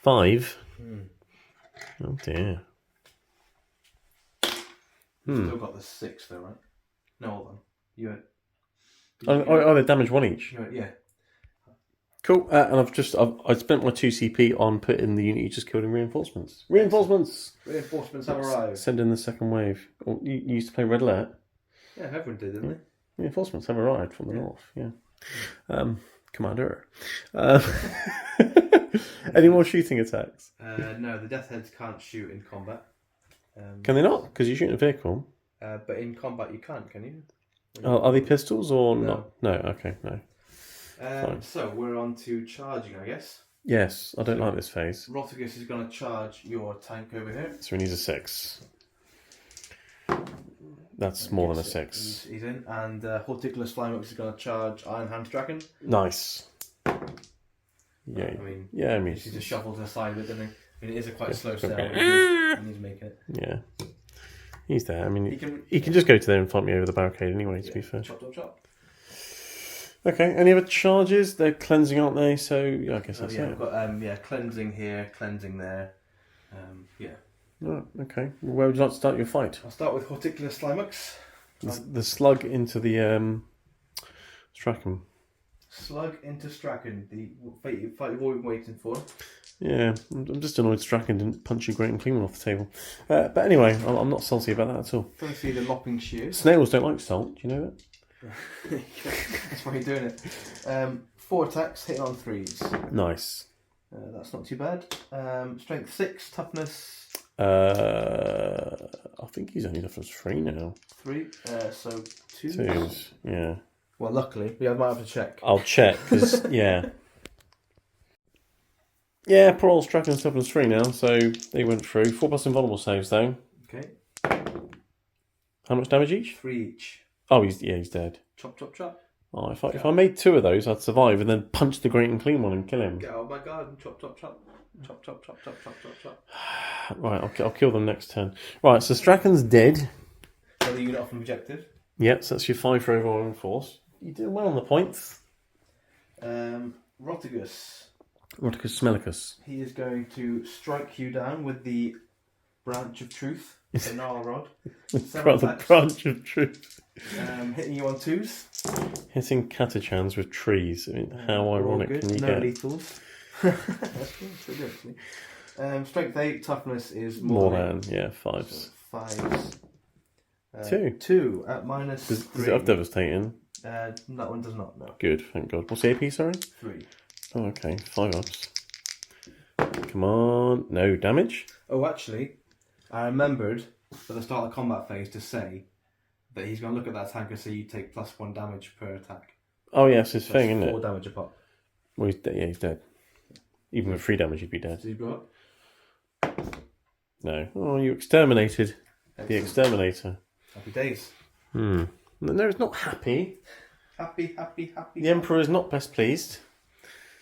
5? Oh dear. Still got the 6 though, right? No, hold on. Oh, they damage 1 each. Yeah. Cool. And I've spent my 2 CP on putting the unit you just killed in reinforcements. Reinforcements have arrived. Send in the second wave. Oh, you used to play Red Alert? Yeah, everyone did, didn't they? Reinforcements have arrived from the north. Yeah. Commander. Any more shooting attacks? No, the Death Heads can't shoot in combat. Can they not? Because you're shooting a vehicle. But in combat you can't, can you? Oh, are they pistols or not? No. Okay, no. So we're on to charging, I guess. Yes, I don't like this phase. Rotigus is going to charge your tank over here. So he needs a 6. That's more than a 6. He's in. And Horticulus Flymux is going to charge Iron Hand Dragon. Nice. Yeah. I mean, he's just shuffled to the side with it, doesn't he? I mean, it is a quite slow sell, and he's making it. Yeah. He's there. I mean, he can just go to there and fight me over the barricade anyway, to be fair. Chop, chop, chop. Okay, any other charges? They're cleansing, aren't they? So, yeah, I guess that's it. We've got, cleansing here, cleansing there. Oh, okay. Well, where would you like to start your fight? I'll start with Horticulus Slymux. The slug into the Strachan. Slug into Strachan, the fight you've all been waiting for. Yeah, I'm just annoyed Strachan didn't punch your great and clean one off the table. But anyway, I'm not salty about that at all. Going to see the lopping shears. Snails don't like salt, do you know that? That's why you're doing it. 4 attacks, hitting on 3s. Nice. That's not too bad. Strength 6, toughness. I think he's only toughness 3 now. 3, so 2. 2s, yeah. Well, luckily, I might have to check. I'll check, because, yeah. Yeah, poor old Strachan's toughness 3 now, so they went through. 4 plus invulnerable saves, though. Okay. How much damage each? 3 each. Oh, he's dead. Chop, chop, chop. Oh, if I made 2 of those, I'd survive and then punch the great and clean one and kill him. Get out of my garden. Chop, chop, chop. Chop, chop, chop, chop, chop, chop, chop. Right, I'll kill them next turn. Right, so Strachan's dead. Another unit off an objective. Yep, so that's your 5 for overall force. You did well on the points. Rotigus. Roticus Smelicus. He is going to strike you down with the branch of truth, the gnarl rod. The branch of truth. Hitting you on 2s. Hitting Catachans with trees. I mean, how ironic can you no get? lethals. That's good, actually. Strength 8, toughness is more than 5s. So 5s. 2. 2 at minus 3. Does it have devastating? That one does not, no. Good, thank God. What's the AP, sorry? 3. Oh, okay. 5 ups. Come on. No damage? Oh, actually, I remembered at the start of the combat phase to say that he's going to look at that tank and say you take +1 damage per attack. Oh, yeah, it's his That's thing, isn't 4 it? damage a pop. Well, he's dead. Even with 3 damage, he'd be dead. Did he blow up? No. Oh, you exterminated the Excellent. exterminator. Happy days. No, it's not happy. Happy. The Emperor is not best pleased.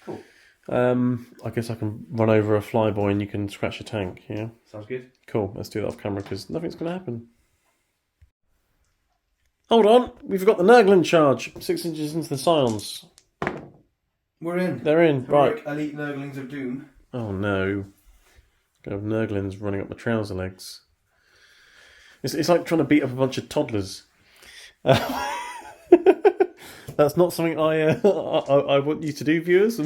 Cool. I guess I can run over a flyboy and you can scratch a tank, yeah? Sounds good. Cool, let's do that off camera because nothing's going to happen. Hold on, we've got the Nurgle charge. 6 inches into the Scions. We're in. They're in, right. Heroic elite Nurglings of Doom. Oh no. Gonna have Nurglings running up my trouser legs. It's like trying to beat up a bunch of toddlers. That's not something I want you to do, viewers.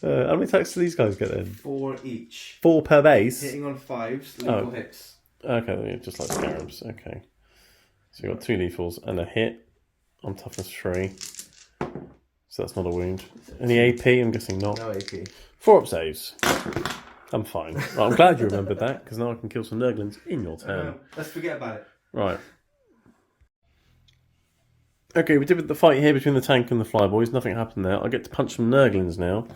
How many attacks do these guys get then? 4 each. 4 per base? Hitting on 5s, lethal hits. Okay, just like scarabs. Okay. So you've got 2 lethals and a hit on toughness 3. So that's not a wound. Any AP? I'm guessing not. No AP. 4 up saves. I'm fine. Right, I'm glad you remembered that, because now I can kill some Nurglings in your turn. Let's forget about it. Right. Okay, we did the fight here between the tank and the flyboys. Nothing happened there. I get to punch some Nurglings now.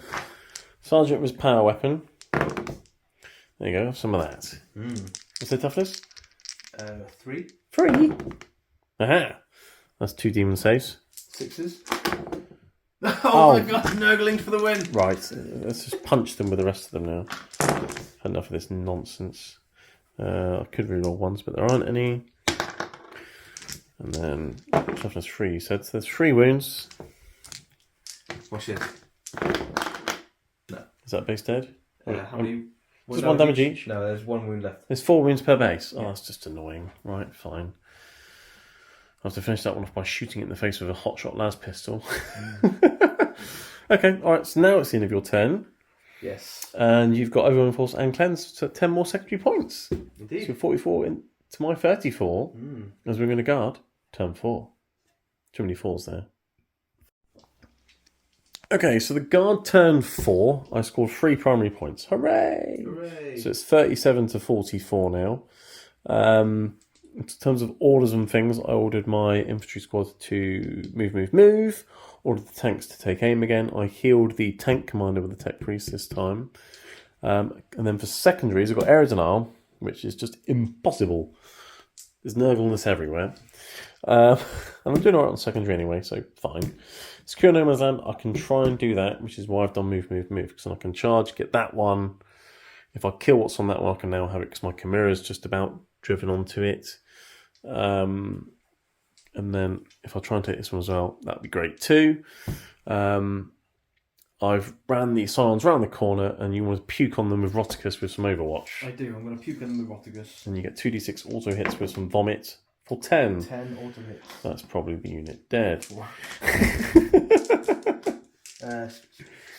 Sergeant was power weapon. There you go, have some of that. What's their toughness? 3. 3. Aha! That's 2 demon saves. 6s. Oh my god, Nurglings for the win! Right, let's just punch them with the rest of them now. Had enough of this nonsense. I could reroll ones, but there aren't any. And then toughness 3, you said. So there's 3 wounds. Watch it. No. Is that base dead? How many? Just 1 damage each? No, there's 1 wound left. There's 4 wounds per base. Oh, that's just annoying. Right, fine. I have to finish that one off by shooting it in the face with a hotshot las pistol. Okay, alright, so now it's the end of your turn. Yes. And you've got Overwhelming Force and Cleanse, so 10 more secondary points. Indeed. So 44 into my 34, as we're going to guard turn 4. Too many 4s there. Okay, so the guard turn 4, I scored 3 primary points. Hooray! Hooray! So it's 37 to 44 now. In terms of orders and things, I ordered my infantry squad to move. Ordered the tanks to take aim again. I healed the tank commander with the tech priest this time. And then for secondaries, I've got Aerodynal, which is just impossible. There's Nurgleness everywhere. And I'm doing alright on secondary anyway, so fine. Secure No Man's Land, I can try and do that, which is why I've done move, because then I can charge, get that one. If I kill what's on that one, I can now have it because my Chimera's just about driven onto it. And then if I try and take this one as well, that'd be great too. I've ran the Scions round the corner, and you want to puke on them with Roticus with some Overwatch. I do. I'm going to puke on them with Roticus. And you get 2d6 auto hits with some Vomit for 10. 10 auto hits. That's probably the unit dead.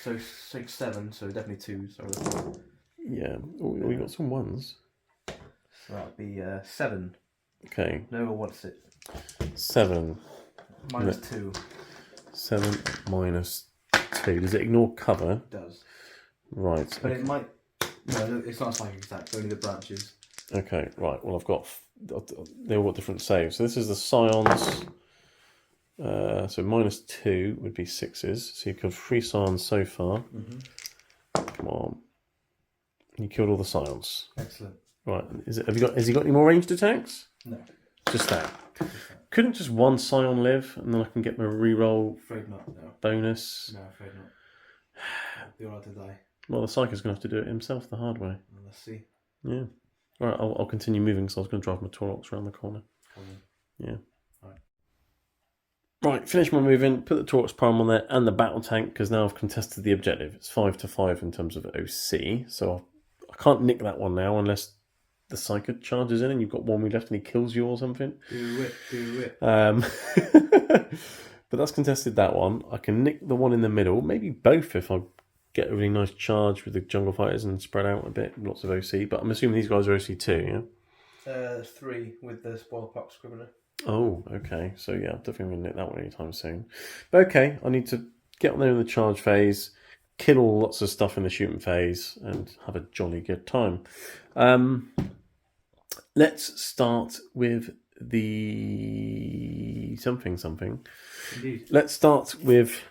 So 6, 7, so definitely 2. So Yeah, we got some 1s. So that'd be 7. Okay. No, what's it? 7. Minus 2. 7 minus 2. Does it ignore cover? It does. Right. But it might... No, it's not a psychic attack, only the branches. Okay, right. Well, I've got... They all got different saves. So this is the Scions. So minus 2 would be 6s. So you've killed 3 Scions so far. Come on. You killed all the Scions. Excellent. Right. Has he got any more ranged attacks? No. Just that. Couldn't just 1 Scion live and then I can get my reroll Afraid not, no. bonus? No, afraid not. I'd be alright to die. Well, the Psycho's going to have to do it himself the hard way. Well, let's see. Yeah. Alright, I'll continue moving because I was going to drive my Taurox around the corner. Yeah. Right, finish my moving, put the Taurox Prime on there and the battle tank because now I've contested the objective. It's 5 to 5 in terms of OC, so I can't nick that one now unless the Psycho charges in and you've got 1 week left and he kills you or something. Do it. But that's contested that one. I can nick the one in the middle, maybe both if I get a really nice charge with the Jungle Fighters and spread out a bit, lots of OC, but I'm assuming these guys are OC too, yeah? 3 with the Spoil Pop Scrivener. Oh, okay. So yeah, I'm definitely going to nick that one anytime soon. But okay, I need to get on there in the charge phase, kill lots of stuff in the shooting phase and have a jolly good time. Let's start with the something. Indeed. Let's start with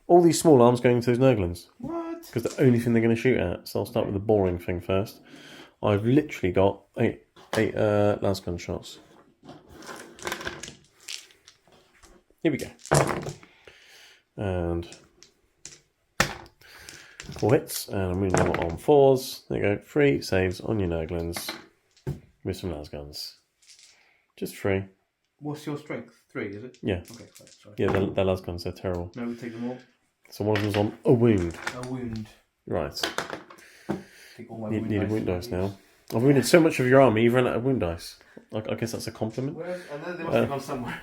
all these small arms going to those Nurglings. What? Because the only thing they're going to shoot at. So I'll start with the boring thing first. I've literally got eight lasgun shots. Here we go. And 4 hits, and I'm moving on 4s. There you go. 3 saves on your Nurglings with some lasguns. Just 3. What's your strength? 3, is it? Yeah. Okay, sorry. Yeah, they're lasguns. They're terrible. No, we take them all. So one of them's on a wound. A wound. Right. Take all my Need a wound dice now. I've wounded so much of your army, you've run out of wound dice. I guess that's a compliment. Where? And then they must have gone somewhere.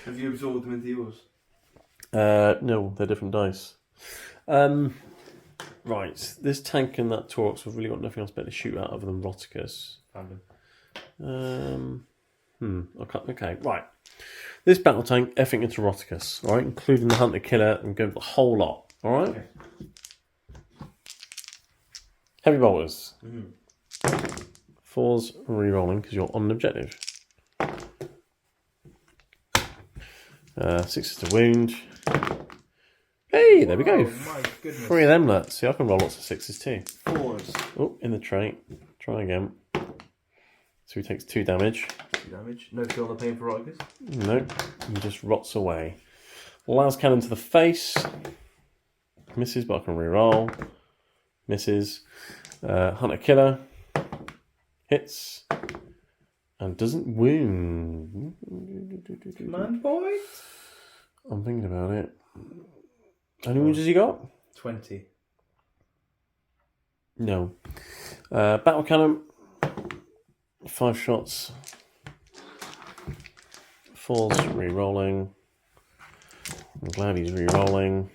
Have you absorbed them into yours? No, they're different dice. Right, this tank and that Taurox have really got nothing else better to shoot at other than Roticus. Found them. Okay, right. This battle tank effing into Roticus, alright, including the Hunter Killer and go the whole lot, alright? Okay. Heavy bolters. 4s re-rolling because you're on an objective. 6s to wound. Hey, there we go. My goodness. 3 of them, let's see, I can roll lots of 6s too. 4s. Oh, in the trait. Try again. So he takes 2 damage. 2 damage. No feel the pain for Roticus. No, he just rots away. Las cannon to the face. Misses, but I can reroll. Misses. Hunter Killer. Hits. And doesn't wound. Command point? I'm thinking about it. How many wounds has he got? 20. No. Battle cannon. 5 shots. 4s re-rolling. I'm glad he's re-rolling.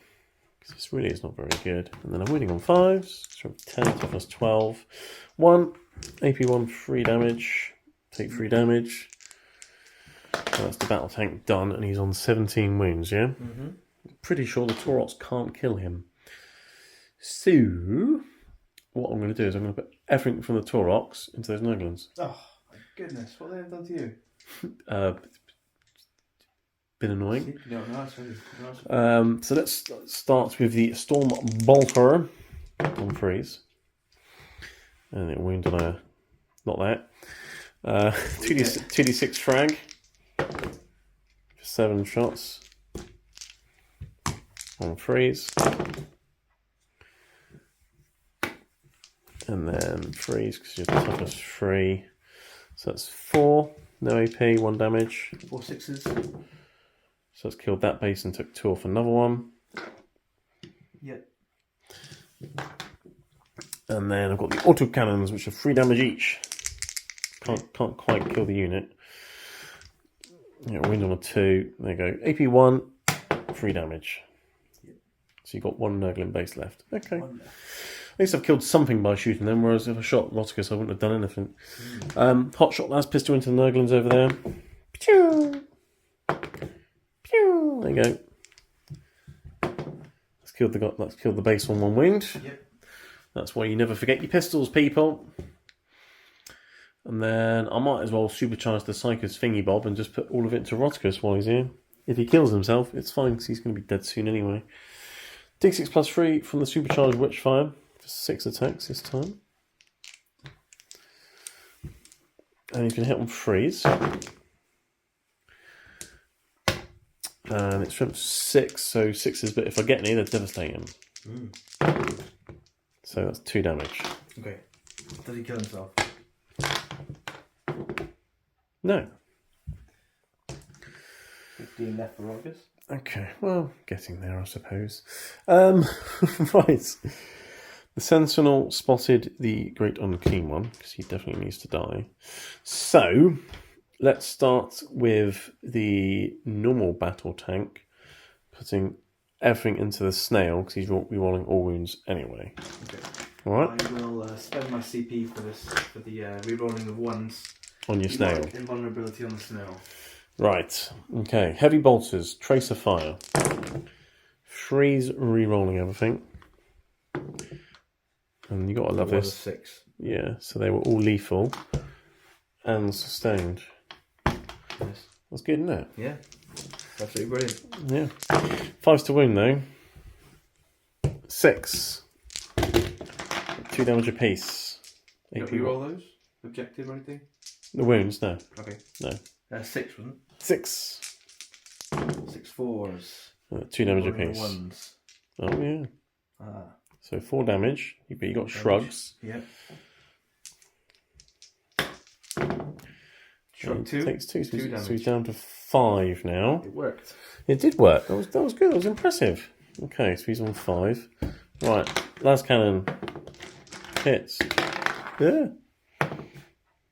Because this really is not very good. And then I'm winning on 5s. So 10 to plus 12. 1. AP1, 3 damage. Take 3 damage. So that's the battle tank done. And he's on 17 wounds, yeah? Mm-hmm. Pretty sure the Taurox can't kill him. So, what I'm going to do is I'm going to put everything from the Taurox into those Nurglings. Oh, my goodness. What have they done to you? Been annoying. No, it's really. So let's start with the Storm Bolter on freeze. And it wounded on a... Not that. 2d6 frag. 7 shots. On freeze. And then freeze because you're toughness 3. So that's 4. No AP, 1 damage. 4 6s. So it's killed that base and took 2 off another one. Yep. And then I've got the auto cannons, which are 3 damage each. Can't quite kill the unit. Yeah, wind on a 2. There you go. AP 1, 3 damage. Yep. So you've got 1 Nurgling base left. Okay. At least I've killed something by shooting them, whereas if I shot Roticus, I wouldn't have done anything. Hot shot last pistol into the Nurglings over there. Pew! Pew! There you go. That's killed the base on 1 wound. Yep. That's why you never forget your pistols, people. And then I might as well supercharge the Psycho's thingy bob and just put all of it into Roticus while he's here. If he kills himself, it's fine because he's going to be dead soon anyway. D6 plus 3 from the supercharged Witchfire for 6 attacks this time. And he's going to hit on freeze. And it's strength 6, so 6s, but if I get any, they're devastating. So that's 2 damage. Okay. Does he kill himself? No. 15 left for Roticus. Okay, well, getting there, I suppose. Right. The Sentinel spotted the Great Unclean One, because he definitely needs to die. So, let's start with the normal battle tank, putting everything into the Snail, because he's re-rolling all wounds anyway. Okay. Alright? I will spend my CP for this, for the re-rolling of 1s. On your Snail. Invulnerability on the Snail. Right, okay. Heavy bolters, tracer fire. Freeze re-rolling everything. And you gotta love One this. 6. Yeah, so they were all lethal and sustained. Yes. That's good, isn't it? Yeah. Absolutely brilliant. Yeah. 5 to wound though. 6. 2 damage apiece. You got re-roll those? Objective or anything? The wounds, no. Okay. No. 6, wasn't 6. it? 6 4s. 2 damage One apiece. Ones. Oh yeah. Ah. So 4 damage. But you got shrugs. Yep. Shrug 2. Takes 2, so 2 he's damage. down to 5 now. It worked. It did work. That was good. That was impressive. Okay, so he's on 5. Right, las cannon. Hits. Yeah.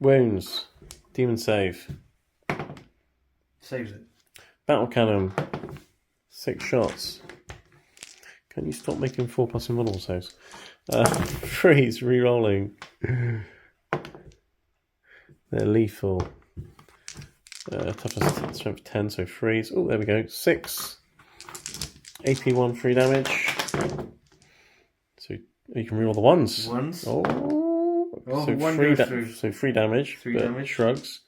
Wounds. Demon save. Saves it. Battle cannon. 6 shots. Can you stop making 4+ invulnerable saves? Freeze, re-rolling. They're lethal. Toughness strength 10, so freeze. Oh, there we go. 6. AP 1, 3 damage. So you can reroll the ones. Ones. Oh, so one 3 goes through. So 3 damage. 3 but damage. Shrugs.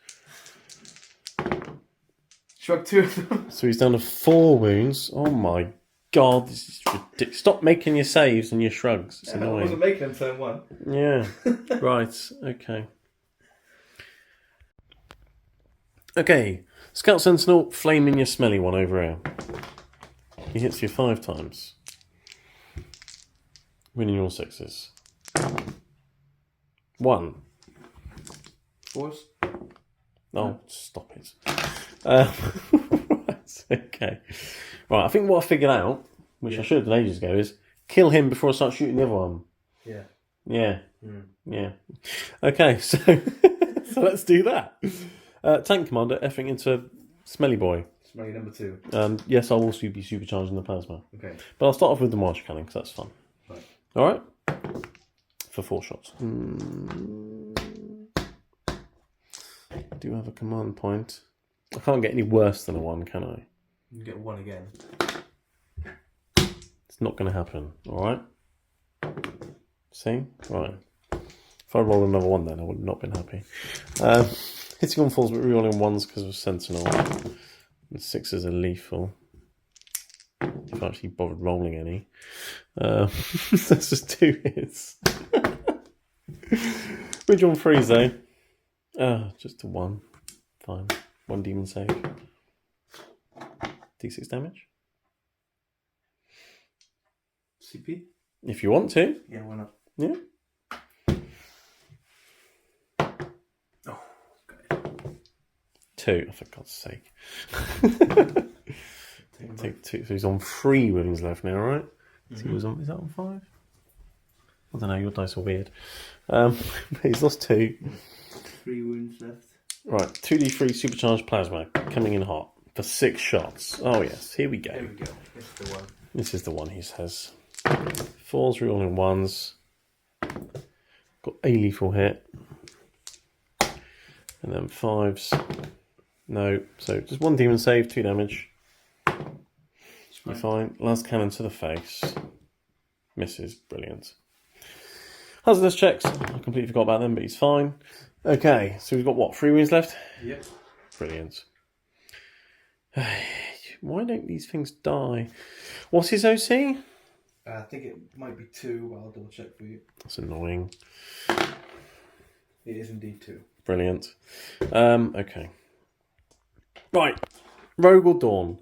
Shrug 2 of them. So he's down to 4 wounds. Oh my god, this is ridiculous. Stop making your saves and your shrugs. It's I annoying. wasn't making them turn 1. Yeah. Right. Okay. Okay. Scout Sentinel, flaming your smelly one over here. He hits you 5 times. Winning your 6s. 1. 4s. Oh, stop it. Right, okay. Right, I think what I figured out, which I should have done ages ago, is kill him before I start shooting the other one. Yeah. Yeah. Yeah. Okay, so so let's do that. Tank Commander effing into Smelly Boy. Smelly number 2. Yes, I'll also be supercharging the plasma. Okay. But I'll start off with the March Cannon because that's fun. Right. Alright? For 4 shots. I do have a command point. I can't get any worse than a 1, can I? You can get 1 again. It's not going to happen. Alright? See? Right. If I roll another 1 then, I would have not been happy. Hitting on 4s but rerolling 1s because of Sentinel. And 6s are lethal. If I actually bothered rolling any. That's just 2 hits. Which one freeze though? Just a 1. Fine. 1 demon save. D6 damage. CP? If you want to. Yeah, why not? Yeah. Oh, okay. 2, oh, for God's sake. Take 2. So he's on 3 wounds left now, right? So he was on, is that on 5? I don't know, your dice are weird. But he's lost 2. 3 wounds left. Right, 2d3 supercharged plasma coming in hot for 6 shots. Oh yes, here we go. There we go. This is the one. This is the one he says. 4s rerolling 1s. Got a lethal hit. And then 5s. No, so just 1 demon save, 2 damage. You're fine. Last cannon to the face. Misses. Brilliant. Hazardous checks. I completely forgot about them, but he's fine. Okay, so we've got what? 3 wounds left? Yep. Brilliant. Why don't these things die? What's his OC? I think it might be 2, but I'll double check for you. That's annoying. It is indeed 2. Brilliant. Okay. Right. Rogue or Dawn.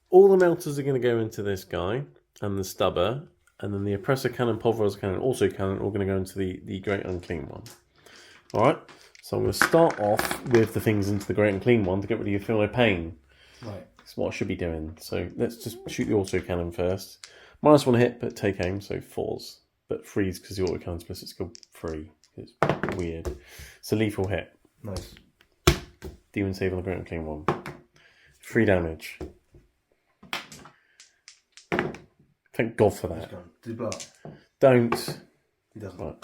All the melters are going to go into this guy and the stubber, and then the oppressor cannon, pulverizer cannon, also cannon, all going to go into the great unclean one. Alright, so I'm going to start off with the things into the great unclean one to get rid of your feel no pain. Right. That's what I should be doing. So let's just shoot the auto cannon first. -1 hit, but take aim, so 4s. But freeze because the auto cannon splits its skill 3. It's weird. It's a lethal hit. Nice. Demon save on the great unclean one. 3 damage. Thank God for He's that. gone. Did he blow up? Don't. He doesn't. Right.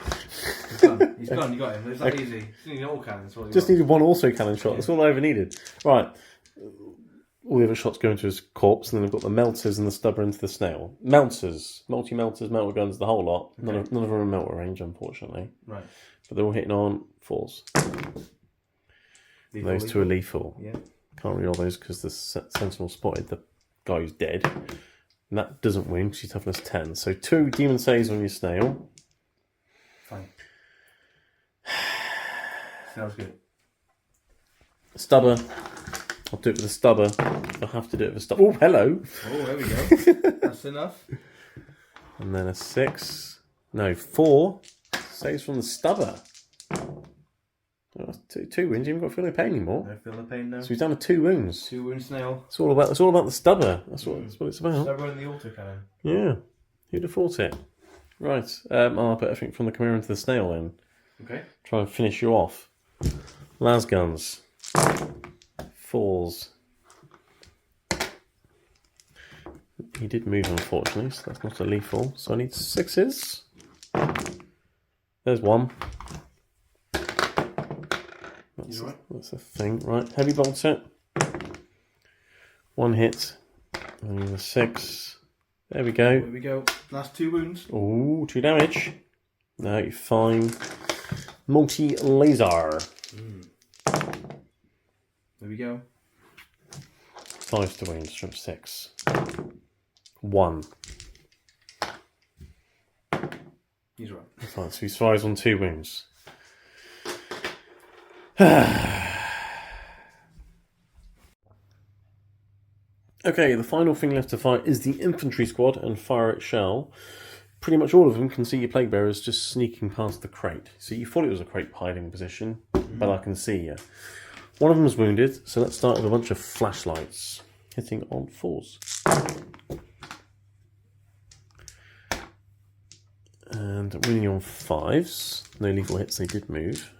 He's gone. He's gone. You got him. It's that easy. You need all cannons. Just needed 1 auto cannon shot. That's all I ever needed. Right. all the other shots go into his corpse, and then I've got the melters and the stubber into the snail. Melters, multi-melters, melter guns, the whole lot. Okay. None of them are melter range, unfortunately. Right. But they're all hitting on 4s. Those two are lethal. Yeah. Can't reroll those because the sentinel spotted the guy who's dead. And that doesn't win because he's toughness 10. So 2 demon saves on your snail. Fine. Sounds good. Stubber. I'll do it with a stubber. I'll have to do it with a stubber. Oh, hello. Oh, there we go. That's enough. And then a 6. No, 4. Saves from the stubber. Oh, that's two wounds. You haven't got to feel no pain anymore. No feel no pain now. So he's down to 2 wounds. 2 wound snail. It's all about the stubber. That's what it's about. Stubber and the autocannon. Yeah. Who'd have thought it? Right. I'll put everything from the Chimera into the snail then. Okay. Try and finish you off. Las guns. 4s. He did move, unfortunately, so that's not a lethal. So I need 6s. There's 1. That's a thing. Right, heavy bolts it. 1 hit. And a 6. There we go. There we go. Last 2 wounds. Ooh, 2 damage. No, you're fine. Multi-laser. There we go. 5 to wounds from 6. 1. He's right. Fine, so he survives on 2 wounds. Okay, the final thing left to fight is the infantry squad, and fire it shall. Pretty much all of them can see your plague bearers just sneaking past the crate. So you thought it was a crate hiding position, but I can see you. One of them is wounded, so let's start with a bunch of flashlights. Hitting on 4s. And winning on 5s. No lethal hits, they did move.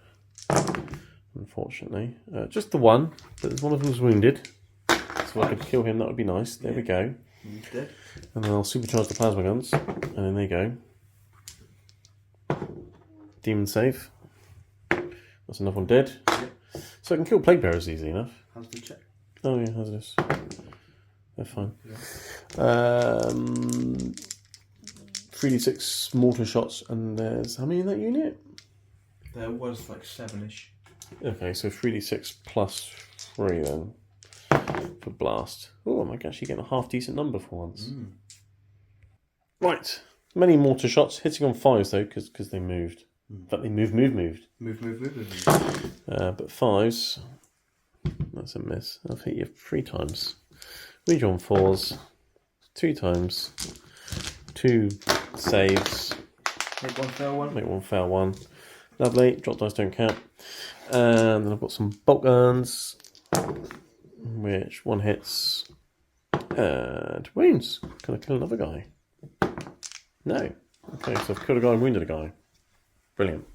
Unfortunately. Just the one, but one of them was wounded. So if I could kill him, that would be nice. There we go. He's dead. And then I'll supercharge the plasma guns. And then there you go. Demon save. That's another one dead. Yep. So I can kill plague bearers easy enough. How's the check? Oh yeah, how's this? They're fine. Yeah. 3d6 mortar shots, and there's how many in that unit? There was like 7-ish. Okay, so 3d6 plus 3 then for blast. Oh, I'm actually getting a half decent number for once. Right, many mortar shots, hitting on 5s though, because they moved. In fact, they moved. Move. But 5s, that's a miss. I've hit you 3 times. Read you on 4s, 2 times, 2 saves. Make 1 fail 1. Make 1 fail 1. Lovely. Drop dice don't count. And then I've got some bolt guns, which 1 hits and wounds. Can I kill another guy? No. Okay, so I've killed a guy and wounded a guy. Brilliant.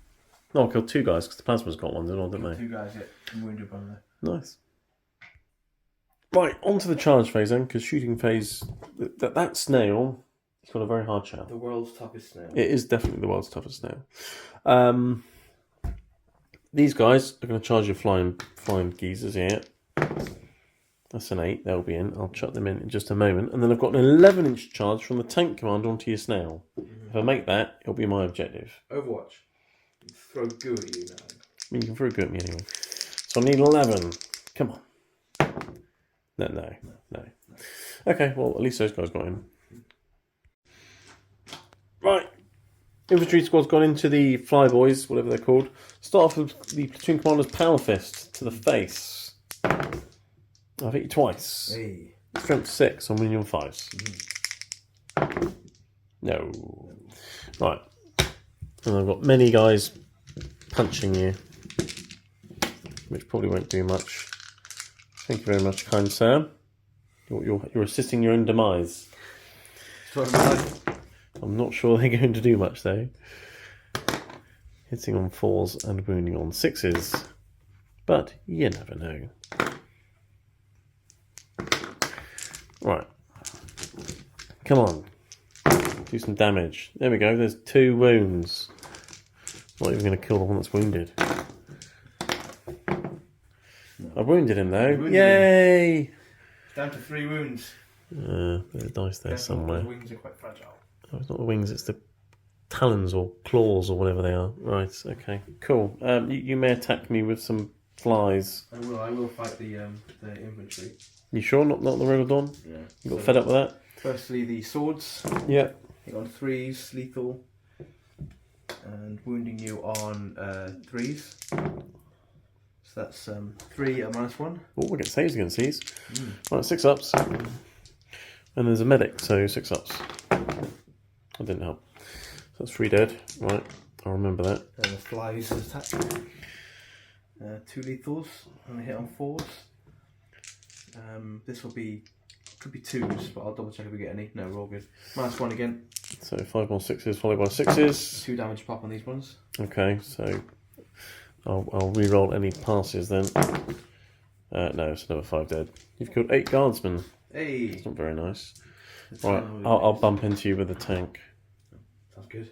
No, I killed 2 guys because the plasma's got one, didn't they? 2 guys hit and wounded one there. Nice. Right, on to the charge phase then, because shooting phase, that snail, it's got a very hard shot. The world's toughest snail. It is definitely the world's toughest snail. These guys are going to charge your flying geezers here. That's an 8, they'll be in. I'll chuck them in just a moment. And then I've got an 11-inch charge from the tank commander onto your snail. If I make that, it'll be my objective. Overwatch. Throw goo at you now. I mean, you can throw good at me anyway. So I need 11. Come on. No. Okay, well, at least those guys got in. Right. Infantry squad's gone into the flyboys, whatever they're called. Start off with the platoon commander's power fist to the face. I've hit you twice. Hey. Strength 6 on winning on 5s. No. Right. And I've got many guys punching you, which probably won't do much. Thank you very much, kind sir. You're assisting your own demise. I'm not sure they're going to do much though. Hitting on 4s and wounding on 6s. But you never know. Right. Come on. Do some damage. There we go. There's 2 wounds. Not even going to kill the one that's wounded. I wounded him though. Yay! Down to 3 wounds. There's a dice there somewhere. The wings are quite fragile. Oh, it's not the wings, it's the talons or claws or whatever they are. Right, okay, cool. You may attack me with some flies. I will fight the infantry. You sure? Not the Rhododon? Yeah. You got fed up with that? Firstly, the swords. Yeah. Hit on 3s, lethal. And wounding you on 3s. So that's 3 at -1. Oh, we get saves against these. Right, 6 ups. And there's a medic, so 6 ups. That didn't help. So that's 3 dead. Right, I'll remember that. And the flies attack. 2 lethals, and a hit on 4s. This could be 2s, but I'll double check if we get any. No, we're all good. -1 again. So 5 more 6s followed by 6s. 2 damage pop on these ones. Okay, so I'll re-roll any passes then. No, it's another 5 dead. You've killed 8 guardsmen. Hey! It's not very nice. Right, I'll bump into you with a tank. Sounds good.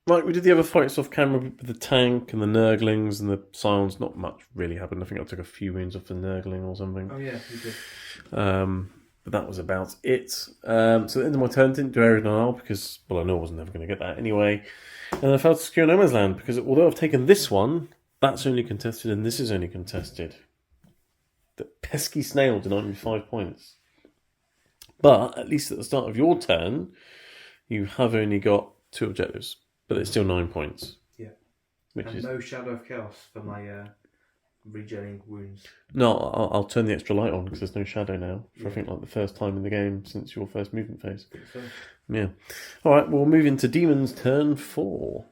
Right, we did the other fights off camera with the tank and the Nurglings and the Scions. Not much really happened. I think I took a few wounds off the Nurgling or something. Oh yeah, you did. But that was about it. So at the end of my turn, didn't do Area Denial because, well, I know I was never going to get that anyway. And I failed to secure No Man's Land because although I've taken this one, that's only contested and this is only contested. The pesky snail denied me 5 points. But at least at the start of your turn, you have only got 2 objectives. But it's still 9 points. Yeah. Which and is no Shadow of Chaos for my regenerating wounds. No, I'll turn the extra light on because there's no shadow now. For I think like the first time in the game since your first movement phase. So. Yeah. All right, we'll move into Demons turn 4.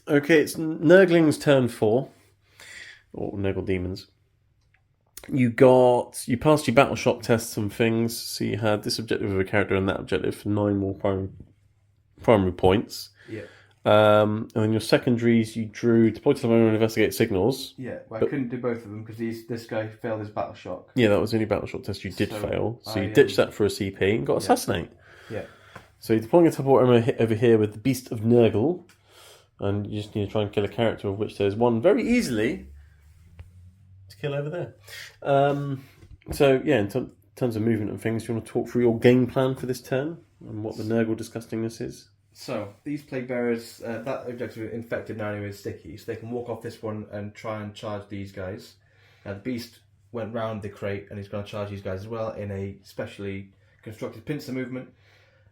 Okay, it's Nurgling's turn 4, or Nurgle Demons. You passed your battle shock tests and things, so you had this objective of a character and that objective for 9 more primary points. Yeah. And then your secondaries, you drew deploy to the moment and investigate signals. Yeah, well, I couldn't do both of them because this guy failed his battle shock. Yeah, that was the only battle shock test you did fail. So I, you ditched that for a CP and got Assassinate. Yeah. So you're deploying a support over here with the Beast of Nurgle, and you just need to try and kill a character of which there's one very easily to kill over there. So yeah, in terms of movement and things, do you want to talk through your game plan for this turn and what the Nurgle disgustingness is? So, these Plague Bearers, that objective is infected now anyway is sticky, so they can walk off this one and try and charge these guys. Now, the Beast went round the crate and he's going to charge these guys as well in a specially constructed pincer movement.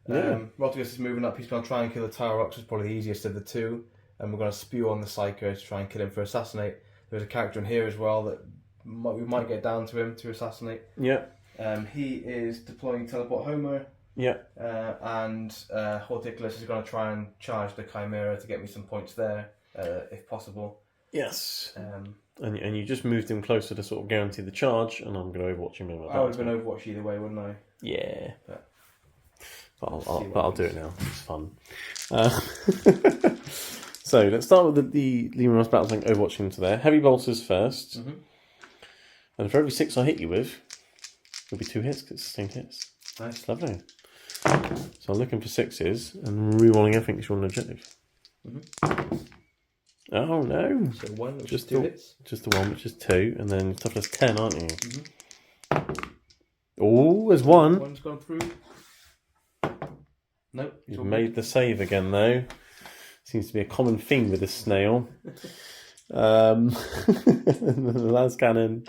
Yeah. Rotigus is moving up, he's going to try and kill the Tower Rocks, which is probably the easiest of the two. And we're going to spew on the Psycho to try and kill him for Assassinate. There's a character in here as well that we might get down to him to Assassinate. Yeah. He is deploying Teleport Homer. Yeah. And Horticulus is going to try and charge the Chimera to get me some points there, if possible. Yes. And you just moved him closer to sort of guarantee the charge, and I'm going to Overwatch him. I would have been Overwatch either way, wouldn't I? Yeah. But I'll do it now. It's fun. So let's start with the Lehman Ross Battle Tank Overwatching into there. Heavy bolsters first. Mm-hmm. And for every 6 I hit you with, there'll be 2 hits because it's sustained hits. Nice. Lovely. So I'm looking for 6s and re-rolling everything because you're on an objective. Mm-hmm. Oh no! So 1, which just is 2 hits. Just the 1, which is 2, and then toughness 10, aren't you? Mm-hmm. Oh, there's 1. 1's gone through. Nope. You've made the save again though. Seems to be a common theme with this snail. The las cannon.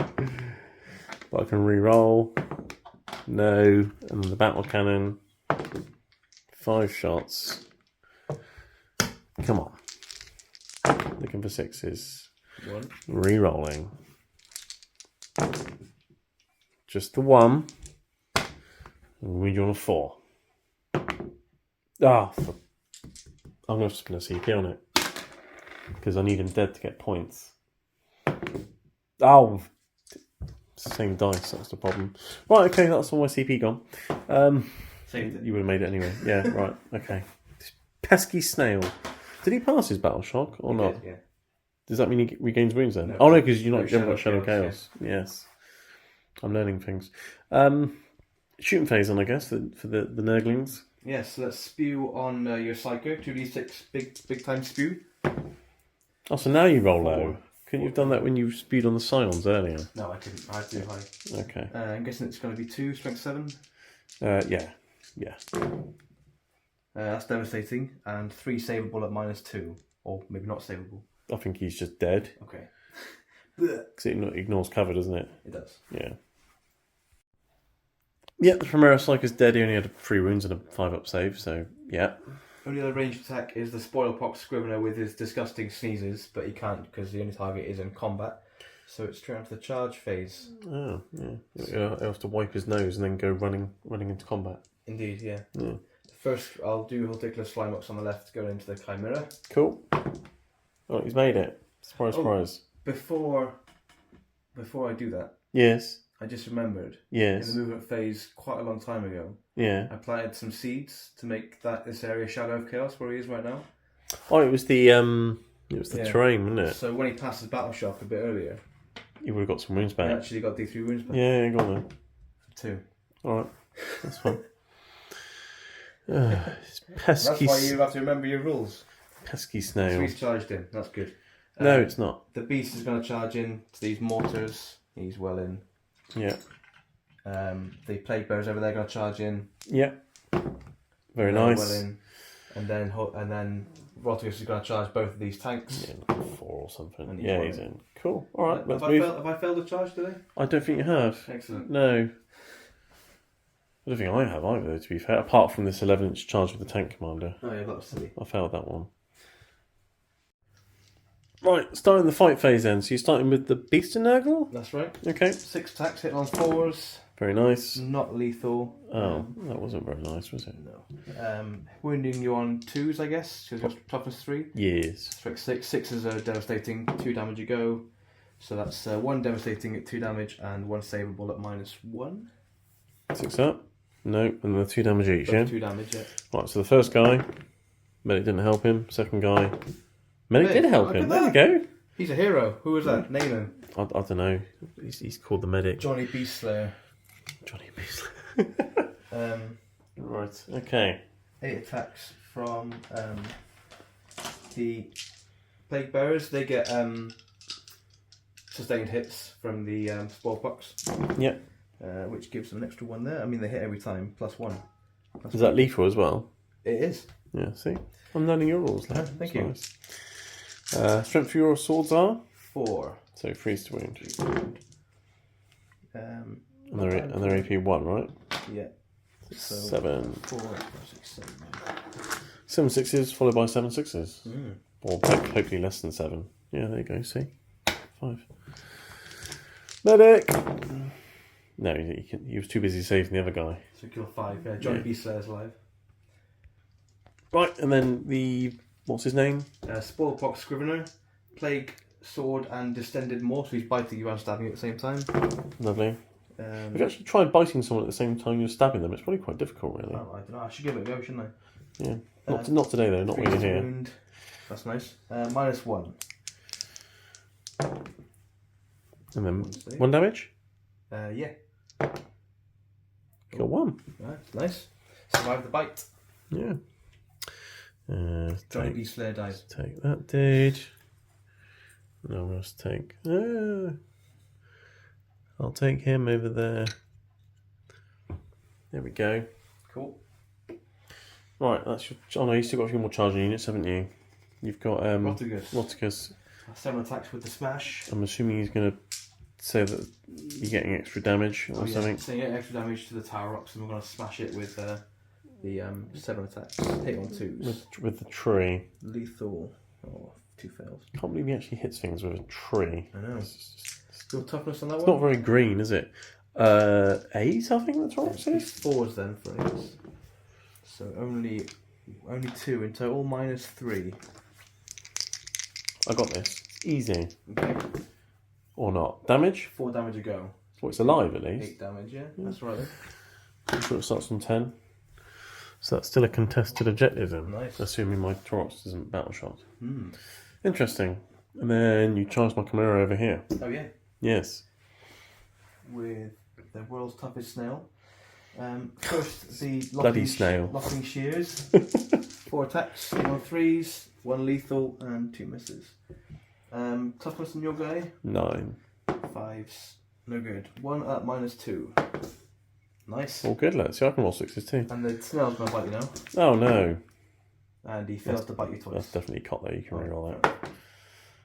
But I can re-roll. No. And then the battle cannon. 5 shots. Come on. Looking for 6s. 1. Re-rolling. Just the 1. And we on a 4. I'm going to have to spin a CP on it. Because I need him dead to get points. Oh! It's the same dice, that's the problem. Right, okay, that's all my CP gone. You would have made it anyway. Yeah, right, okay. This pesky snail. Did he pass his battle shock or not? Did, yeah. Does that mean he regains wounds then? No, oh no, because you haven't got Shadow Shadow Chaos. Yes. I'm learning things. Shooting phase on, I guess, for the Nurglings. Yes, so let's spew on your Psycho. 2d6 big time spew. Oh, so now you roll low. Couldn't you have done that when you spewed on the Scions earlier? No, I couldn't. I had to do high. Okay. I'm guessing it's going to be 2, strength 7. Yeah. That's devastating. And 3 savable at -2. Or maybe not savable. I think he's just dead. Okay. Because it ignores cover, doesn't it? It does. Yeah. Yeah, the Primera Psyker's dead. He only had 3 wounds and a 5-up save, so yeah. Only other ranged attack is the Spoilpox Scrivener with his disgusting sneezes, but he can't because the only target is in combat. So it's straight onto the charge phase. Oh, yeah. He'll have to wipe his nose and then go running into combat. Indeed, yeah. Yeah. First, I'll do Horticulous Slimeox on the left, going into the Chimera. Cool. Oh, he's made it. Surprise, surprise. Before I do that, Yes. I just remembered. Yes. In the movement phase, quite a long time ago, Yeah. I planted some seeds to make this area Shadow of Chaos, where he is right now. Oh, it was the terrain, wasn't it? So when he passes Battle Shock a bit earlier, You would have got some wounds he back. actually got D3 wounds back. Yeah, go on then. 2. Alright. That's fine. It's pesky, That's why you have to remember your rules. pesky So snail. he's charged in. That's good. No, it's not. The beast is going to charge in to these mortars. He's well in. Yeah. The plague bearers over there going to charge in. Yeah. Very They're nice. Well in. And then Rotigus is going to charge both of these tanks. Yeah, like 4 or something. And Yeah, one he's in. in. Cool. Alright, let's have move. have I failed the charge today? I don't think you have. Excellent. No. I don't think I have either, to be fair. Apart from this 11-inch charge with the tank commander. Oh yeah, that was silly. I failed that one. Right, starting the fight phase then. So you're starting with the Beast and Nurgle? That's right. Okay. 6 attacks, hitting on 4s. Very nice. Not lethal. Oh, that wasn't very nice, was it? No. Wounding you on 2s, I guess, because you're toughness 3. Yes. Strike 6. 6s are devastating, 2 damage you go. So that's 1 devastating at 2 damage and 1 savable at -1. 6 up. No, and the 2 damage each, yeah? Both 2 damage, yeah. Right, so the first guy, medic didn't help him. Second guy, medic Hey, did help look him. at There we that. go. He's a hero. Who was that? Name him. I don't know. He's called the medic. Johnny Beast Slayer. Johnny Beasley. Right, okay. 8 attacks from the plague bearers. They get sustained hits from the Spoilpox. Yep. Which gives them an extra 1 there. I mean, they hit every time, +1. Is that lethal as well? It is. Yeah, see? I'm learning your rules now. Thank That's you. Nice. Strength for your swords are? 4. So freeze to wound. Um, And they're AP 1, right? yeah. So 7. 4, 5, 6, 7, 7 6s followed by 7 6s. 9. Or hopefully less than 7. Yeah, there you go, see? 5. Medic! No, he was too busy saving the other guy. So kill 5. Yeah, Johnny Yeah. Beast Slayer's alive. Right, and then what's his name? Spoilpox Scrivener, Plague Sword and Distended Maw, so he's biting you and stabbing you at the same time. Lovely. Have you actually tried biting someone at the same time you're stabbing them? It's probably quite difficult, really. Oh, I don't know. I should give it a go, shouldn't I? Yeah. Not today, though. Not when you're Freeze here. wound. That's nice. -1. And then 1 damage? Yeah. Got 1. Right, nice. Survive the bite. Yeah. Johnny Beast Slayer dies. Take that dude. No, let's take. I'll take him over there. There we go. Cool. Right, that's your. Oh no, you still got a few more charging units, haven't you? You've got Rotigus. 7 attacks with the smash. I'm assuming he's going to say that you're getting extra damage or something. So you get extra damage to the Tower Rocks, and we're going to smash it with the 7 attacks. Hit on 2s. With the tree. Lethal. Oh, 2 fails. Can't believe he actually hits things with a tree. I know. Your toughness on that It's one? not very green, is it? 8, I think that's what it It's says. 4s then for us. So only 2 in total, -3. I got this. Easy. Okay. Or not. Damage? 4 damage a go. Well, it's alive at least. 8 damage, yeah. That's right then. I'm sure it starts on 10. So that's still a contested objective then. Nice. Assuming my Torox isn't battle shot. Hmm. Interesting. And then you charge my Chimera over here. Oh yeah. Yes. With the world's toughest snail. First, the Bloody snail. Locking shears. 4 attacks, 1 on 3s, 1 lethal, and 2 misses. Toughness on your guy? 9. 5s. No good. 1 up, -2. Nice. All good, let's see. I can roll 6s too. And the snail's going to bite you now. Oh no. And he fails to bite you twice. That's definitely a cot there. You can reroll that.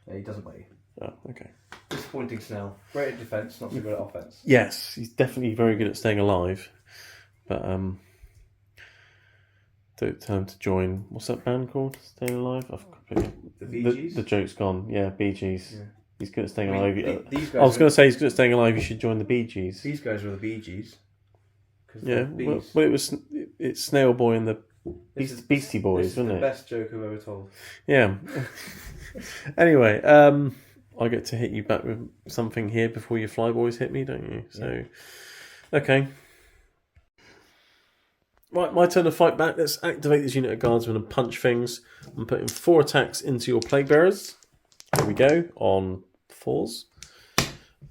Yeah, he doesn't bite you. Oh, okay. Disappointing snail. Great at defence, not so good at offence. Yes, he's definitely very good at staying alive. But don't tell him to join. What's that band called? Staying Alive? I've completely... The Bee Gees? The joke's gone. Yeah, Bee Gees. Yeah. He's good at staying alive. These guys I was going to say he's good at staying alive. You should join the Bee Gees. These guys were the Bee Gees. Yeah, well, it's Snail Boy and the Beastie Boys, wasn't it? The best joke I've ever told. Yeah. Anyway, I get to hit you back with something here before your Flyboys hit me, don't you? So, okay. Right, my turn to fight back. Let's activate this unit of guardsmen and punch things. I'm putting 4 attacks into your plague bearers. Here we go, on 4s.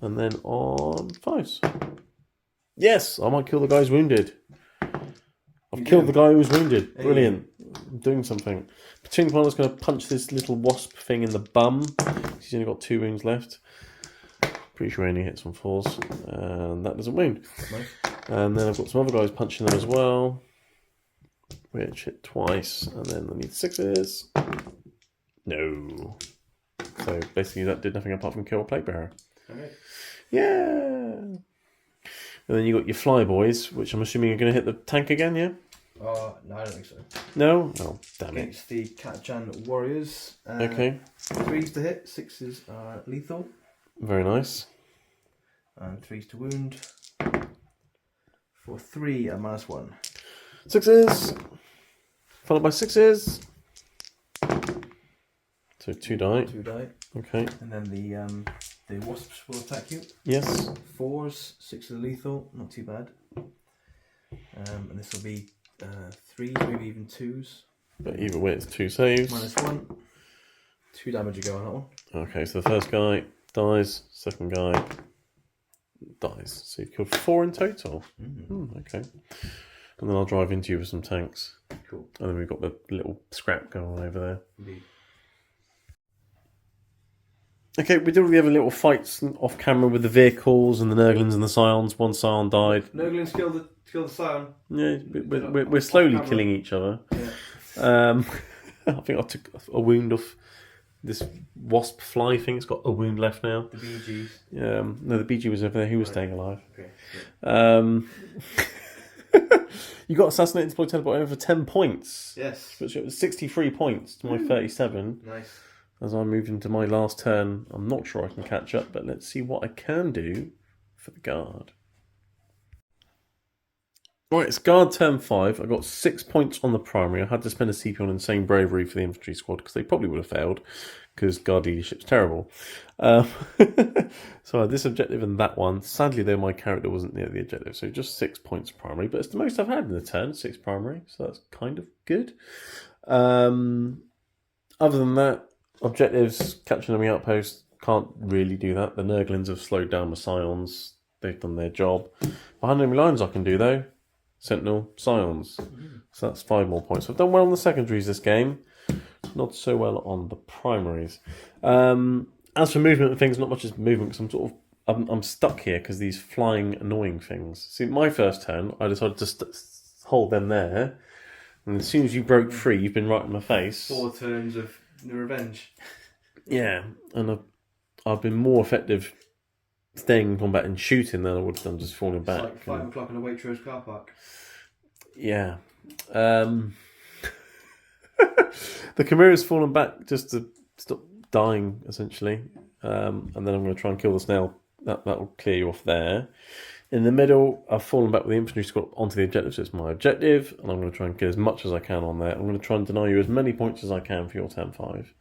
And then on 5s. Yes, I might kill the guy who's wounded. I've killed the guy who was wounded. Brilliant. I'm doing something. Platoon commander's going to punch this little wasp thing in the bum. He's only got 2 wounds left. Pretty sure he only hits on 4s. And that doesn't wound. Nice. And then I've got some other guys punching them as well, which hit twice. And then I need 6s. No. So basically that did nothing apart from kill a plague bearer. Okay. Yeah. And then you got your Flyboys, which I'm assuming are going to hit the tank again, yeah? No, I don't think so. No? Oh, damn it. Against the Katjan Warriors. Okay. 3s to hit, 6s are lethal. Very nice. And 3s to wound. For 3 at -1. 6s. Followed by 6s. So 2 die. 2 die. Okay. And then the wasps will attack you. Yes. 4s, 6s are lethal, not too bad. And this will be 3s, maybe even 2s. But either way, it's 2 saves. -1. 2 damage ago on that one. Okay, so the first guy dies, second guy dies. So you've killed 4 in total. Okay. And then I'll drive into you with some tanks. Cool. And then we've got the little scrap going on over there. Indeed. Okay, we did all the other little fights off camera with the vehicles and the Nurglings and the Scions. 1 Scion died. Nurglings killed the Scion. Yeah, we're slowly killing each other. Yeah. I think I took a wound off this wasp fly thing. It's got a wound left now. The Bee Gees. No, the BG was over there. He was staying alive. Okay. You got assassinated, deploy, teleport over for 10 points. Yes. Which was 63 points to my 37. Nice. As I move into my last turn, I'm not sure I can catch up, but let's see what I can do for the guard. Right, it's guard turn 5. I got 6 points on the primary. I had to spend a CP on insane bravery for the infantry squad because they probably would have failed because guard leadership's terrible. So I had this objective and that one. Sadly, though, my character wasn't near the objective, so just 6 points primary. But it's the most I've had in the turn, 6 primary, so that's kind of good. Other than that, objectives, capturing enemy outposts, can't really do that. The Nurglings have slowed down the Scions. They've done their job. Behind enemy lines I can do, though. Sentinel, Scions. So that's 5 more points. I've done well on the secondaries this game. Not so well on the primaries. As for movement and things, not much is movement because I'm stuck here because these flying annoying things. See, my first turn, I decided to hold them there. And as soon as you broke free, you've been right in my face. 4 turns of revenge. Yeah, and I've been more effective staying in combat and shooting than I would have done just falling back. It's like 5 o'clock in a Waitrose car park. Yeah. The Chimera's fallen back just to stop dying, essentially. And then I'm going to try and kill the snail. That'll clear you off there. In the middle, I've fallen back with the infantry squad onto the objective, so it's my objective, and I'm going to try and get as much as I can on there. I'm going to try and deny you as many points as I can for your turn 5.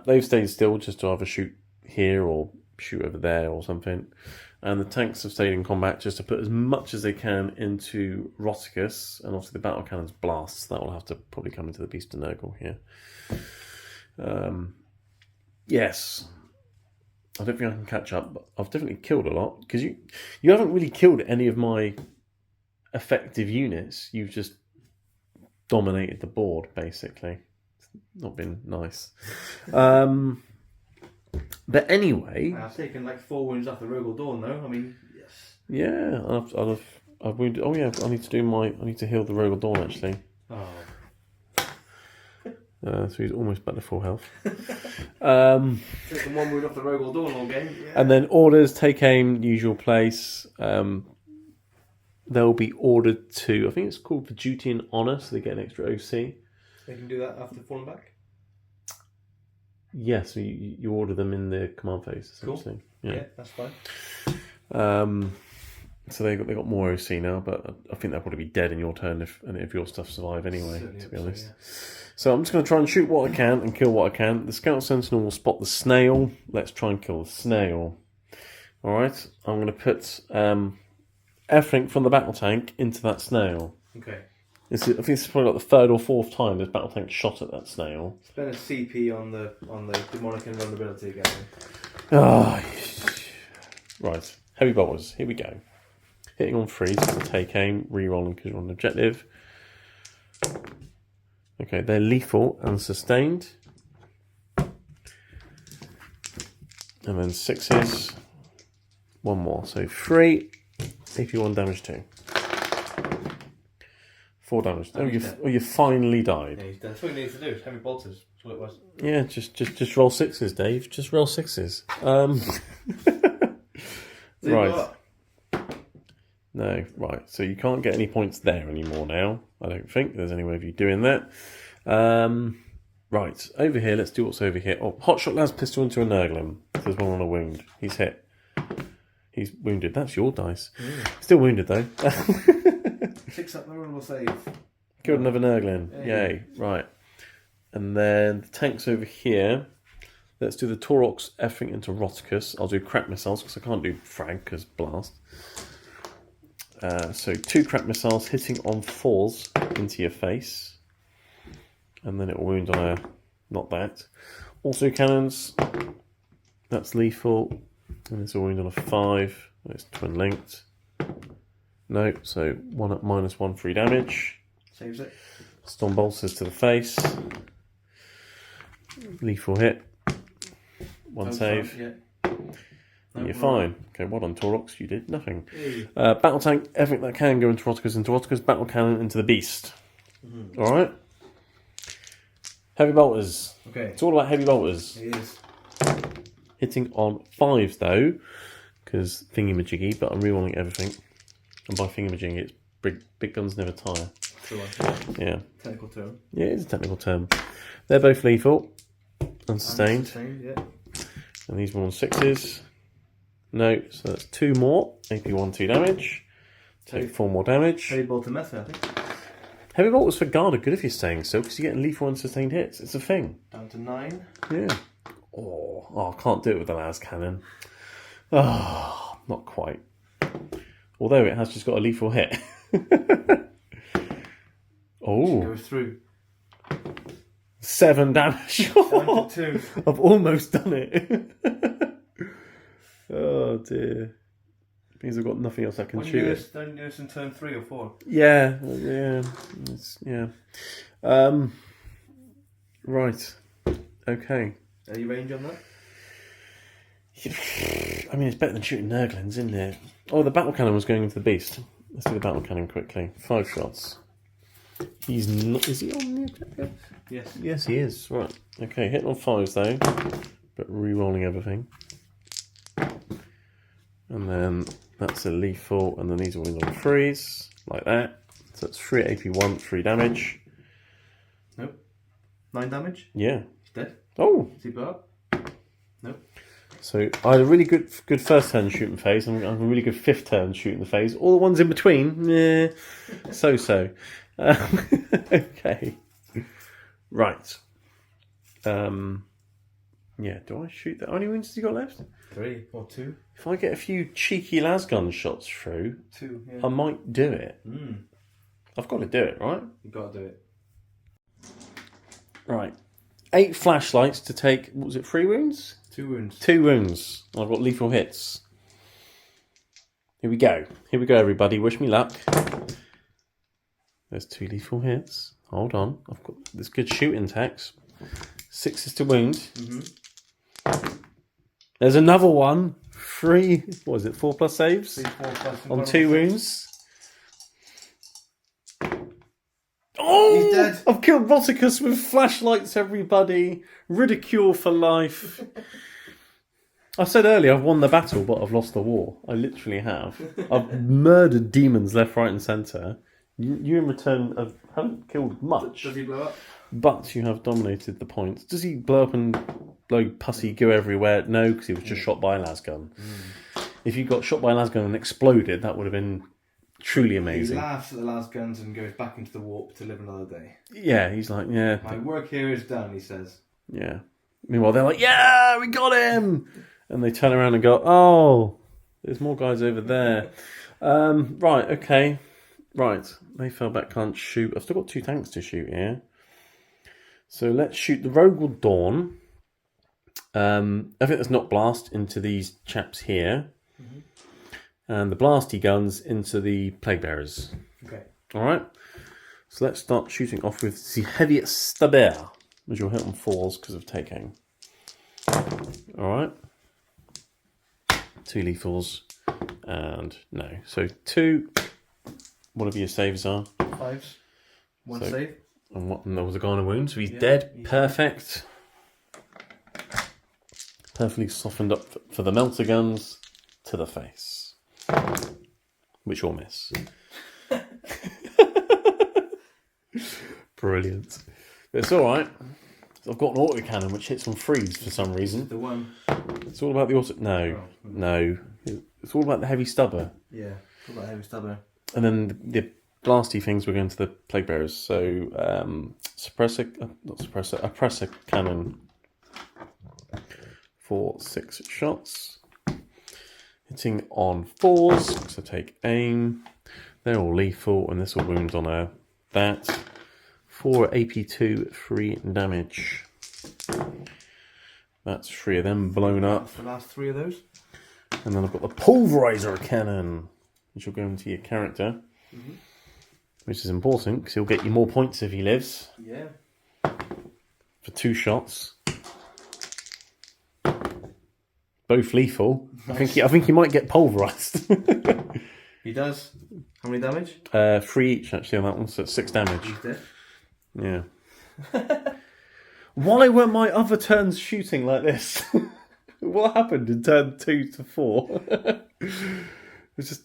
They've stayed still just to either shoot here or shoot over there or something. And the tanks have stayed in combat just to put as much as they can into Roticus, and obviously the battle cannon's blasts. That will have to probably come into the Beast of Nurgle here. Yes. I don't think I can catch up, but I've definitely killed a lot. Because you haven't really killed any of my effective units. You've just dominated the board, basically. It's not been nice. But anyway... I've taken like 4 wounds off the Nurgle Dawn though. I mean, yes. Yeah, I've wounded... Oh yeah, I need to heal the Rogal Dawn actually. Oh. So he's almost back to full health. Taking 1 wound off the Nurgle Dawn all game. Yeah. And then orders, take aim, usual place. They'll be ordered to, I think it's called for duty and honour, so they get an extra OC. They can do that after falling back? Yeah, so you order them in the command phase, essentially. Cool. Yeah, that's fine. So they got more OC now, but I think they'll probably be dead in your turn if your stuff survive anyway, Certainly to be honest. So, yeah. So I'm just going to try and shoot what I can and kill what I can. The Scout Sentinel will spot the snail. Let's try and kill the snail. Alright, I'm going to put everything from the battle tank into that snail. Okay. I think this is probably like the 3rd or 4th time this battle tank shot at that snail. Spend a CP on the demonic invulnerability again. Oh, right, heavy bolters. Here we go. Hitting on 3 to take aim, re-rolling because you're on objective. Okay, they're lethal and sustained. And then 6s. 1 more, so 3. AP1 damage 2. 4 damage. You finally died. Yeah, he's dead. That's what he needs to do. Heavy bolters. That's what it was. Yeah, just roll 6s, Dave. Just roll 6s. Right. No, right. So you can't get any points there anymore now. I don't think there's any way of you doing that. Right, over here. Let's do what's over here. Oh, hotshot las pistol into a Nurgle. There's one on a wound. He's hit. He's wounded. That's your dice. Still wounded though. 6 up the roll will save. Killed another Nurgle. Hey. Yay. Right. And then the tank's over here. Let's do the Taurox effing into Roticus. I'll do crap missiles because I can't do frag because blast. So 2 crap missiles hitting on 4s into your face. And then it will wound on a... not that. Also cannons. That's lethal. And it's a wound on a 5. It's twin linked. No, so 1 at -1 free damage. Saves it. Storm bolsters to the face. Lethal hit. 1 save. Yeah. And you're fine. Okay, well done, Taurox. You did nothing. Battle tank, everything that can go into Roticus. Battle cannon into the beast. Alright? Heavy bolters. Okay. It's all about heavy bolters. It is. Hitting on 5s though, because thingy-majiggy, but I'm rerolling everything. And by thingy-majiggy, it's big guns never tire. True. Yeah. Technical term. Yeah, it's a technical term. They're both lethal. Unsustained. Unsustained, yeah. And these are on 6s. No, so that's 2 more. AP1, 2 damage. Take 4 more damage. Heavy bolter method, I think. Heavy bolters for guard are good if you're staying still, because you're getting lethal unsustained hits. It's a thing. Down to 9. Yeah. Oh, I can't do it with the las cannon. Oh, not quite. Although it has just got a lethal hit. Oh. Goes through. 7 damage. Down to 2. I've almost done it. Oh dear. Means I've got nothing else I can shoot it. Don't you do this in turn 3 or 4? Yeah. Right. Okay. Are you range on that? I mean, it's better than shooting Nurglings, isn't it? Oh, the battle cannon was going into the beast. Let's do the battle cannon quickly. 5 shots. He's not. Is he on the objective? Yes. Yes, he is. Right. Okay, hitting on 5s though, but re-rolling everything. And then that's a lethal, and then these are all on 3s, like that. So it's 3 AP1, 3 damage. Nope. 9 damage? Yeah. He's dead. Oh! Is he put up? Nope. So I had a really good first turn shooting phase, and a really good 5th turn shooting the phase. All the ones in between, so. Okay. Right. Yeah, do I shoot that? How many wounds has he got left? 3 or 2. If I get a few cheeky lasgun shots through, 2, yeah. I might do it. I've got to do it, right? You've got to do it. Right. 8 flashlights to take, what was it, 3 wounds? 2 wounds. 2 wounds. I've got lethal hits. Here we go. Here we go, everybody. Wish me luck. There's 2 lethal hits. Hold on. I've got this good shooting tax. 6 is to wound. There's another one. 3, what is it, 4+ saves? 3, 4 plus On 2 1. wounds. Oh! He's dead. I've killed Roticus with flashlights, everybody. Ridicule for life. I said earlier I've won the battle, but I've lost the war. I literally have. I've murdered demons left, right and centre. You in return haven't killed much. Does he blow up? But you have dominated the points. Does he blow up and blow pussy goo everywhere? No, because he was just shot by a lasgun. If you got shot by a lasgun and exploded, that would have been truly amazing. He laughs at the lasguns and goes back into the warp to live another day. Yeah, he's like, yeah. My work here is done, he says. Yeah. Meanwhile, they're like, yeah, we got him! And they turn around and go, oh, there's more guys over there. Right, okay. Right, they fell back, can't shoot. I've still got 2 tanks to shoot here. So let's shoot the Rogue will Dawn. I think let's not blast into these chaps here. And the blasty guns into the Plague Bearers. Okay. Alright. So let's start shooting off with the Heavy Stabber, which will hit on 4s because of taking. Alright. 2 lethals. And no. So 2, whatever your saves are. 5s. 1 save. And there was a guy on a wound, so he's dead. He's perfect. Perfectly softened up for the melter guns to the face. Which will miss. Brilliant. But it's alright. I've got an autocannon which hits on 3s for some reason. The one. It's all about the auto... No. It's all about the heavy stubber. Yeah, it's all about heavy stubber. And then the blasty things were going to the Plague Bearers. So, oppressor cannon for 6 shots. Hitting on 4s, so take aim. They're all lethal, and this will wound on that. 4 AP2, 3 damage. That's 3 of them blown up. The last 3 of those. And then I've got the Pulverizer Cannon, which will go into your character. Which is important, because he'll get you more points if he lives. Yeah. For 2 shots. Both lethal. Nice. I think he might get pulverized. He does. How many damage? 3 each actually on that one, so it's 6 damage. He's dead. Yeah. Why were my other turns shooting like this? What happened in turn 2 to 4? It was just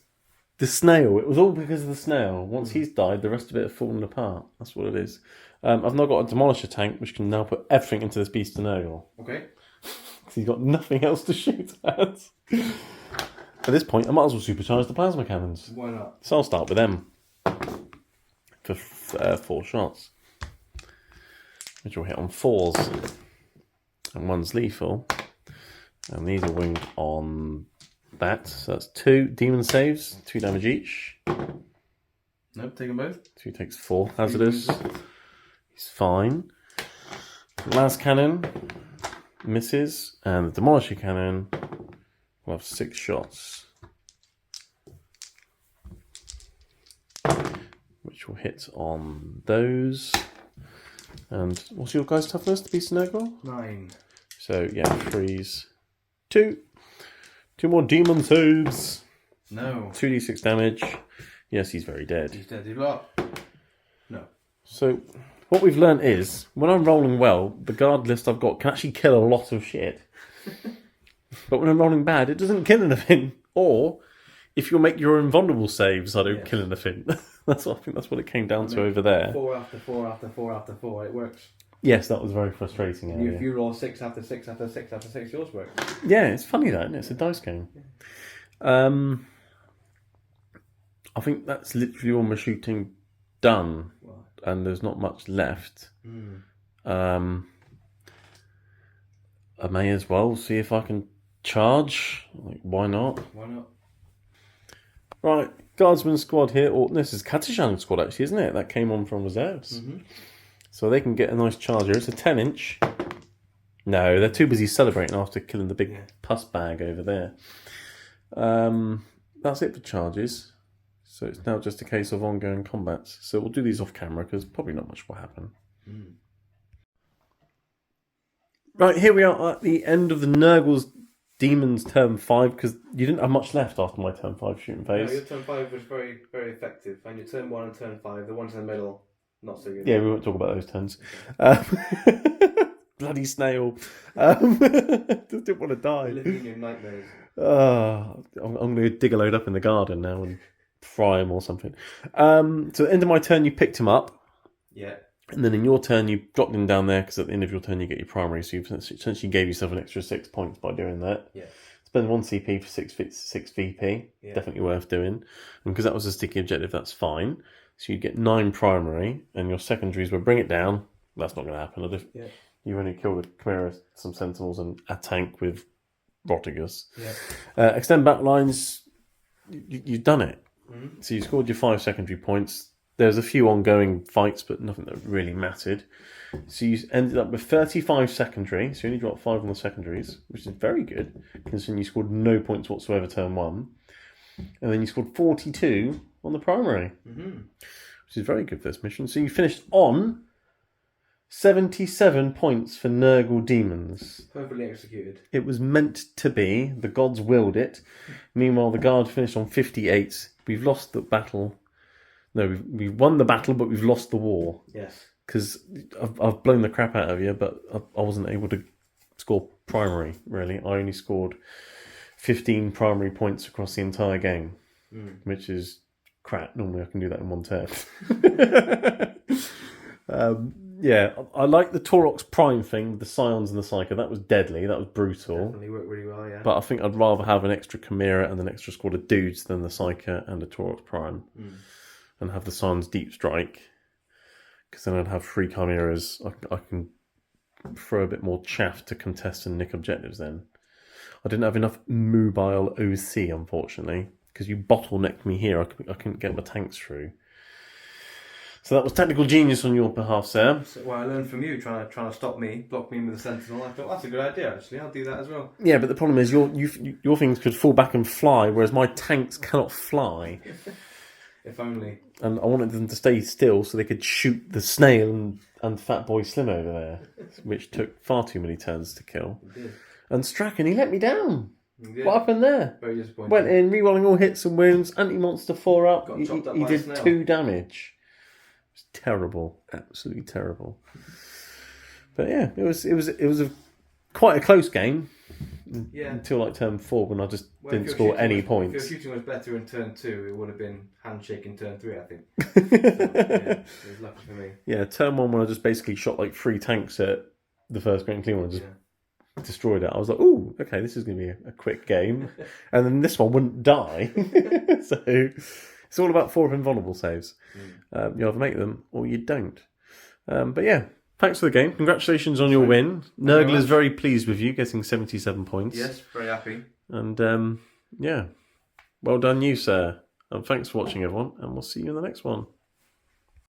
the snail. It was all because of the snail. Once he's died, the rest of it have fallen apart. That's what it is. I've now got a demolisher tank, which can now put everything into this beast of Nurgle. Okay. Because he's got nothing else to shoot at. At this point, I might as well supercharge the plasma cannons. Why not? So I'll start with them. For 4 shots. Which will hit on 4s. And 1's lethal. And these are wound on that. So that's 2 demon saves, 2 damage each. Nope, take them both. 2 takes 4 hazardous. He's fine. Last cannon misses, and the demolisher cannon will have 6 shots, which will hit on those. And what's your guy's toughness, the beast of Nurgle? 9. So yeah, 3s. 2 more demon saves. No. 2d6 damage. Yes, he's very dead. He's dead. He blew up. No. So what we've learned is, when I'm rolling well, the guard list I've got can actually kill a lot of shit. But when I'm rolling bad, it doesn't kill anything. Or, if you make your invulnerable saves, I don't kill anything. I think that's what it came down to over there. 4 after 4 after 4 after 4, it works. Yes, that was very frustrating. If you roll 6 after 6 after 6 after 6, yours works. Yeah, it's funny that, isn't it? It's a dice game. I think that's literally all my shooting done. And there's not much left. I may as well see if I can charge. Like, why not? Why not? Right, Guardsman squad here. Or this is Katishan squad actually, isn't it? That came on from reserves. So they can get a nice charger. It's a 10-inch. No, they're too busy celebrating after killing the big pus bag over there. That's it for charges. So it's now just a case of ongoing combats. So we'll do these off camera because probably not much will happen. Right, here we are at the end of the Nurgle's Demons turn 5, because you didn't have much left after my turn 5 shooting phase. No, your turn 5 was very, very effective, and your turn 1 and turn 5, the ones in the middle, not so good. Yeah, we won't talk about those turns. Bloody snail. Just didn't want to die. Living in your nightmares. I'm going to dig a load up in the garden now and fry him or something. So at the end of my turn, you picked him up. Yeah. And then in your turn, you dropped him down there, because at the end of your turn, you get your primary. So you essentially gave yourself an extra 6 points by doing that. Yeah. Spend 1 CP for 6 VP. Yeah. Definitely worth doing. And because that was a sticky objective, that's fine. So you get 9 primary, and your secondaries will bring it down. That's not going to happen. You only killed a Chimera, some Sentinels, and a tank with Rotigus. Yeah. Extend back lines, you've done it. Mm-hmm. So you scored your 5 secondary points. There's a few ongoing fights, but nothing that really mattered. So you ended up with 35 secondary, so you only dropped 5 on the secondaries, which is very good, considering you scored no points whatsoever turn 1. And then you scored 42 on the primary, which is very good for this mission. So you finished on 77 points for Nurgle Demons. Perfectly executed. It was meant to be. The gods willed it. Meanwhile, the Guard finished on 58. We've lost the battle. No, we've won the battle, but we've lost the war. Yes. Because I've blown the crap out of you, but I wasn't able to score primary, really. I only scored 15 primary points across the entire game, which is crap. Normally I can do that in one turn. Yeah, I like the Taurox Prime thing, the Scions and the Psycho. That was deadly, that was brutal. Definitely worked really well, yeah. But I think I'd rather have an extra Chimera and an extra squad of dudes than the Psycho and the Taurox Prime. And have the Scions Deep Strike. Because then I'd have 3 Chimeras. I can throw a bit more chaff to contest and nick objectives then. I didn't have enough mobile OC, unfortunately. Because you bottlenecked me here. I couldn't get my tanks through. So that was tactical genius on your behalf, sir. Well, I learned from you trying to stop me, block me in with a Sentinel. I thought, that's a good idea, actually. I'll do that as well. Yeah, but the problem is your things could fall back and fly, whereas my tanks cannot fly. If only. And I wanted them to stay still so they could shoot the snail and Fat Boy Slim over there, which took far too many turns to kill. It did. And Strachan, he let me down. It did. What happened there? Very disappointing. Went in, rerolling all hits and wounds, anti-monster 4 up. Got He chopped up by a did snail. 2 damage. It was terrible, absolutely terrible. But yeah, it was quite a close game. Yeah. Until like turn 4 when I just Well, didn't if your score shooting any was- points. If your shooting was better in turn 2, it would have been handshake in turn 3, I think. So, yeah, it was lucky for me. Yeah, turn 1 when I just basically shot like 3 tanks at the first Great and Clean one and just destroyed it. I was like, ooh, okay, this is going to be a quick game. And then this one wouldn't die. So it's all about 4 invulnerable saves. You either make them or you don't. But yeah, thanks for the game. Congratulations on your win. Nurgle is very pleased with you getting 77 points. Yes, very happy. And yeah, well done you, sir. And thanks for watching, everyone. And we'll see you in the next one.